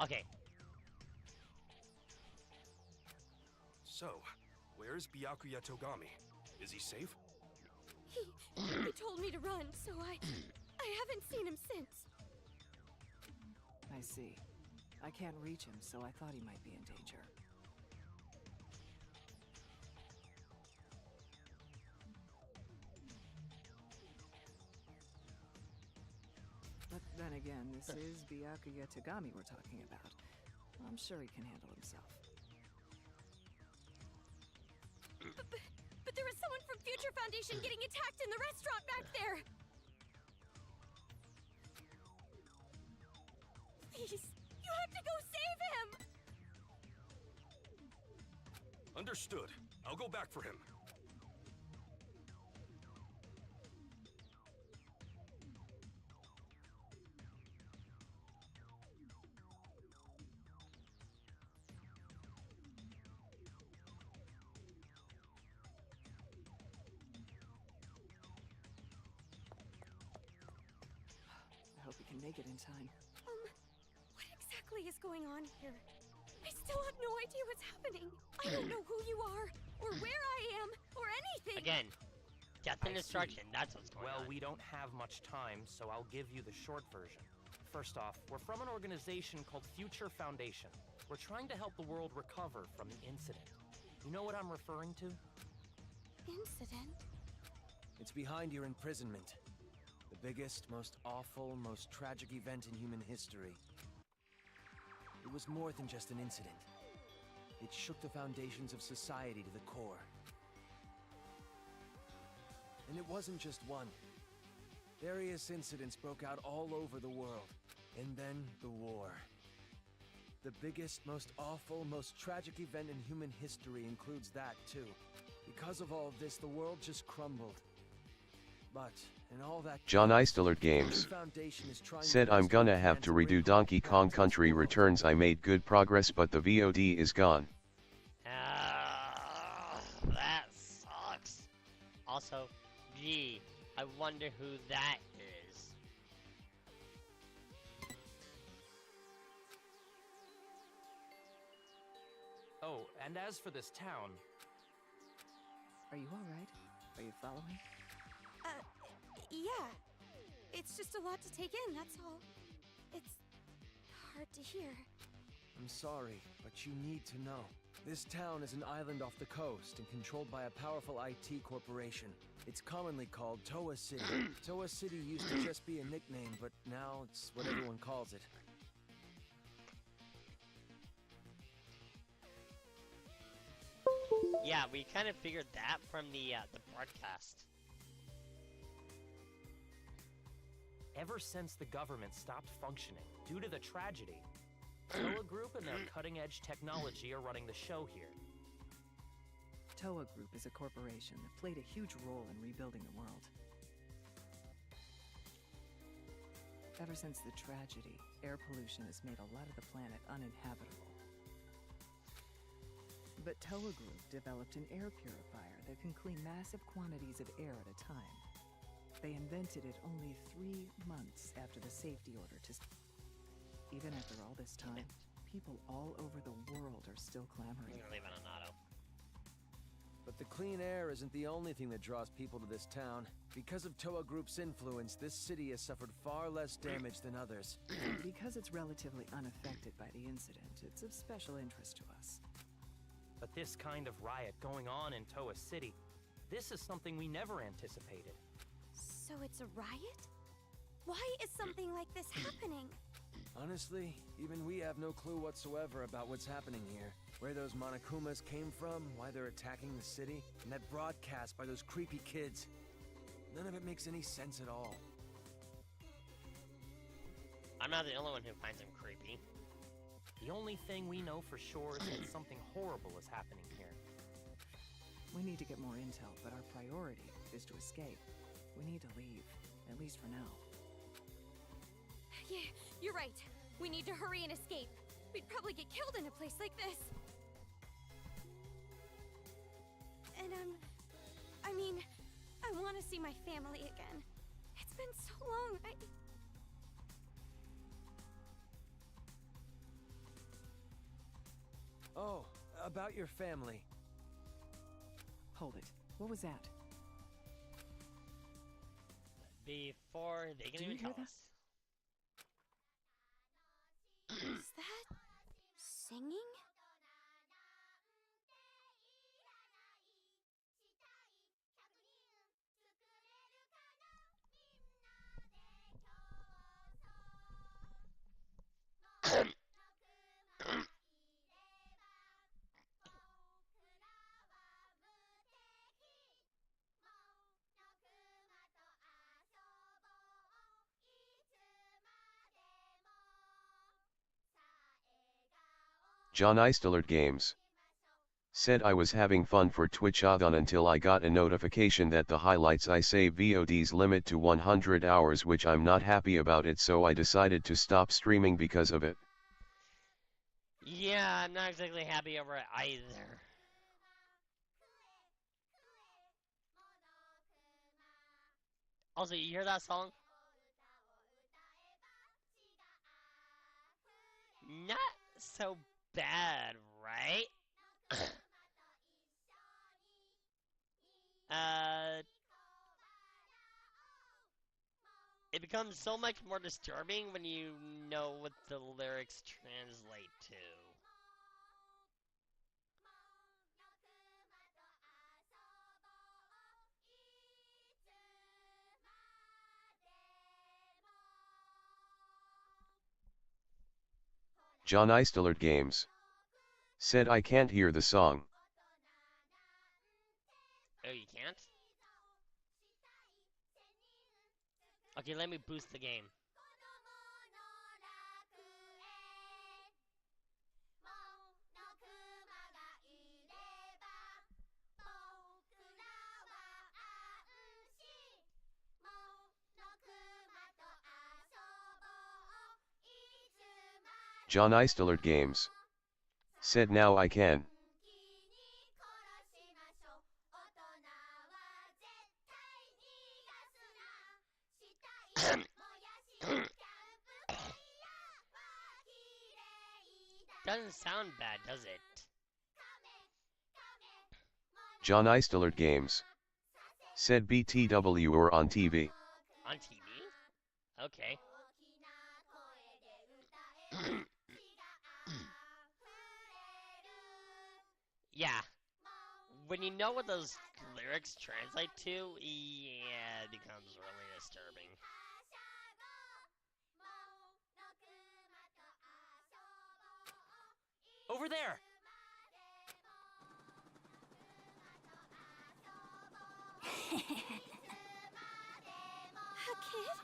Okay. So, where's Byakuya Togami? Is he safe? He told me to run, so I haven't seen him since. I see. I can't reach him, so I thought he might be in danger. But then again, this is Byakuya Togami we're talking about. I'm sure he can handle himself. But there was someone from Future Foundation getting attacked in the restaurant back there! Please, you have to go save him! Understood. I'll go back for him. I hope he can make it in time. What exactly is going on here? I still have no idea what's happening. I don't know who you are, or where I am, or anything. Again, death and destruction, that's what's going on. Well, we don't have much time, so I'll give you the short version. First off, we're from an organization called Future Foundation. We're trying to help the world recover from the incident. You know what I'm referring to? Incident? It's behind your imprisonment. The biggest, most awful, most tragic event in human history. It was more than just an incident. It shook the foundations of society to the core. And it wasn't just one. Various incidents broke out all over the world. And then the war. The biggest, most awful, most tragic event in human history includes that, too. Because of all of this, the world just crumbled. But, in all that... John Eistelert Games said I'm gonna have to redo Donkey Kong Country Returns. I made good progress but the VOD is gone. That sucks. Also, gee, I wonder who that is. Oh, and as for this town... Are you alright? Are you following? Yeah. It's just a lot to take in, that's all. It's hard to hear. I'm sorry, but you need to know. This town is an island off the coast and controlled by a powerful IT corporation. It's commonly called Toa City. Toa City used to just be a nickname, but now it's what everyone calls it. Yeah, we kind of figured that from the broadcast. Ever since the government stopped functioning due to the tragedy, Toa Group and their cutting-edge technology are running the show here. Toa Group is a corporation that played a huge role in rebuilding the world. Ever since the tragedy, air pollution has made a lot of the planet uninhabitable. But Toa Group developed an air purifier that can clean massive quantities of air at a time. They invented it only 3 months after the safety order to... Even after all this time, people all over the world are still clamoring. I'm gonna leave it on auto. But the clean air isn't the only thing that draws people to this town. Because of Toa Group's influence, this city has suffered far less damage than others. Because it's relatively unaffected by the incident, it's of special interest to us. But this kind of riot going on in Toa City, this is something we never anticipated. So it's a riot? Why is something like this happening? Honestly, even we have no clue whatsoever about what's happening here. Where those Monokumas came from, why they're attacking the city, and that broadcast by those creepy kids. None of it makes any sense at all. I'm not the only one who finds him creepy. The only thing we know for sure is that something horrible is happening here. We need to get more intel, but our priority is to escape. We need to leave, at least for now. Yeah, you're right. We need to hurry and escape. We'd probably get killed in a place like this. And I mean, I want to see my family again. It's been so long. Oh, about your family. Hold it. What was that? Before they can Do you even hear tell that? us. Is that singing? John Eistelert Games said I was having fun for Twitch-a-thon until I got a notification that the highlights I save VODs limit to 100 hours, which I'm not happy about it, so I decided to stop streaming because of it. Yeah, I'm not exactly happy over it either. Also, you hear that song? Not so bad, right? It becomes so much more disturbing when you know what the lyrics translate to. John Eistelert Games said I can't hear the song. Oh, you can't? Okay, let me boost the game. John Eistelert Games said now I can. Doesn't sound bad, does it? John Eistelert Games said BTW or on TV. On TV? Okay. Yeah. When you know what those lyrics translate to, yeah, it becomes really disturbing. Over there! A kid?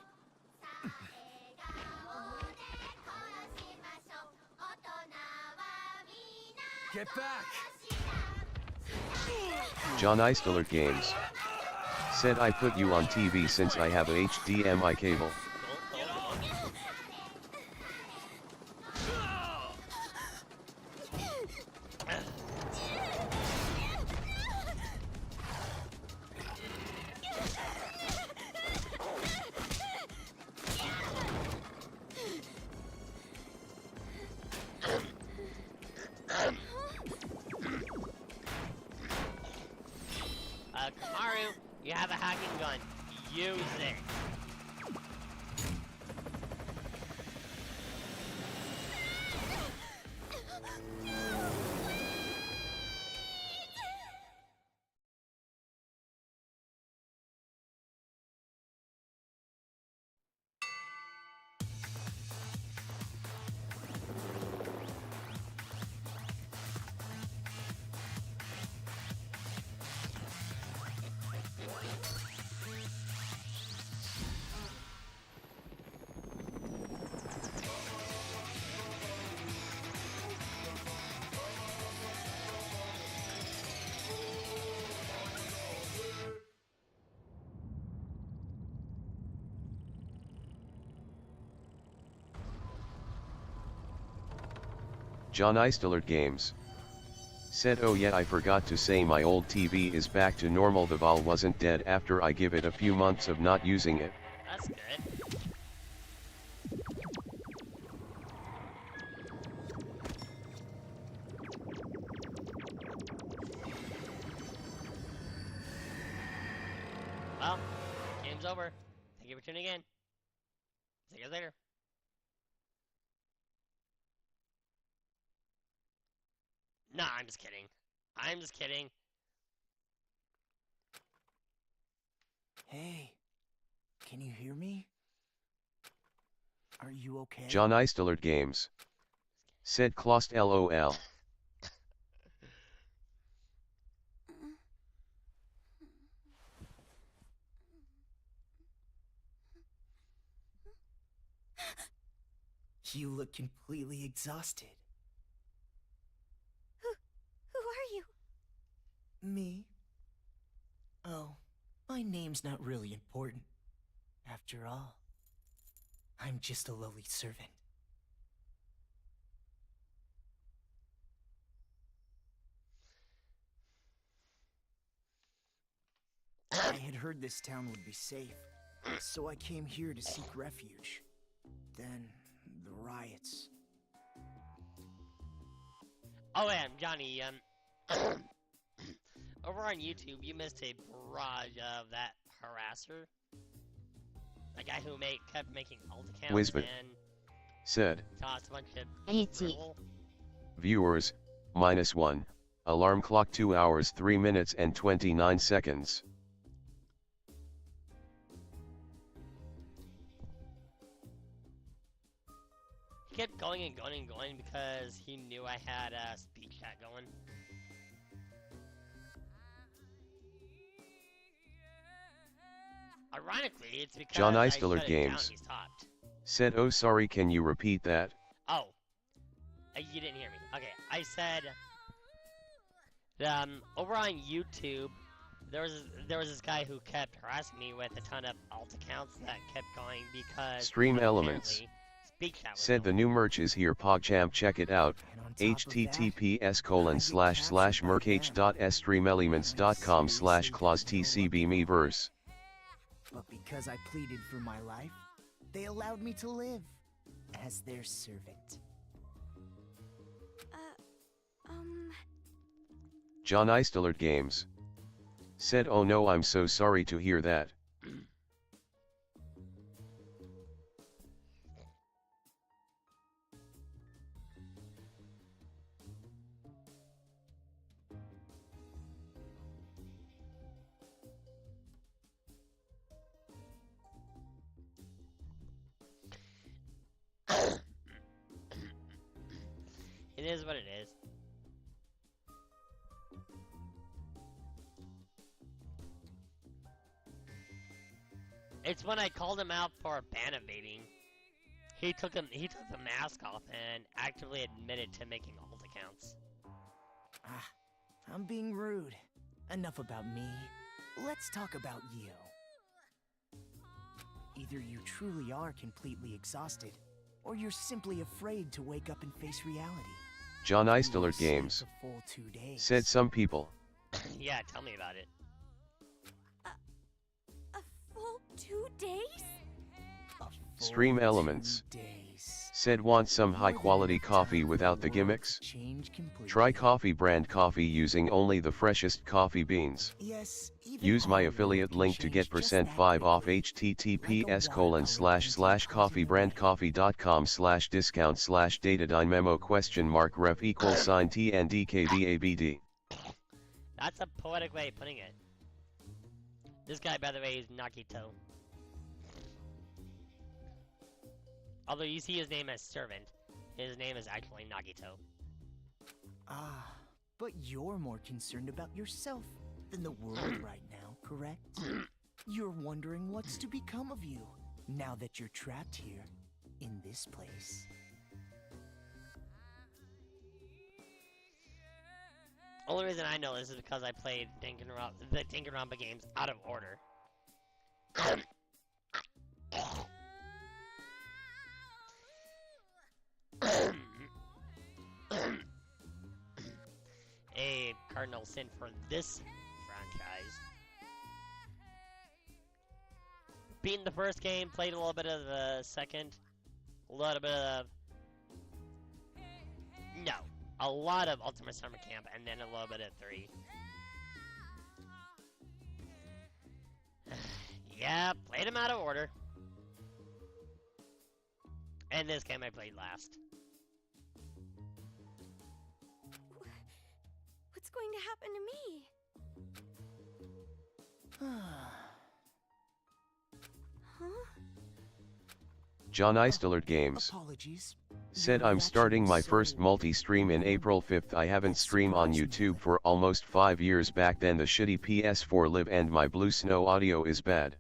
Get back! John Eistelert Games said I put you on TV since I have a HDMI cable. Kamaru, you have a hacking gun. Use it. John Eistelert Games said oh yeah, I forgot to say my old TV is back to normal. The ball wasn't dead after I give it a few months of not using it. That's good. Well, game's over. Thank you for tuning in. See you guys later. Nah, I'm just kidding. I'm just kidding. Hey, can you hear me? Are you okay? John Eistelert Games. Said Klost LOL. You look completely exhausted. Who are you? Me? Oh, my name's not really important. After all, I'm just a lowly servant. I had heard this town would be safe, so I came here to seek refuge. Then, the riots. Oh, yeah, Johnny, over on YouTube, you missed a barrage of that harasser. The guy who kept making alt accounts Wisbon. and Said. tossed a bunch of Ichi. dribble. Viewers, -1. Alarm clock 2 hours 3 minutes and 29 seconds. He kept going and going and going because he knew I had a speed chat going. Ironically, it's because John I Eistelert shut it down, Games. he stopped. Said, oh sorry, can you repeat that? Oh, you didn't hear me. Okay, I said, over on YouTube, there was this guy who kept harassing me with a ton of alt accounts that kept going because Stream Elements. apparently speed chat was Said the new merch is here, PogChamp, check it out. https://merch.streamelements.com/claustcbmeverse. But because I pleaded for my life, they allowed me to live as their servant. John Eistelert Games. Said, oh no, I'm so sorry to hear that. It is what it is. It's when I called him out for ban evading. He took the mask off and actively admitted to making alt accounts. I'm being rude. Enough about me. Let's talk about you. Either you truly are completely exhausted, or you're simply afraid to wake up and face reality. John Eistelert Games. A full 2 days. Said some people. Yeah, tell me about it. A full 2 days? Stream Elements. Said want some high quality coffee without the gimmicks? Try coffee brand coffee using only the freshest coffee beans. Yes, use my affiliate link to get %5 off https://coffeebrandcoffee.com/discount/datadynamo?ref=TNDKVABD. That's a poetic way of putting it. This guy, by the way, is Nagito. Although you see his name as Servant, his name is actually Nagito. But you're more concerned about yourself than the world right now, correct? You're wondering what's to become of you, now that you're trapped here, in this place. Only reason I know this is because I played the Danganronpa games out of order. A cardinal sin for this franchise. Beaten the first game, played a little bit of the second, a little bit of... No, a lot of Ultimate Summer Camp, and then a little bit of 3. Yeah, played them out of order. And this game I played last. What's going to happen to me? Huh? John Eistillard Games Apologies. said, Your I'm starting my reaction first so multi-stream in April 5th. I haven't streamed on YouTube for almost 5 years. Back then the shitty PS4 live and my Blue Snow audio is bad.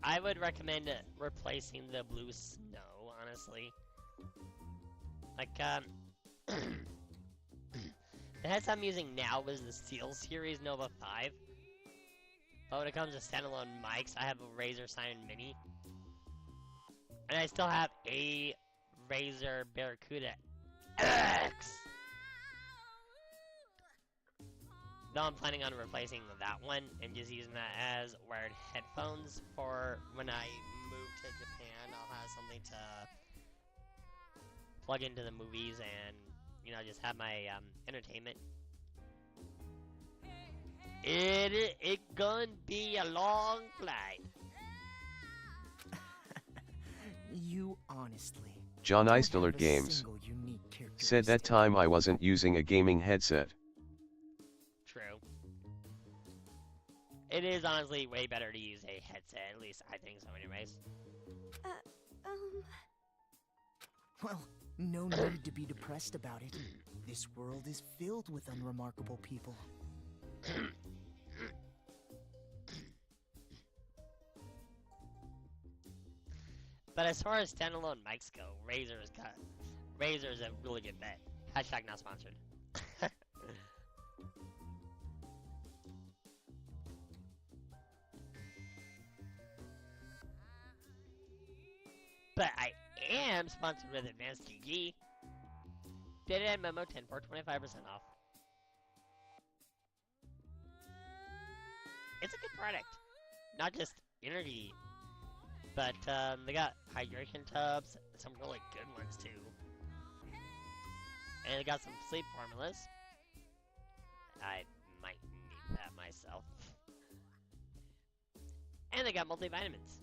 I would recommend replacing the Blue Snow, honestly. Like, the headset I'm using now is the Steel Series Nova 5. But when it comes to standalone mics, I have a Razer Scion Mini. And I still have a Razer Barracuda X. Though I'm planning on replacing that one and just using that as wired headphones for when I move to Japan. I'll have something to plug into the movies and, you know, just have my entertainment. It gonna be a long flight. You honestly John don't Eistillard have a Games single unique said that characteristic. time I wasn't using a gaming headset. True. It is honestly way better to use a headset, at least I think so anyways. Well, no need to be depressed about it. This world is filled with unremarkable people. But as far as standalone mics go, Razer's a really good bet. Hashtag not sponsored. But I am sponsored with Advanced GG. Data and Memo 10 for 25% off. It's a good product. Not just energy, but they got hydration tubs, some really good ones too. And they got some sleep formulas. I might need that myself. And they got multivitamins.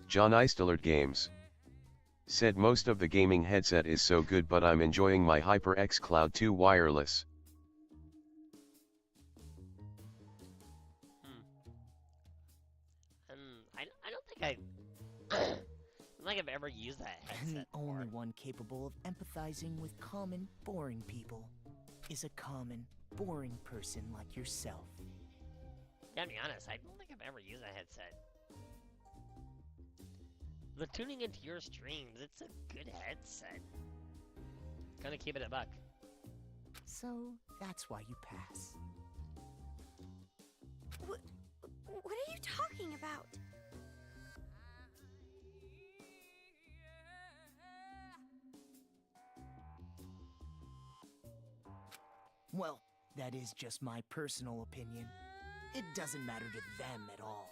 John Eistillard Games said most of the gaming headset is so good, but I'm enjoying my HyperX Cloud 2 wireless. I don't think I don't think I've ever used that And headset the only one capable of empathizing with common, boring people is a common, boring person like yourself. Gotta be honest, I don't think I've ever used a headset. The tuning into your streams, it's a good headset. Gonna keep it a buck. So, that's why you pass. What are you talking about? Well, that is just my personal opinion. It doesn't matter to them at all.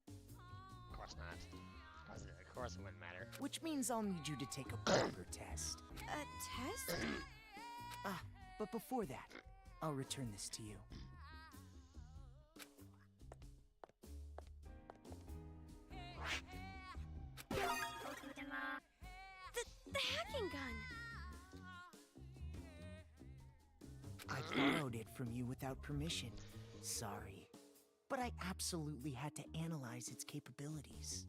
Of course not. Of course it wouldn't matter. Which means I'll need you to take a proper test. A test? But before that, I'll return this to you. The hacking gun! I borrowed it from you without permission. Sorry. But I absolutely had to analyze its capabilities.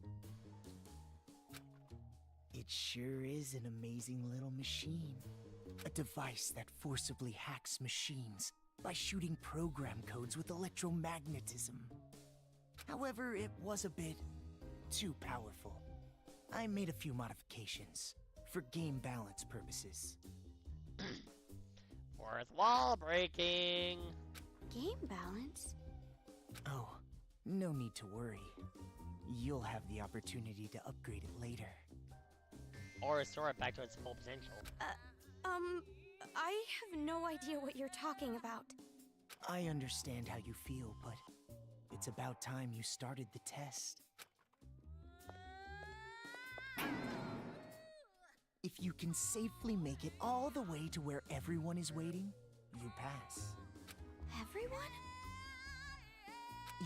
It sure is an amazing little machine. A device that forcibly hacks machines by shooting program codes with electromagnetism. However, it was a bit too powerful. I made a few modifications for game balance purposes. Fourth wall breaking! Game balance? Oh, no need to worry. You'll have the opportunity to upgrade it later. Or restore it back to its full potential. I have no idea what you're talking about. I understand how you feel, but it's about time you started the test. If you can safely make it all the way to where everyone is waiting, you pass. Everyone?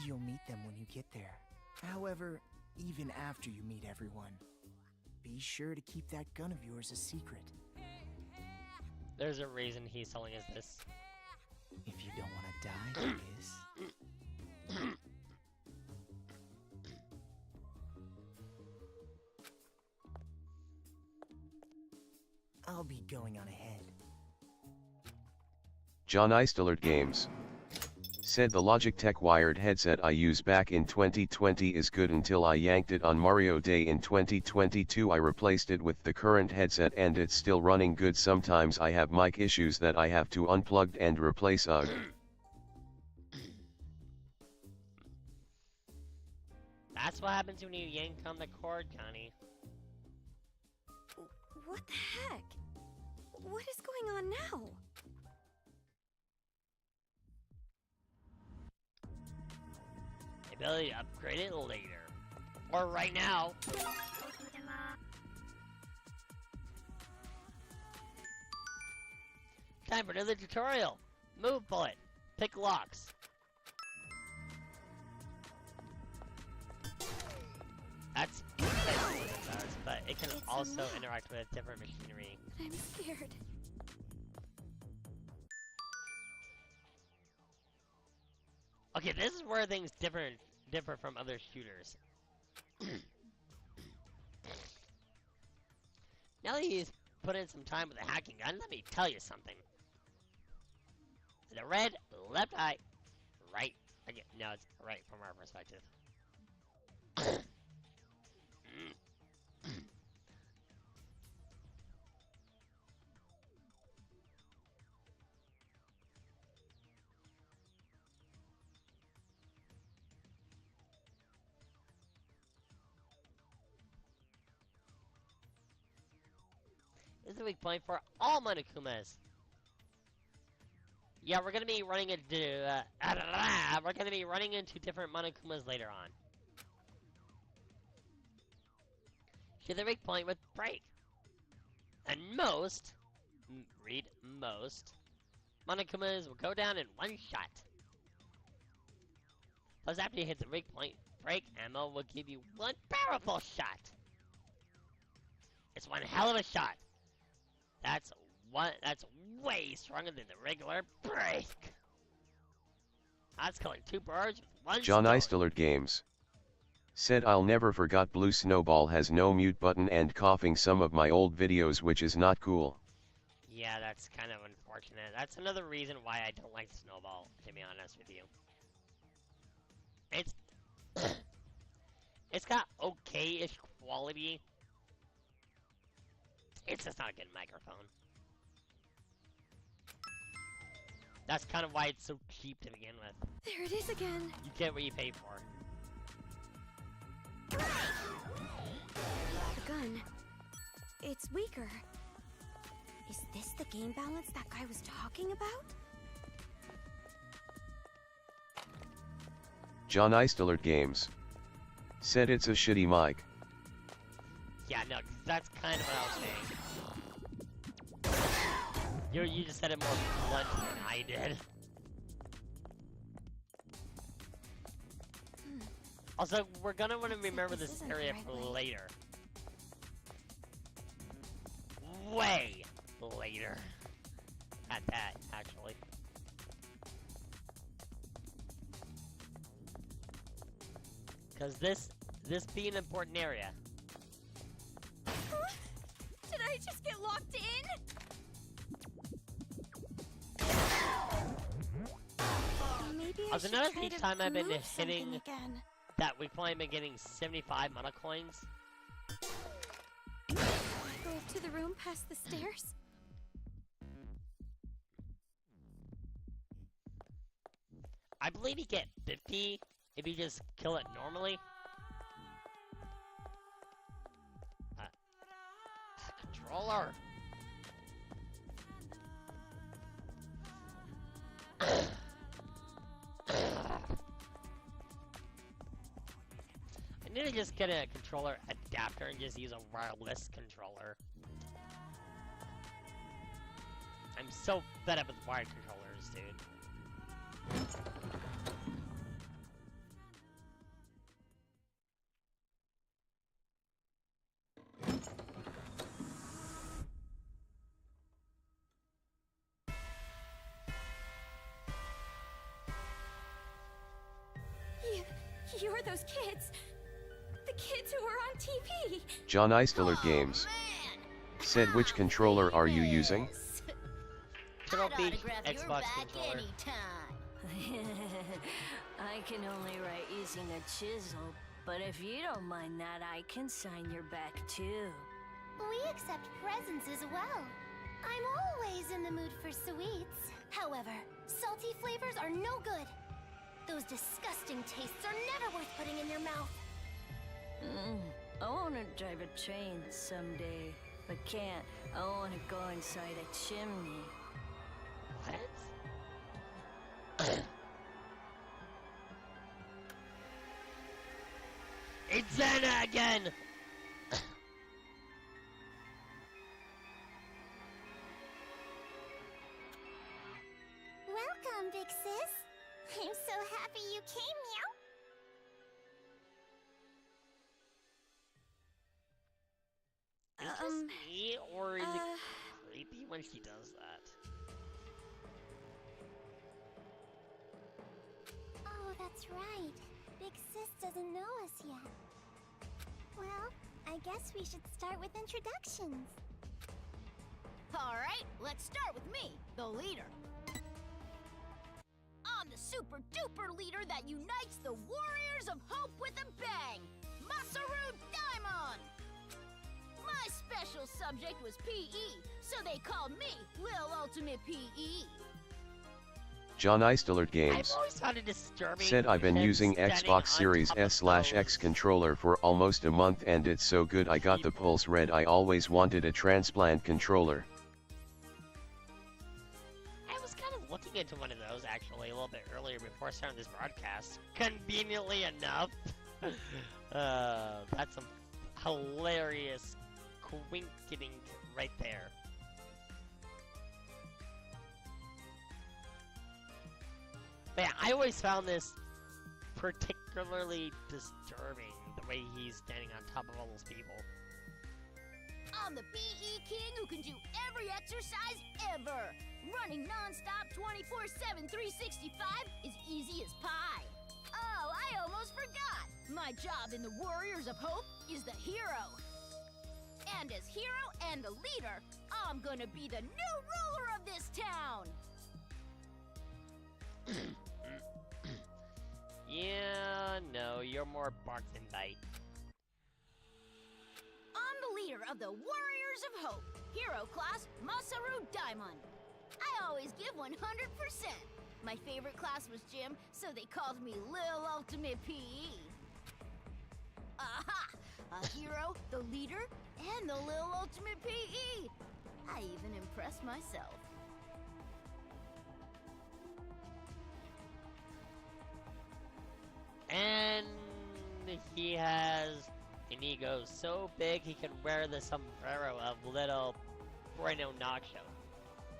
You'll meet them when you get there. However, even after you meet everyone, be sure to keep that gun of yours a secret. There's a reason he's telling us this. If you don't want to die, that is. I'll be going on ahead. John Eistelert Games said the Logitech wired headset I use back in 2020 is good until I yanked it on Mario Day in 2022. I replaced it with the current headset and it's still running good. Sometimes I have mic issues that I have to unplug and replace. That's what happens when you yank on the cord, Johnny. What the heck? What is going on now? Ability to upgrade it later. Or right now. Time for another tutorial. Move bullet. Pick locks. That's basically what it does, but it can also interact with different machinery. I'm scared. Okay, this is where things differ from other shooters. Now that he's put in some time with a hacking gun, let me tell you something. The red, left eye, right. Again, no, it's right from our perspective. This is a weak point for all Monokumas. Yeah, we're gonna be running into different Monokumas later on. She's a weak point with break. And most, read most, Monokumas will go down in one shot. Plus after you hit the weak point, break ammo will give you one powerful shot. It's one hell of a shot. That's way stronger than the regular break. That's killing two birds with one John stone. Eistelert Games said I'll never forgot Blue Snowball has no mute button and coughing some of my old videos, which is not cool. Yeah, that's kind of unfortunate. That's another reason why I don't like Snowball, to be honest with you. It's got okay-ish quality. It's just not a good microphone. That's kind of why it's so cheap to begin with. There it is again. You get what you pay for. The gun. It's weaker. Is this the game balance that guy was talking about? John Eistelert Games said it's a shitty mic. Yeah, no, that's kind of what I was saying. You just said it more blunt than I did. Also, we're gonna want to remember this area for later. Way later. At that, actually. Because this being an important area. Did I just get locked in? Maybe I should noticed try each to time I've been move hitting something again. that week point, I've been getting 75 mana coins. Go up to the room past the stairs. I believe you get 50 if you just kill it normally. Controller. I need to just get a controller adapter and just use a wireless controller. I'm so fed up with wired controllers, dude. You're those kids. The kids who were on TV. John Eistler Games said, which controller are you using? Turtle Beach Xbox controller. I can only write using a chisel, but if you don't mind that, I can sign your back too. We accept presents as well. I'm always in the mood for sweets. However, salty flavors are no good. Those disgusting tastes are never worth putting in your mouth. I want to drive a train someday, but can't. I want to go inside a chimney. What? It's Xana again! Welcome, Big Sis. I'm so happy you came, Meow. Is this me, or is it creepy when she does that? Oh, that's right. Big Sis doesn't know us yet. Well, I guess we should start with introductions. Alright, let's start with me, the leader. I'm the super duper leader that unites the Warriors of Hope with a bang! Masaru Daimon! My special subject was PE, so they called me Lil Ultimate PE. John Eistler Games I've always found it disturbing said, I've been him using standing Xbox on Series top of S/X controller for almost a month and it's so good I got the pulse red. I always wanted a transplant controller. I was kind of looking into one of those actually a little bit earlier before starting this broadcast. Conveniently enough. That's some hilarious quinketing right there. But yeah, I always found this particularly disturbing, the way he's standing on top of all those people. I'm the PE king who can do every exercise ever. Running non-stop 24/7 365 is easy as pie. Oh, I almost forgot. My job in the Warriors of Hope is the hero. And as hero and the leader, I'm gonna be the new ruler of this town. Yeah, no, you're more bark than bite. I'm the leader of the Warriors of Hope, hero class Masaru Daimon. I always give 100%. My favorite class was gym, so they called me Lil Ultimate PE. Aha! A hero, the leader, and the Lil Ultimate PE. I even impressed myself. And he has an ego so big he can wear the sombrero of little Bueno Nacho.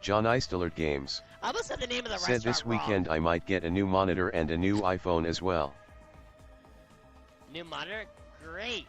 John Eistler Games I almost said the name of the said, restaurant this weekend I might get a new monitor and a new iPhone as well. New monitor? Great!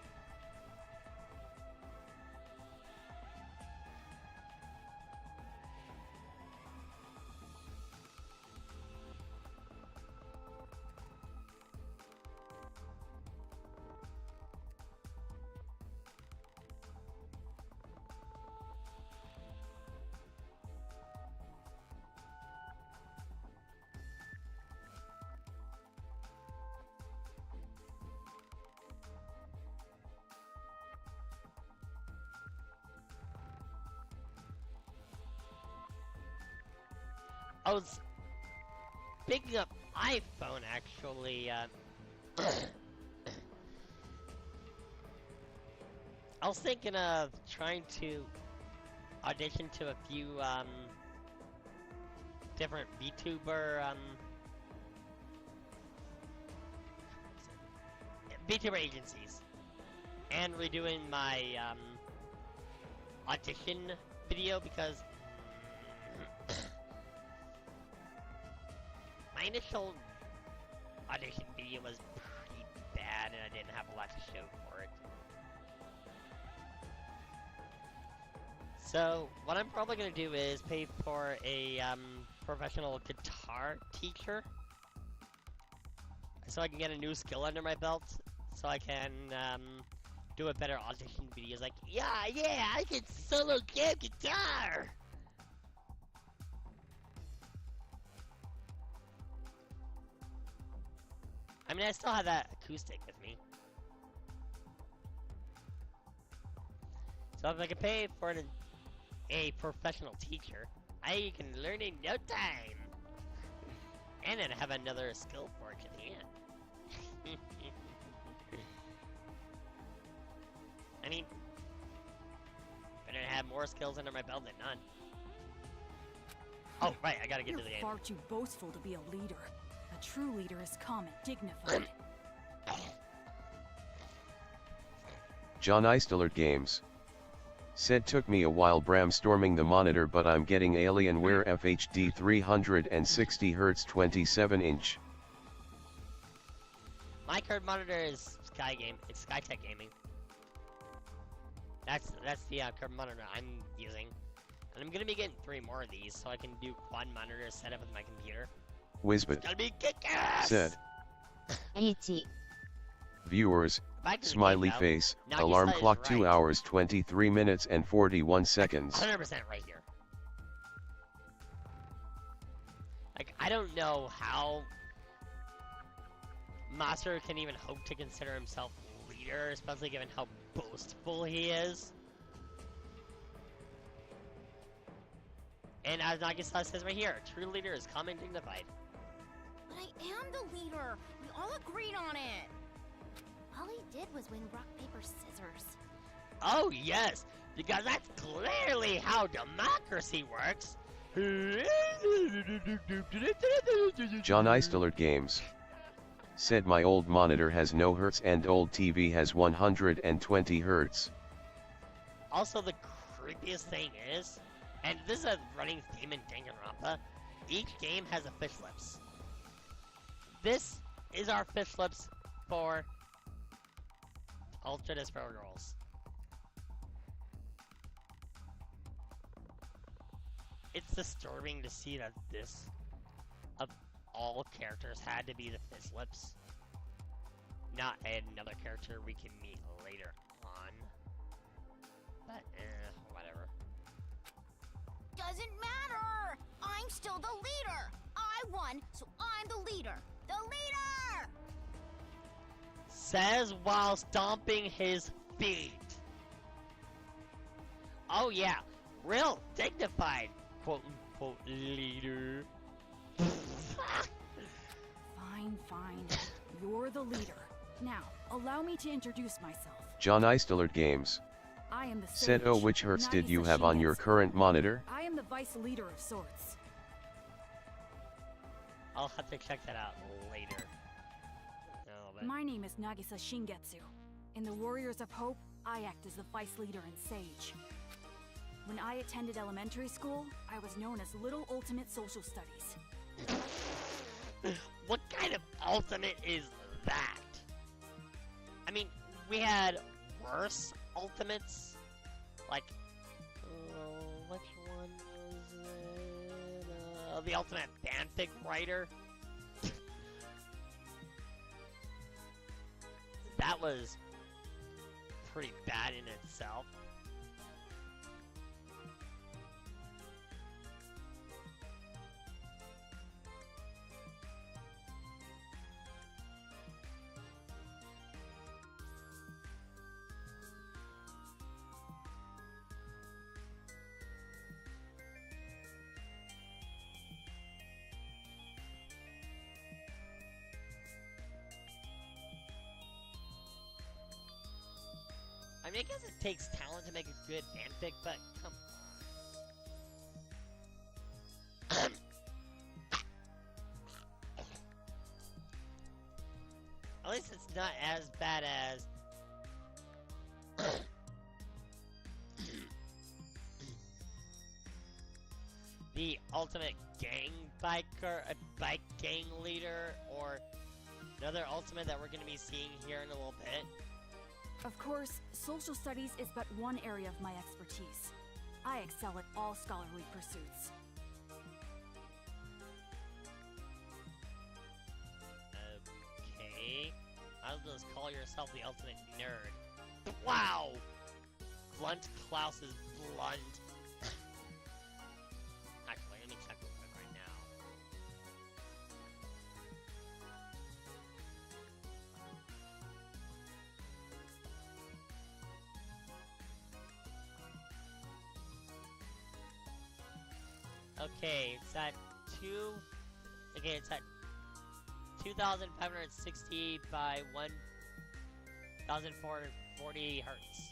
Oh, speaking of iPhone, actually, I was thinking of trying to audition to a few, different VTuber, VTuber agencies, and redoing my, audition video, because my initial audition video was pretty bad, and I didn't have a lot to show for it. So, what I'm probably gonna do is pay for a professional guitar teacher, so I can get a new skill under my belt, so I can do a better audition videos. Like, yeah, I can solo game guitar. I mean, I still have that acoustic with me. So if I can pay for a professional teacher, I can learn in no time. And then have another skill for it at the end. I mean, better have more skills under my belt than none. Oh, right, I gotta get to the You're end. far too boastful to be a leader. A true leader is calm and dignified. John Eistelert Games. Said took me a while storming the monitor, but I'm getting Alienware FHD 360Hz 27-inch. My current monitor is It's Skytech Gaming. That's the current monitor I'm using. And I'm gonna be getting 3 more of these, so I can do quad monitor setup with my computer. Wisbit. It's gonna be kick-ass! Said. 1 Viewers, Back to the smiley game, though. face, Nagisa alarm is clock 2 right. hours 23 minutes and 41 seconds. 100% right here. Like, I don't know how Master can even hope to consider himself leader, especially given how boastful he is. And as Nagisa says right here, a true leader is calm and dignified. But I am the leader. We all agreed on it. All he did was win rock, paper, scissors. Oh yes, because that's clearly how democracy works. John Eistelert Games. Said my old monitor has no hertz and old TV has 120 hertz. Also, the creepiest thing is, and this is a running theme in Danganronpa, each game has a fish lips. This is our fish lips for Ultra Despair Girls. It's disturbing to see that this, of all characters, had to be the fish lips. Not another character we can meet later on. But, whatever. Doesn't matter! I'm still the leader! I won, so I'm the leader! The leader! Says while stomping his feet. Oh yeah, real dignified, quote-unquote, leader. Fine. You're the leader. Now, allow me to introduce myself. John Eistelert Games. I am the Said, sage, oh, which hertz did you Nagisa have on your Shingetsu. current monitor? I am the vice leader of sorts. I'll have to check that out later. No, but My name is Nagisa Shingetsu. In the Warriors of Hope, I act as the vice leader and sage. When I attended elementary school, I was known as Little Ultimate Social Studies. what kind of ultimate is that? I mean, we had worse ultimates. Like, which one was it? The ultimate fanfic writer. That was pretty bad in itself. I mean, I guess it takes talent to make a good fanfic, but come on. At least it's not as bad as the ultimate gang biker, a bike gang leader, or another ultimate that we're going to be seeing here in a little bit? Of course, social studies is but one area of my expertise. I excel at all scholarly pursuits. Okay. I'll just call yourself the ultimate nerd. Wow! Blunt Klaus is blunt. Actually, let me check real quick right now. Okay, it's at it's at 2,560 by 1,440 hertz.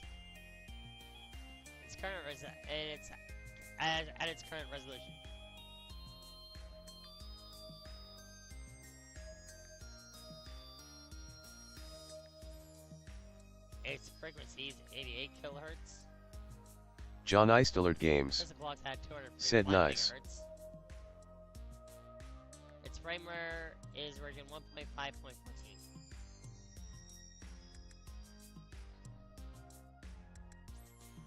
Its current and it's at its current resolution. Its frequency is 88 kilohertz. John Eistelert Games This clock's at 251 said nice. megahertz. Its firmware is version 1.5.14.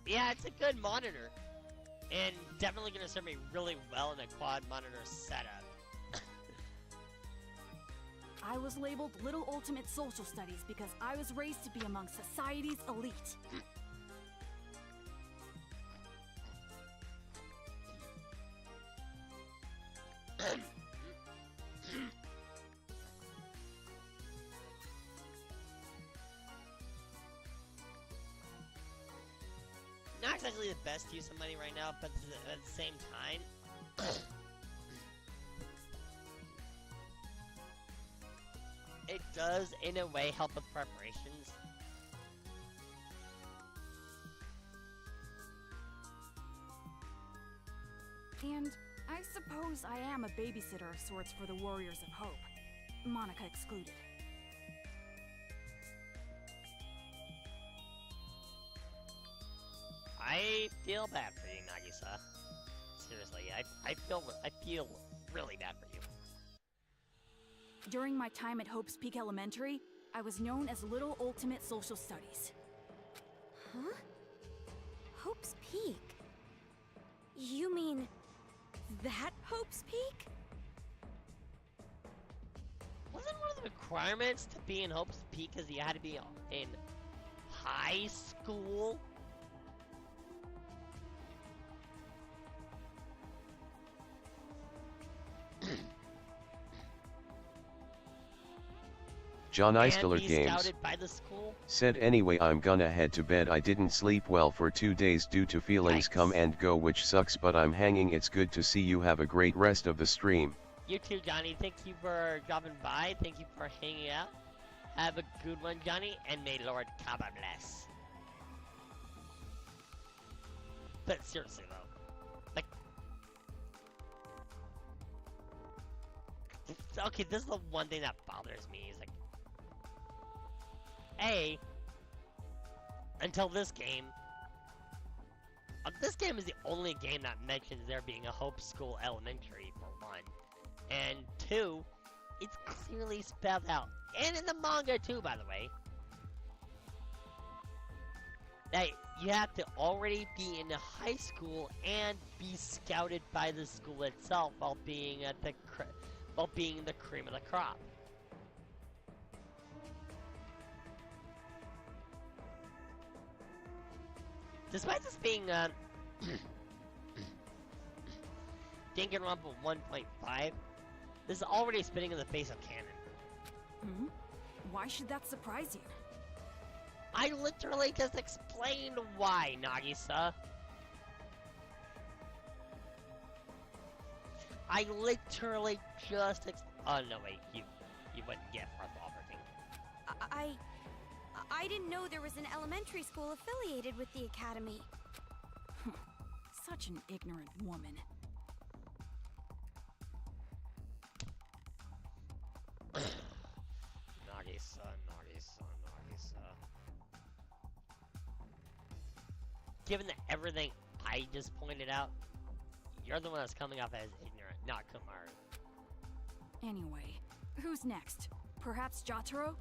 Yeah, it's a good monitor. And definitely gonna serve me really well in a quad monitor setup. I was labeled Little Ultimate Social Studies because I was raised to be among society's elite. Not exactly the best use of money right now, but at the same time, it does, in a way, help with preparations. And I suppose I am a babysitter of sorts for the Warriors of Hope, Monica excluded. I feel bad for you, Nagisa. Seriously, I feel really bad for you. During my time at Hope's Peak Elementary, I was known as Little Ultimate Social Studies. Huh? Hope's Peak? You mean that Hope's Peak? Wasn't one of the requirements to be in Hope's Peak because you had to be in high school? John Eistelert be Games scouted by the school? said anyway I'm gonna head to bed. I didn't sleep well for 2 days due to feelings come and go, which sucks, but I'm hanging. It's good to see you. Have a great rest of the stream. You too, Johnny. Thank you for dropping by. Thank you for hanging out. Have a good one, Johnny, and may Lord Kaba bless. But seriously, though. Like... Okay, this is the one thing that bothers me. Is like... until this game is the only game that mentions there being a Hope School Elementary, for one. And two, it's clearly spelled out. And in the manga too, by the way. That you have to already be in a high school and be scouted by the school itself while being the cream of the crop. Despite this being Danganronpa 1.5, this is already spinning in the face of canon. Hmm? Why should that surprise you? I literally just explained why, Nagisa. I literally just oh no, wait, you wouldn't get Fourth Wall Breaking. I didn't know there was an elementary school affiliated with the academy. Such an ignorant woman. Nagisa. Given that everything I just pointed out, You're the one that's coming off as ignorant, not Kumaru. Anyway, who's next? Perhaps Jotaro?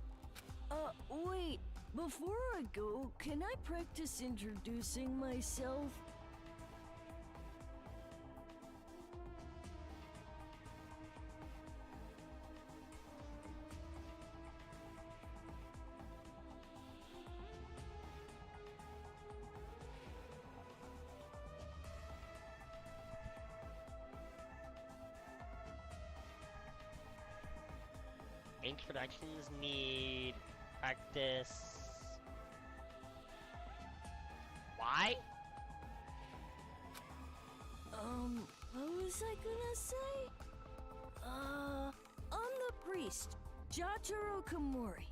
Wait. Before I go, can I practice introducing myself? Introductions need practice. Why? What was I gonna say? I'm the priest, Jotaro Kamori.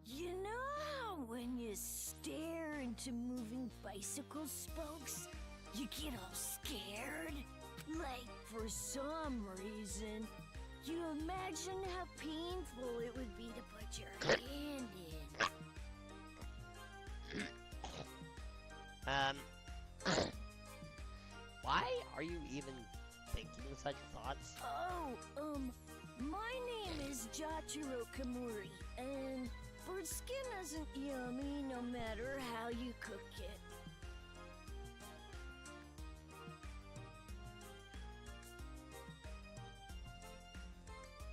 You know how when you stare into moving bicycle spokes, you get all scared? Like, for some reason, you imagine how painful it would be to put your hand in. Why are you even thinking such thoughts? My name is Jotaro Kamori, and bird skin isn't yummy no matter how you cook it.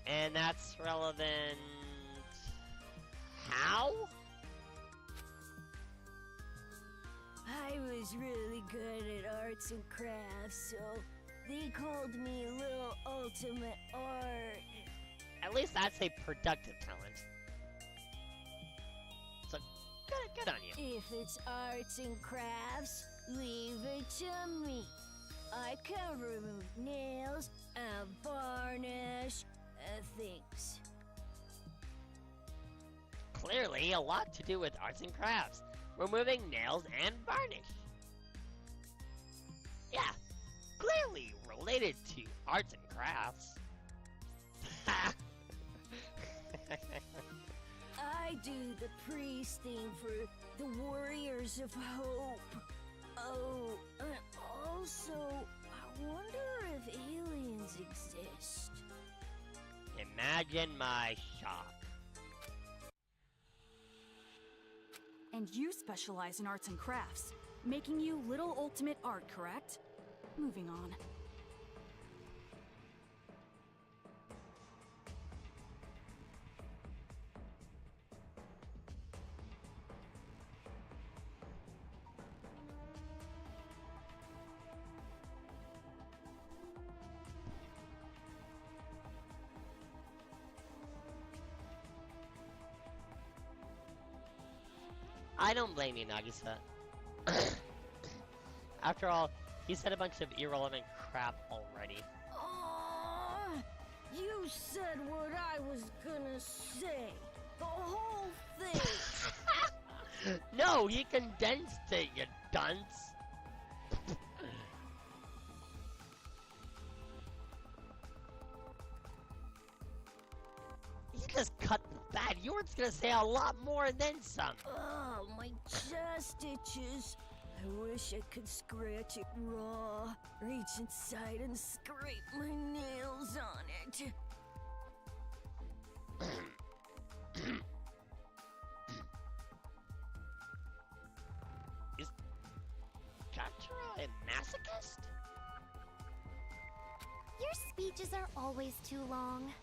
And that's relevant... how? I was really good at arts and crafts, so they called me Little Ultimate Art. At least that's a productive talent. So, good on you. If it's arts and crafts, leave it to me. I can remove nails and varnish things. Clearly, a lot to do with arts and crafts. Removing nails and varnish. Yeah, clearly related to arts and crafts. I do the priest thing for the Warriors of Hope. Oh, and also, I wonder if aliens exist. Imagine my shock. And you specialize in arts and crafts, making you Little Ultimate Art, correct? Moving on. I don't blame you, Nagisa. After all, he said a bunch of irrelevant crap already. You said what I was gonna say. The whole thing. No, he condensed it, you dunce. You just cut the fat. You were gonna say a lot more and then some. Oh, my chest itches. I wish I could scratch it raw, reach inside and scrape my nails on it. Is Jotaro a masochist? Your speeches are always too long.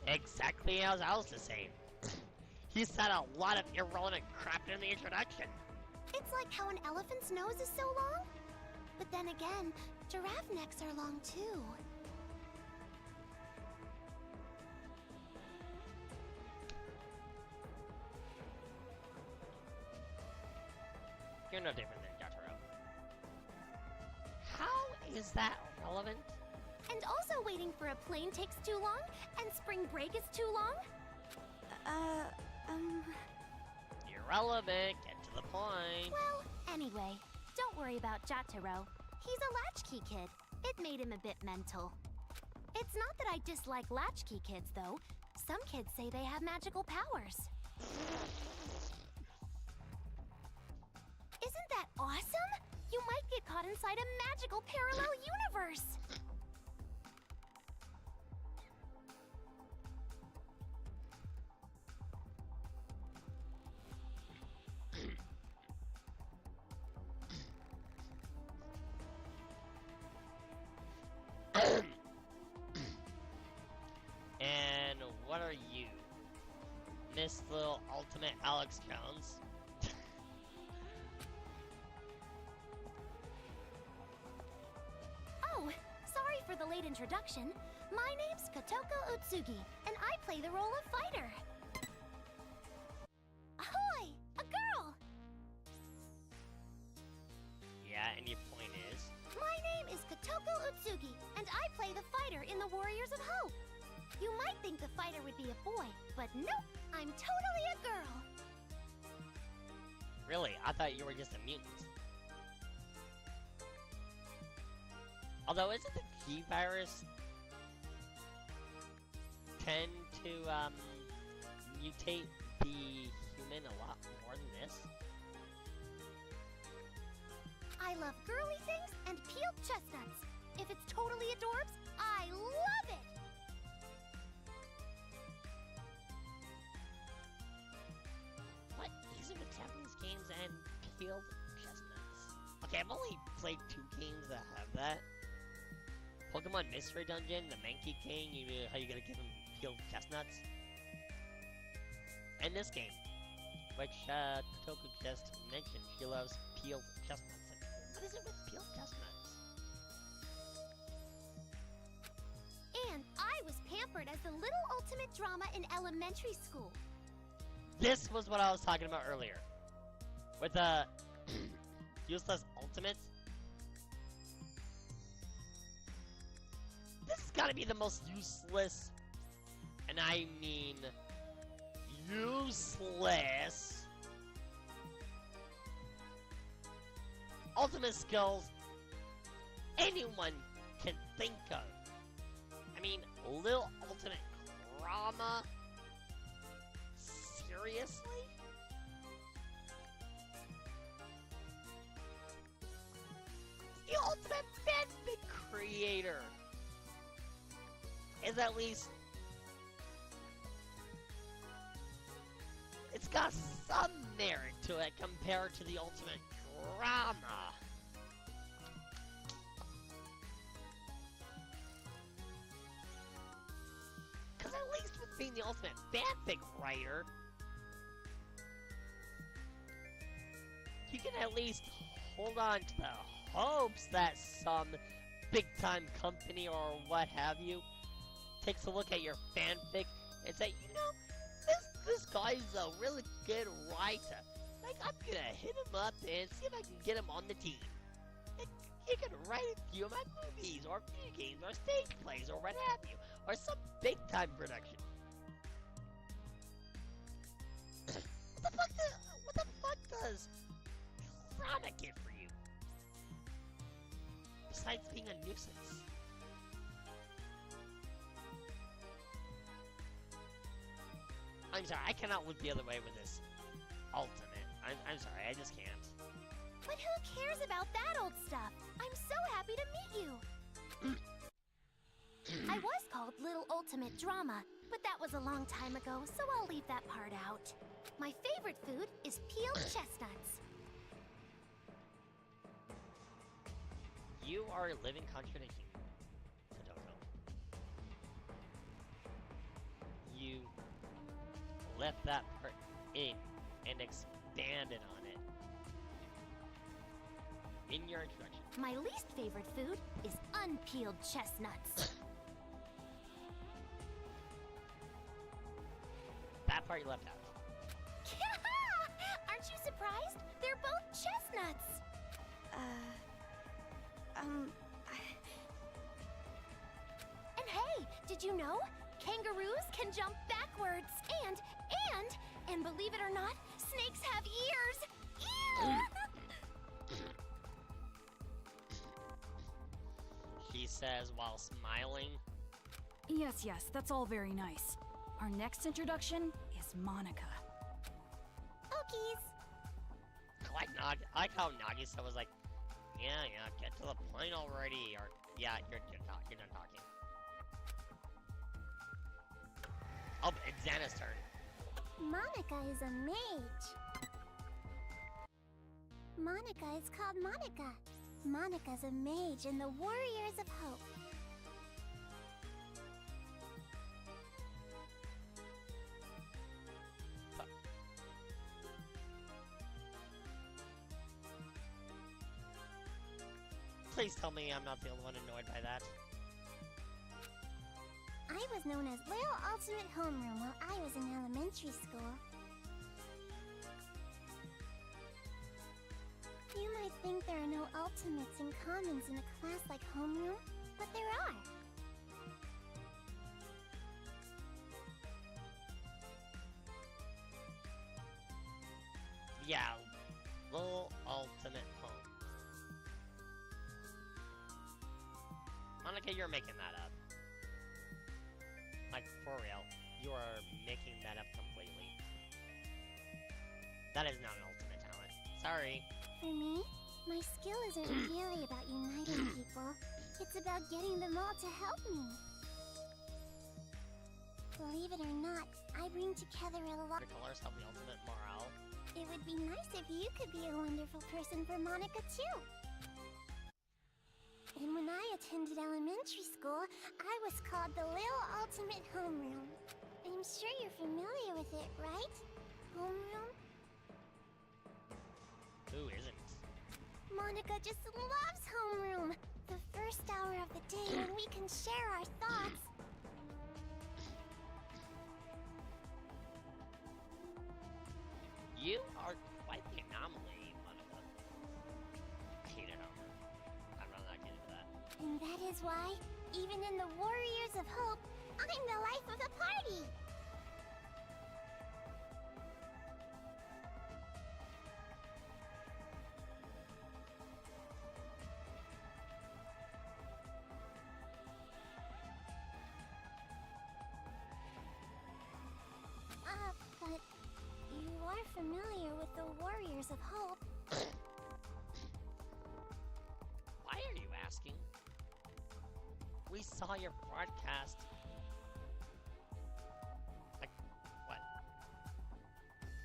Exactly as I was to say. He said a lot of irrelevant crap in the introduction. It's like how an elephant's nose is so long. But then again, giraffe necks are long too. You're no different than Jotaro. How is that relevant? And also waiting for a plane takes too long, and spring break is too long? Irrelevant, get to the point. Well, anyway, don't worry about Jotaro. He's a latchkey kid. It made him a bit mental. It's not that I dislike latchkey kids, though. Some kids say they have magical powers. Isn't that awesome? caught inside a magical parallel universe. And what are you? Miss Little Ultimate Alex Jones? Oh, sorry for the late introduction. My name's Kotoko Utsugi, and I play the role of fighter. Ahoy! A girl! Yeah, and your point is? My name is Kotoko Utsugi, and I play the fighter in the Warriors of Hope. You might think the fighter would be a boy, but nope, I'm totally a girl. Really? I thought you were just a mutant. Although, isn't the G virus tend to mutate the human a lot more than this? I love girly things and peeled chestnuts. If it's totally adorbs, I love it! What is it with Japanese games and peeled chestnuts? Okay, I've only played 2 games that have that. Pokemon Mystery Dungeon, the Mankey King, how you gonna give him peeled chestnuts? And this game, which Kotoku just mentioned, she loves peeled chestnuts. Like, what is it with peeled chestnuts? And I was pampered as the little ultimate drama in elementary school. This was what I was talking about earlier. With the useless ultimates. This has got to be the most useless, and I mean useless, ultimate skills anyone can think of. I mean, little ultimate drama? Seriously? The ultimate fanfic creator is at least... It's got some merit to it compared to the ultimate drama. Because at least with being the ultimate fanfic writer, you can at least hold on to the hopes that some big-time company or what have you takes a look at your fanfic and say, you know, this guy's a really good writer. Like, I'm gonna hit him up and see if I can get him on the team. And he can write a few of my movies, or video games, or stage plays, or what have you, or some big-time production. What the fuck does drama get for you? Besides being a nuisance. I'm sorry, I cannot look the other way with this ultimate. I'm sorry, I just can't. But who cares about that old stuff? I'm so happy to meet you. I was called Little Ultimate Drama, but that was a long time ago, so I'll leave that part out. My favorite food is peeled chestnuts. You are a living contradiction, Kotoko. You left that part in and expanded on it in your introduction. My least favorite food is unpeeled chestnuts. That part you left out. Aren't you surprised? They're both chestnuts. And hey, did you know? Kangaroos can jump backwards, and believe it or not, snakes have ears. Ew! He says while smiling. Yes, that's all very nice. Our next introduction is Monica. Okies. I like how Nagisa was like, Yeah, get to the point already. Or yeah, you're done talking. Oh, it's Xana's turn. Monica is a mage. Monica is called Monica. Monica's a mage in the Warriors of Hope. Please tell me I'm not the only one annoyed by that. I was known as Little Ultimate Homeroom while I was in elementary school. You might think there are no ultimates and commons in a class like Homeroom, but there are. Yeah, little ultimate home. Monica, you're making that up. Like, for real. You are making that up completely. That is not an ultimate talent. Sorry. For me, my skill isn't really about uniting people. It's about getting them all to help me. Believe it or not, I bring together a lot. The colors have the ultimate morale. It would be nice if you could be a wonderful person for Monica too. And when I attended elementary school, I was called the Little Ultimate Homeroom. I'm sure you're familiar with it, right? Homeroom? Who isn't? Monica just loves homeroom. The first hour of the day when we can share our thoughts. You are quite the anomaly, Monica. I hate it over. I'm not getting into that. And that is why, even in the Warriors of Hope, I'm the life of the party. But you are familiar with the Warriors of Hope. Why are you asking? We saw your broadcast. Like, what?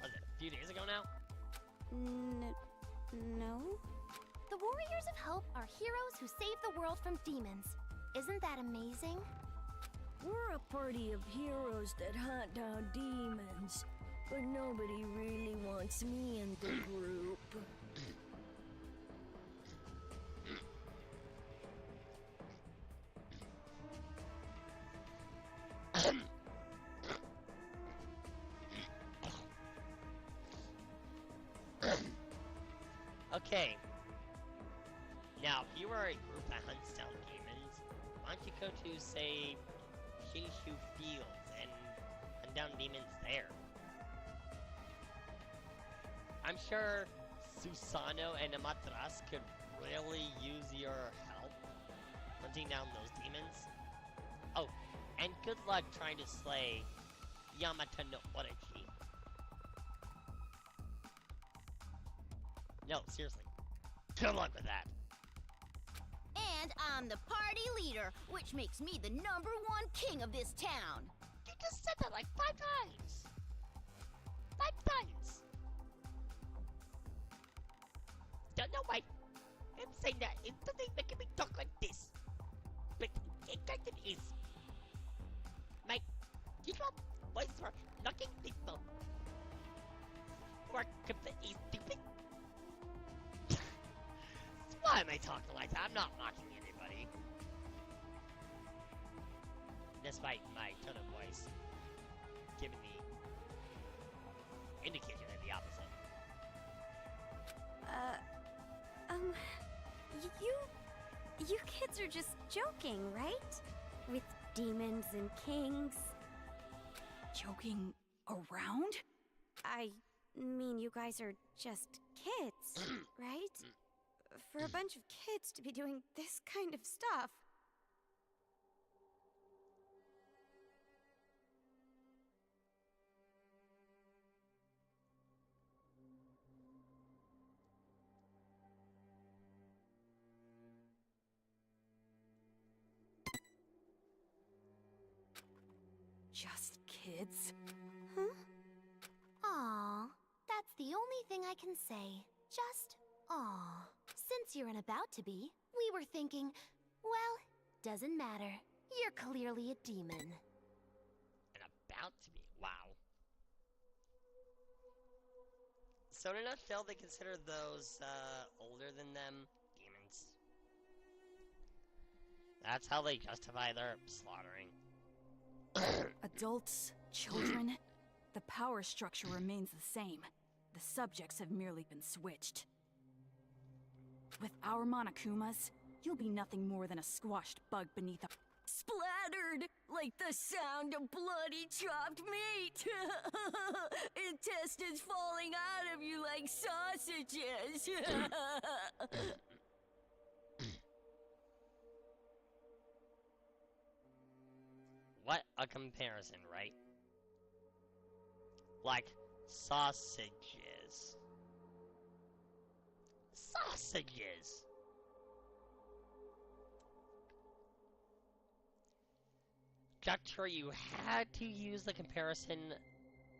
Was it a few days ago now? No. The Warriors of Hope are heroes who save the world from demons. Isn't that amazing? We're a party of heroes that hunt down demons, but nobody really wants me in the group. Okay. Now, if you were a group that hunts down demons, why don't you go to, say, Shinshu Fields and hunt down demons there? I'm sure Susano and Amaterasu could really use your help hunting down those demons. Oh, and good luck trying to slay Yamata no Orochi. No, seriously. Good luck with that. And I'm the party leader, which makes me the #1 king of this town. You just said that like 5 times. 5 times. No, wait. I'm saying that it doesn't make me talk like this. But it kind of is. My little voice for knocking people who are completely stupid. Why am I talking like that? I'm not mocking anybody. Despite my tone of voice giving the indication of the opposite. You kids are just joking, right? With demons and kings. Joking around? I mean, you guys are just kids, right? For a bunch of kids to be doing this kind of stuff. Just kids? Huh? Aw, that's the only thing I can say. Just aw. Since you're an about to be, we were thinking, well, doesn't matter. You're clearly a demon. And about to be. Wow. So in a nutshell, they consider those older than them demons. That's how they justify their slaughtering. Adults, children, the power structure remains the same. The subjects have merely been switched. With our Monokumas, you'll be nothing more than a squashed bug beneath a... Splattered like the sound of bloody chopped meat. Intestines falling out of you like sausages. What a comparison, right? Like sausages. Sausages! Jotaro, you had to use the comparison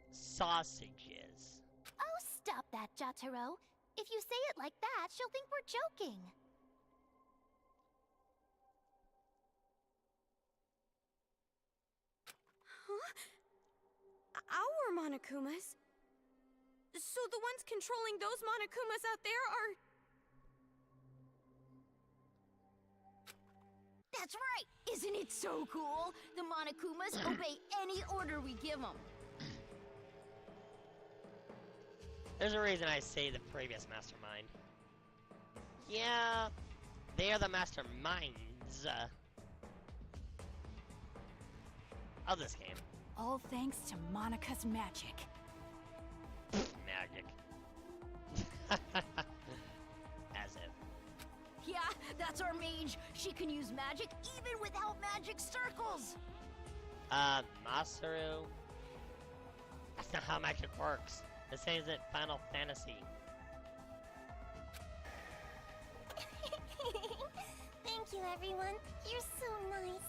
sausages. Oh, stop that, Jotaro. If you say it like that, she'll think we're joking. Huh? Our Monokumas? So the ones controlling those Monokumas out there are... That's right! Isn't it so cool? The Monokumas obey any order we give them. There's a reason I say the previous mastermind. Yeah, they are the masterminds of this game. All thanks to Monika's magic. Magic. As if. Yeah, that's our mage. She can use magic even without magic circles. Masaru. That's not how magic works. The same as in Final Fantasy. Thank you, everyone. You're so nice.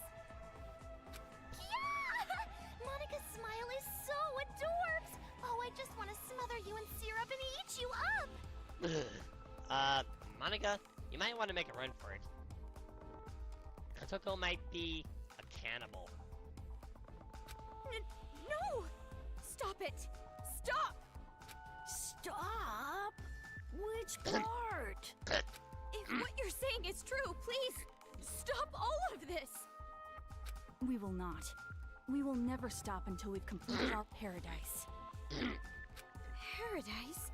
Yeah! Monica's smile is so adorbs. Oh, I just want to smother you in syrup and eat you up. Monika, you might want to make a run for it. Kotoko might be a cannibal. No! Stop it! Stop! Stop? Which part? If what you're saying is true, please, stop all of this! We will not. We will never stop until we've completed our paradise. Paradise?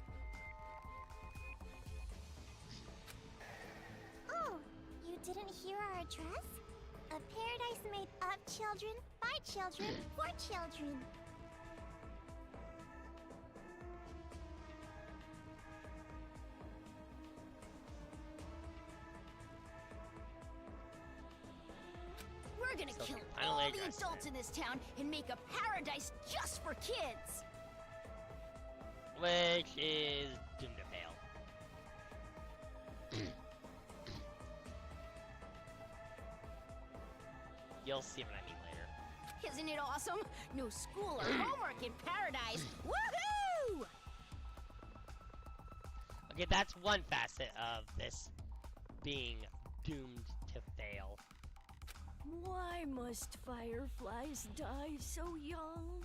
Oh, you didn't hear our address? A paradise made of children, by children, for children. We're gonna So kill finally all the addressed adults in this town and make a paradise just for kids. Which is doomed to fail. You'll see what I mean later. Isn't it awesome? No school or homework in paradise. Woohoo! Okay, that's one facet of this being doomed to fail. Why must fireflies die so young?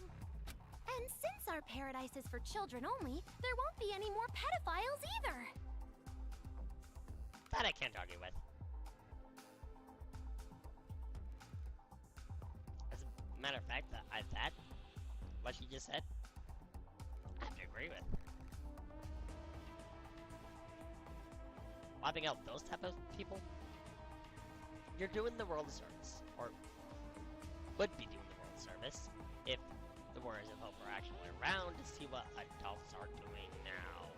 And since our paradise is for children only, there won't be any more pedophiles either. That I can't argue with. As a matter of fact, what she just said, I have to agree with. Wiping out those type of people, you're doing the world a service, or would be doing the world a service, if the Warriors of Hope were actually around to see what adults are doing now.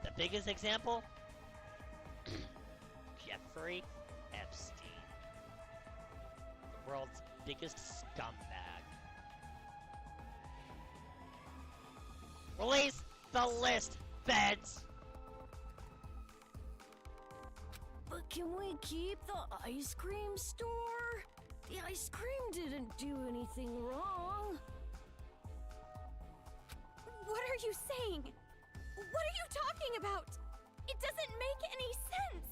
The biggest example? Jeffrey Epstein. The world's biggest scumbag. Release the list, feds! But Can we keep the ice cream store? The ice cream didn't do anything wrong. What are you saying? What are you talking about? It doesn't make any sense.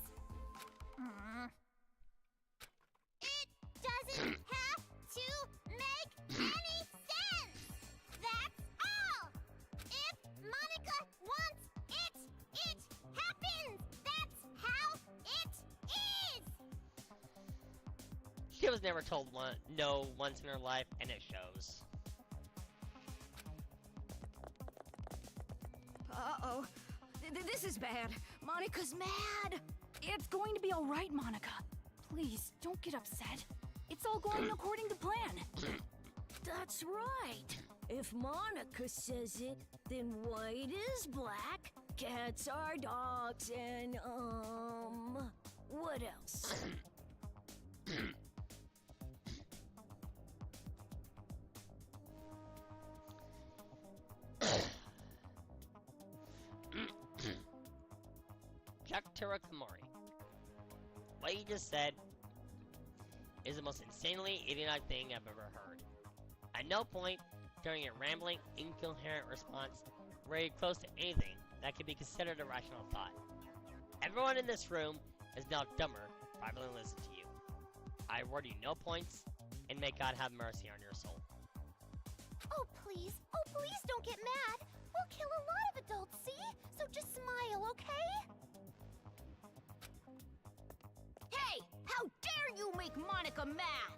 It doesn't have to make any sense! That's all! If Monica wants it, it happens! That's how it is! She was never told no once in her life, and it shows. Uh-oh. This is bad. Monica's mad. It's going to be all right, Monica. Please, don't get upset. It's all going according to plan. That's right. If Monica says it, then white is black, cats are dogs, and, what else? Jack Tarakamori. What you just said is the most insanely idiotic thing I've ever heard. At no point during your rambling, incoherent response were you close to anything that could be considered a rational thought. Everyone in this room is now dumber for having listened to you. I award you no points, and may God have mercy on your soul. Oh, please don't get mad. We'll kill a lot of adults, see? So just smile, okay? Hey, how dare you make Monica mad?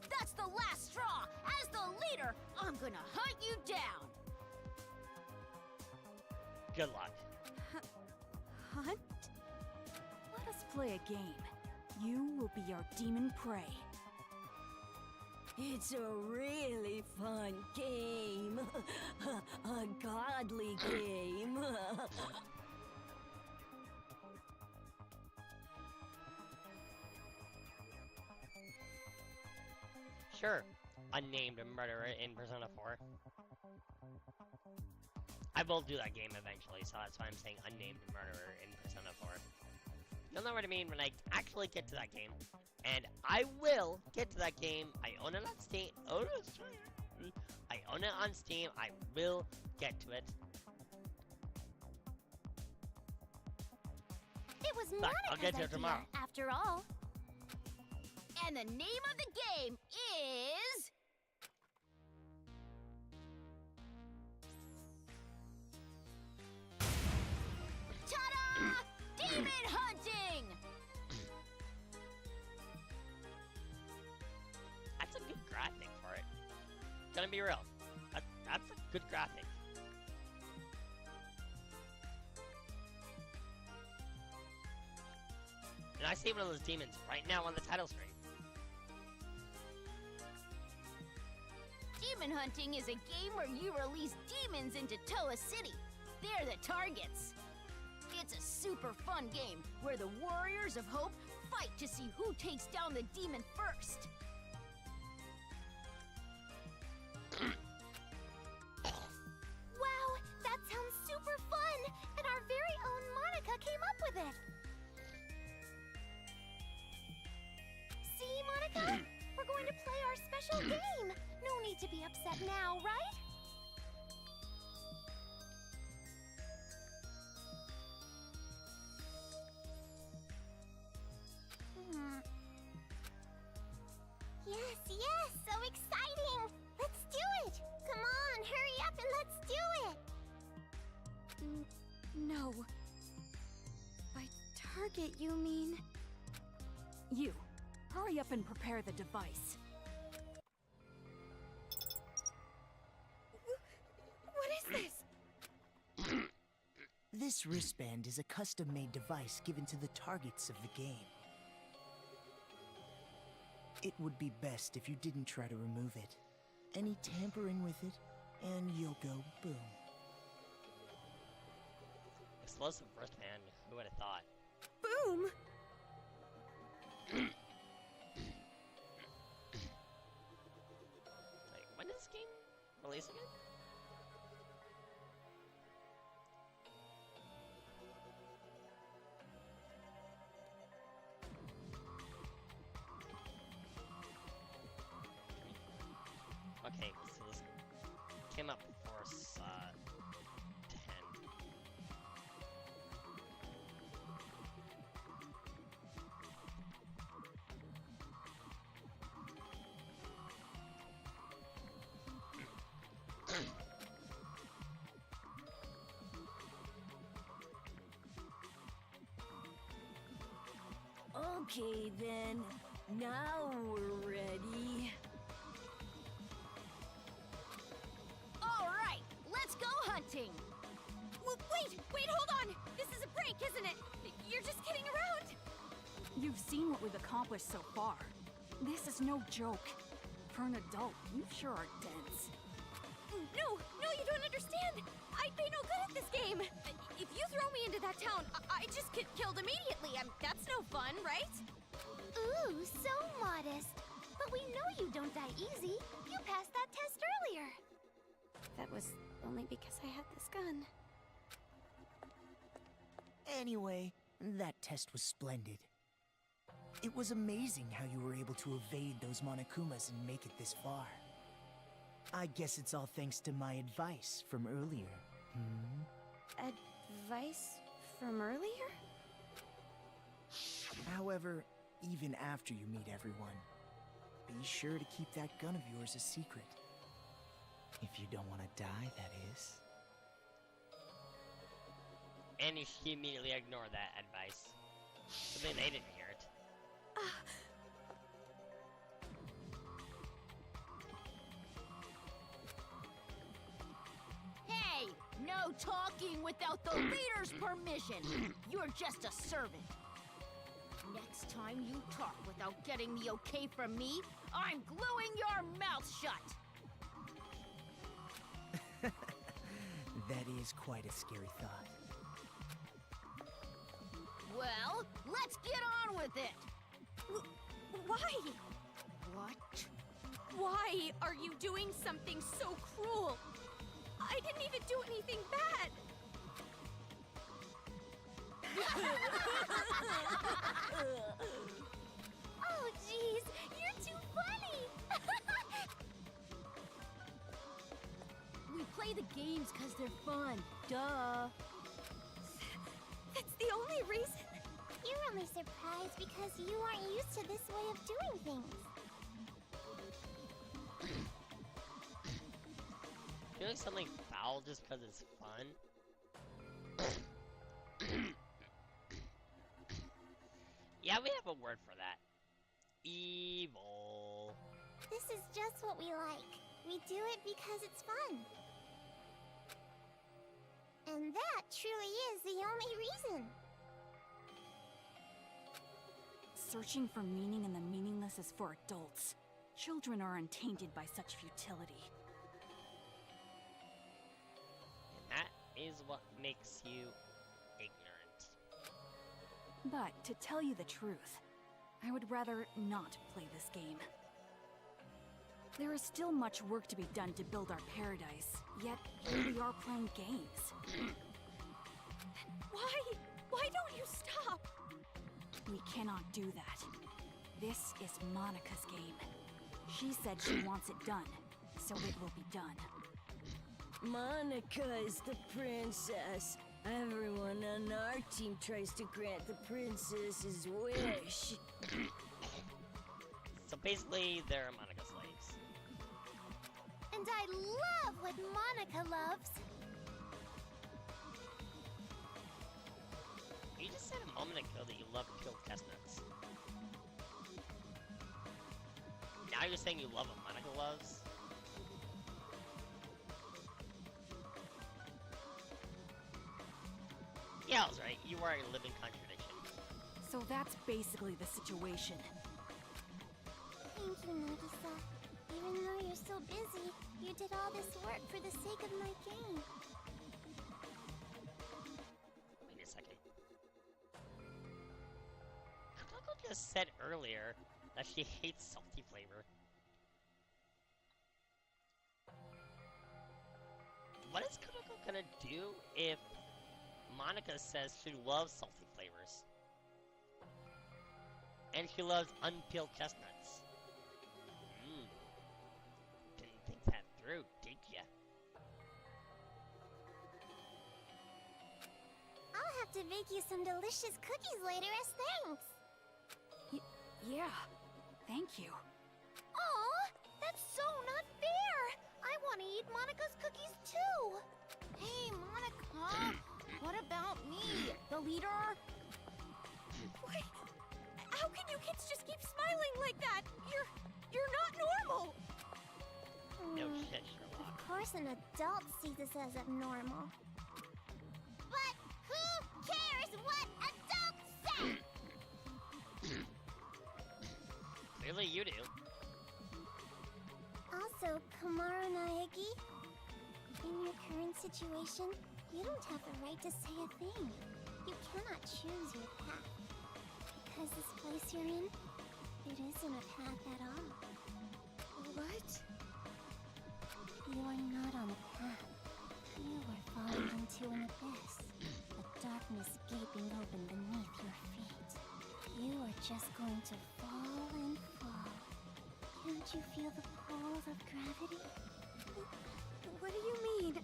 That's the last straw. As the leader, I'm gonna hunt you down. Good luck. Hunt? Let us play a game. You will be our demon prey. It's a really fun game. A godly game. Sure, unnamed murderer in Persona 4. I will do that game eventually, so that's why I'm saying unnamed murderer in Persona 4. You'll know what I mean when I actually get to that game. And I will get to that game. I own it on Steam. I own it on Steam. I will get to it. It was But Monica's I'll get to it idea, tomorrow. after all. And the name of the game is... Ta-da! Demon hunting! That's a good graphic for it. Gonna be real. That's a good graphic. And I see one of those demons right now on the title screen. Demon hunting is a game where you release demons into Toa City. They're the targets. It's a super fun game where the Warriors of Hope fight to see who takes down the demon first. Wow, that sounds super fun! And our very own Monica came up with it! See, Monica? We're going to play our special game! No need to be upset now, right? Yes, so exciting! Let's do it! Come on, hurry up and let's do it! No. By target, you mean? You. Hurry up and prepare the device. What is this? This wristband is a custom-made device given to the targets of the game. It would be best if you didn't try to remove it. Any tampering with it, and you'll go boom. Explosive wristband. Who would have thought? Boom! Like, when is this game releasing it? came out before 10. Okay then, now we're ready. Alright, let's go hunting! Wait, hold on! This is a prank, isn't it? You're just kidding around! You've seen what we've accomplished so far. This is no joke. For an adult, you sure are dense. No, you don't understand! I'd be no good at this game! If you throw me into that town, I just get killed immediately. That's no fun, right? Ooh, so modest. But we know you don't die easy. You passed that test earlier. That was only because I had this gun. Anyway, that test was splendid. It was amazing how you were able to evade those Monokumas and make it this far. I guess it's all thanks to my advice from earlier. Advice from earlier? However, even after you meet everyone, be sure to keep that gun of yours a secret. If you don't want to die, that is. And you should immediately ignore that advice. But then they didn't hear it. Hey, no talking without the leader's permission. You're just a servant. Next time you talk without getting the okay from me, I'm gluing your mouth shut. That is quite a scary thought. Well, let's get on with it. Why? What? Why are you doing something so cruel? I didn't even do anything bad. Oh, jeez, you're too funny. We play the games because they're fun. Duh. That's the only reason. You're only surprised because you aren't used to this way of doing things. Doing something foul just because it's fun? Yeah, we have a word for that. Evil. This is just what we like. We do it because it's fun. And that truly is the only reason. Searching for meaning in the meaningless is for adults. Children are untainted by such futility. And that is what makes you ignorant. But to tell you the truth, I would rather not play this game. There is still much work to be done to build our paradise, yet here we are playing games. Why don't you stop? We cannot do that. This is Monica's game. She said she wants it done, so it will be done. Monica is the princess. Everyone on our team tries to grant the princess's wish. So basically, they're Monica slaves. And I love what Monica loves. You just said a moment ago that you love peeled chestnuts. Now you're saying you love what Monica loves? Yeah, I was right. You are a living contradiction. So that's basically the situation. Thank you, Nagisa. Even though you're so busy, you did all this work for the sake of my game. Wait a second. Coco just said earlier that she hates salty flavor. What is Coco gonna do if Monica says she loves salty flavors? And she loves unpeeled chestnuts. Didn't think that through, did ya? to bake you some delicious cookies later as thanks. Yeah, thank you. Aw, that's so not fair! I want to eat Monica's cookies too! Hey, Monica, what about me, the leader? Wait, how can you kids just keep smiling like that? You're not normal! No shit, Sherlock. Of course an adult sees this as abnormal. But who cares what adults say? Clearly you do. Also, Kamaru Naegi, in your current situation, you don't have the right to say a thing. You cannot choose your path. Because this place you're in, it isn't a path at all. What? You are not on a path. You are falling into an abyss, a darkness gaping open beneath your feet. You are just going to fall and fall. Can't you feel the pull of gravity? What do you mean?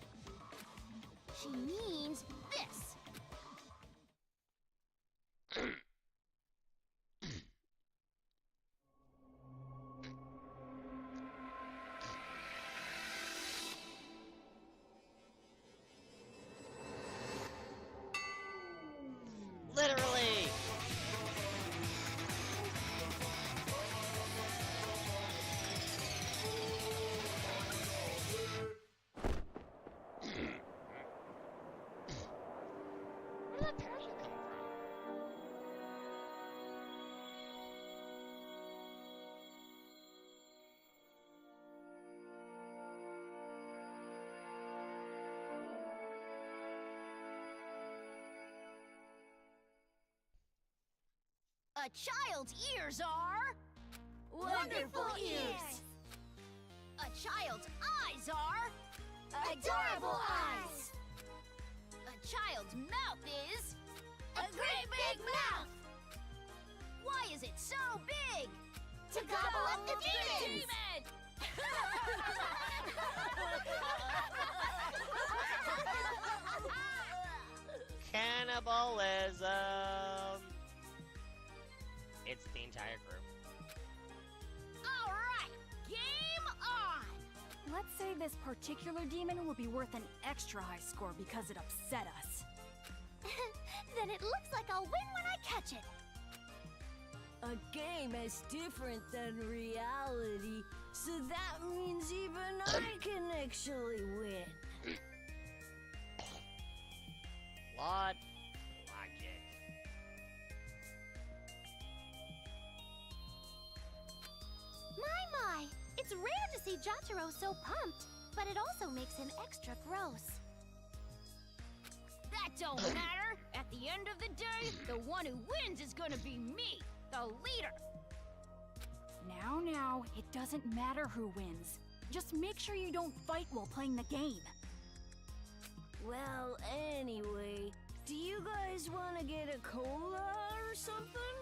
She means this. Literally! Where did that parachute come from? A child's ears are... wonderful ears! A child's eyes are... adorable eyes! A child's mouth is... a great big mouth! Why is it so big? To gobble up the demons! Cannibalism! It's the entire group. Alright, game on! Let's say this particular demon will be worth an extra high score because it upset us. Then it looks like I'll win when I catch it. A game as different than reality, so that means even I can actually win. Lot logic. My! It's rare to see Jotaro so pumped, but it also makes him extra gross. That don't matter! At the end of the day, the one who wins is gonna be me, the leader! Now, it doesn't matter who wins. Just make sure you don't fight while playing the game. Well, anyway, do you guys want to get a cola or something?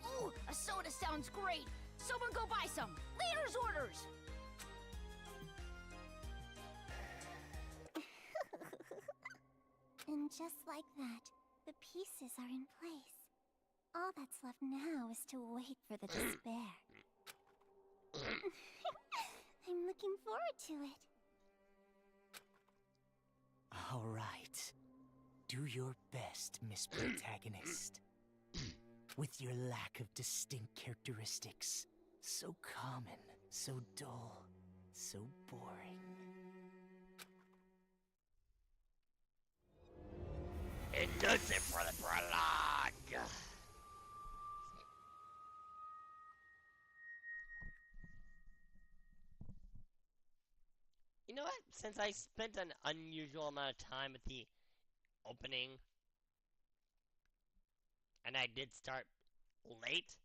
Ooh, a soda sounds great! Someone go buy some! Leader's orders! And just like that, the pieces are in place. All that's left now is to wait for the despair. I'm looking forward to it. All right. Do your best, Miss Protagonist. With your lack of distinct characteristics. So common, so dull, so boring. Enough for the prologue! You know what? Since I spent an unusual amount of time at the opening, and I did start late,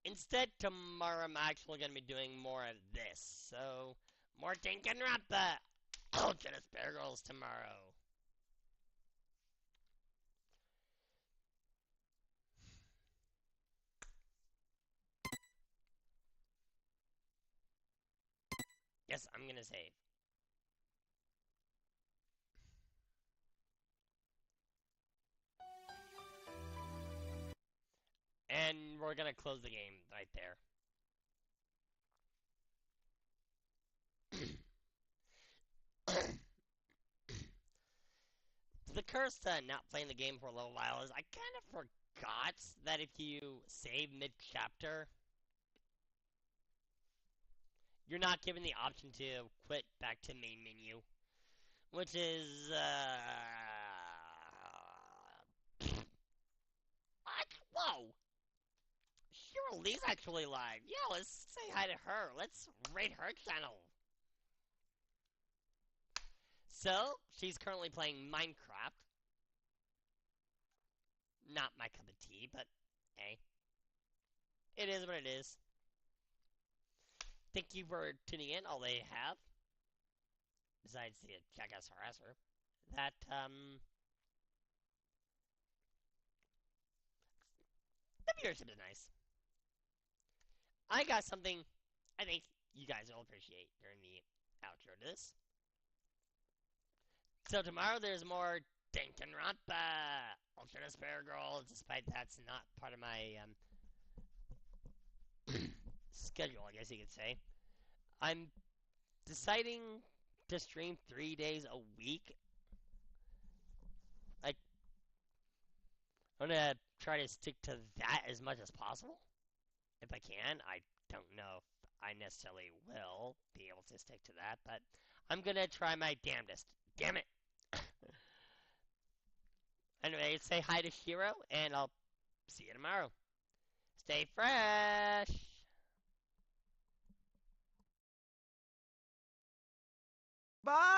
instead tomorrow I'm actually going to be doing more of this. So, more Danganronpa! I'll get asparagus tomorrow. Yes, I'm gonna save. And we're gonna close the game right there. The curse to not playing the game for a little while is I kind of forgot that if you save mid-chapter, you're not given the option to quit back to main menu, which is, what? Whoa! Cheryl Lee's actually live. Yeah, let's say hi to her. Let's rate her channel. So, she's currently playing Minecraft. Not my cup of tea, but hey. It is what it is. Thank you for tuning in, all they have. Besides the jackass harasser. That, the viewership is nice. I got something I think you guys will appreciate during the outro to this. So tomorrow there's more Danganronpa Ultra Despair Girl, despite that's not part of my schedule, I guess you could say. I'm deciding to stream 3 days a week. Like, I'm gonna try to stick to that as much as possible. If I can. I don't know if I necessarily will be able to stick to that, but I'm gonna try my damnedest. Damn it! Anyway, say hi to Hiro, and I'll see you tomorrow. Stay fresh! Bye!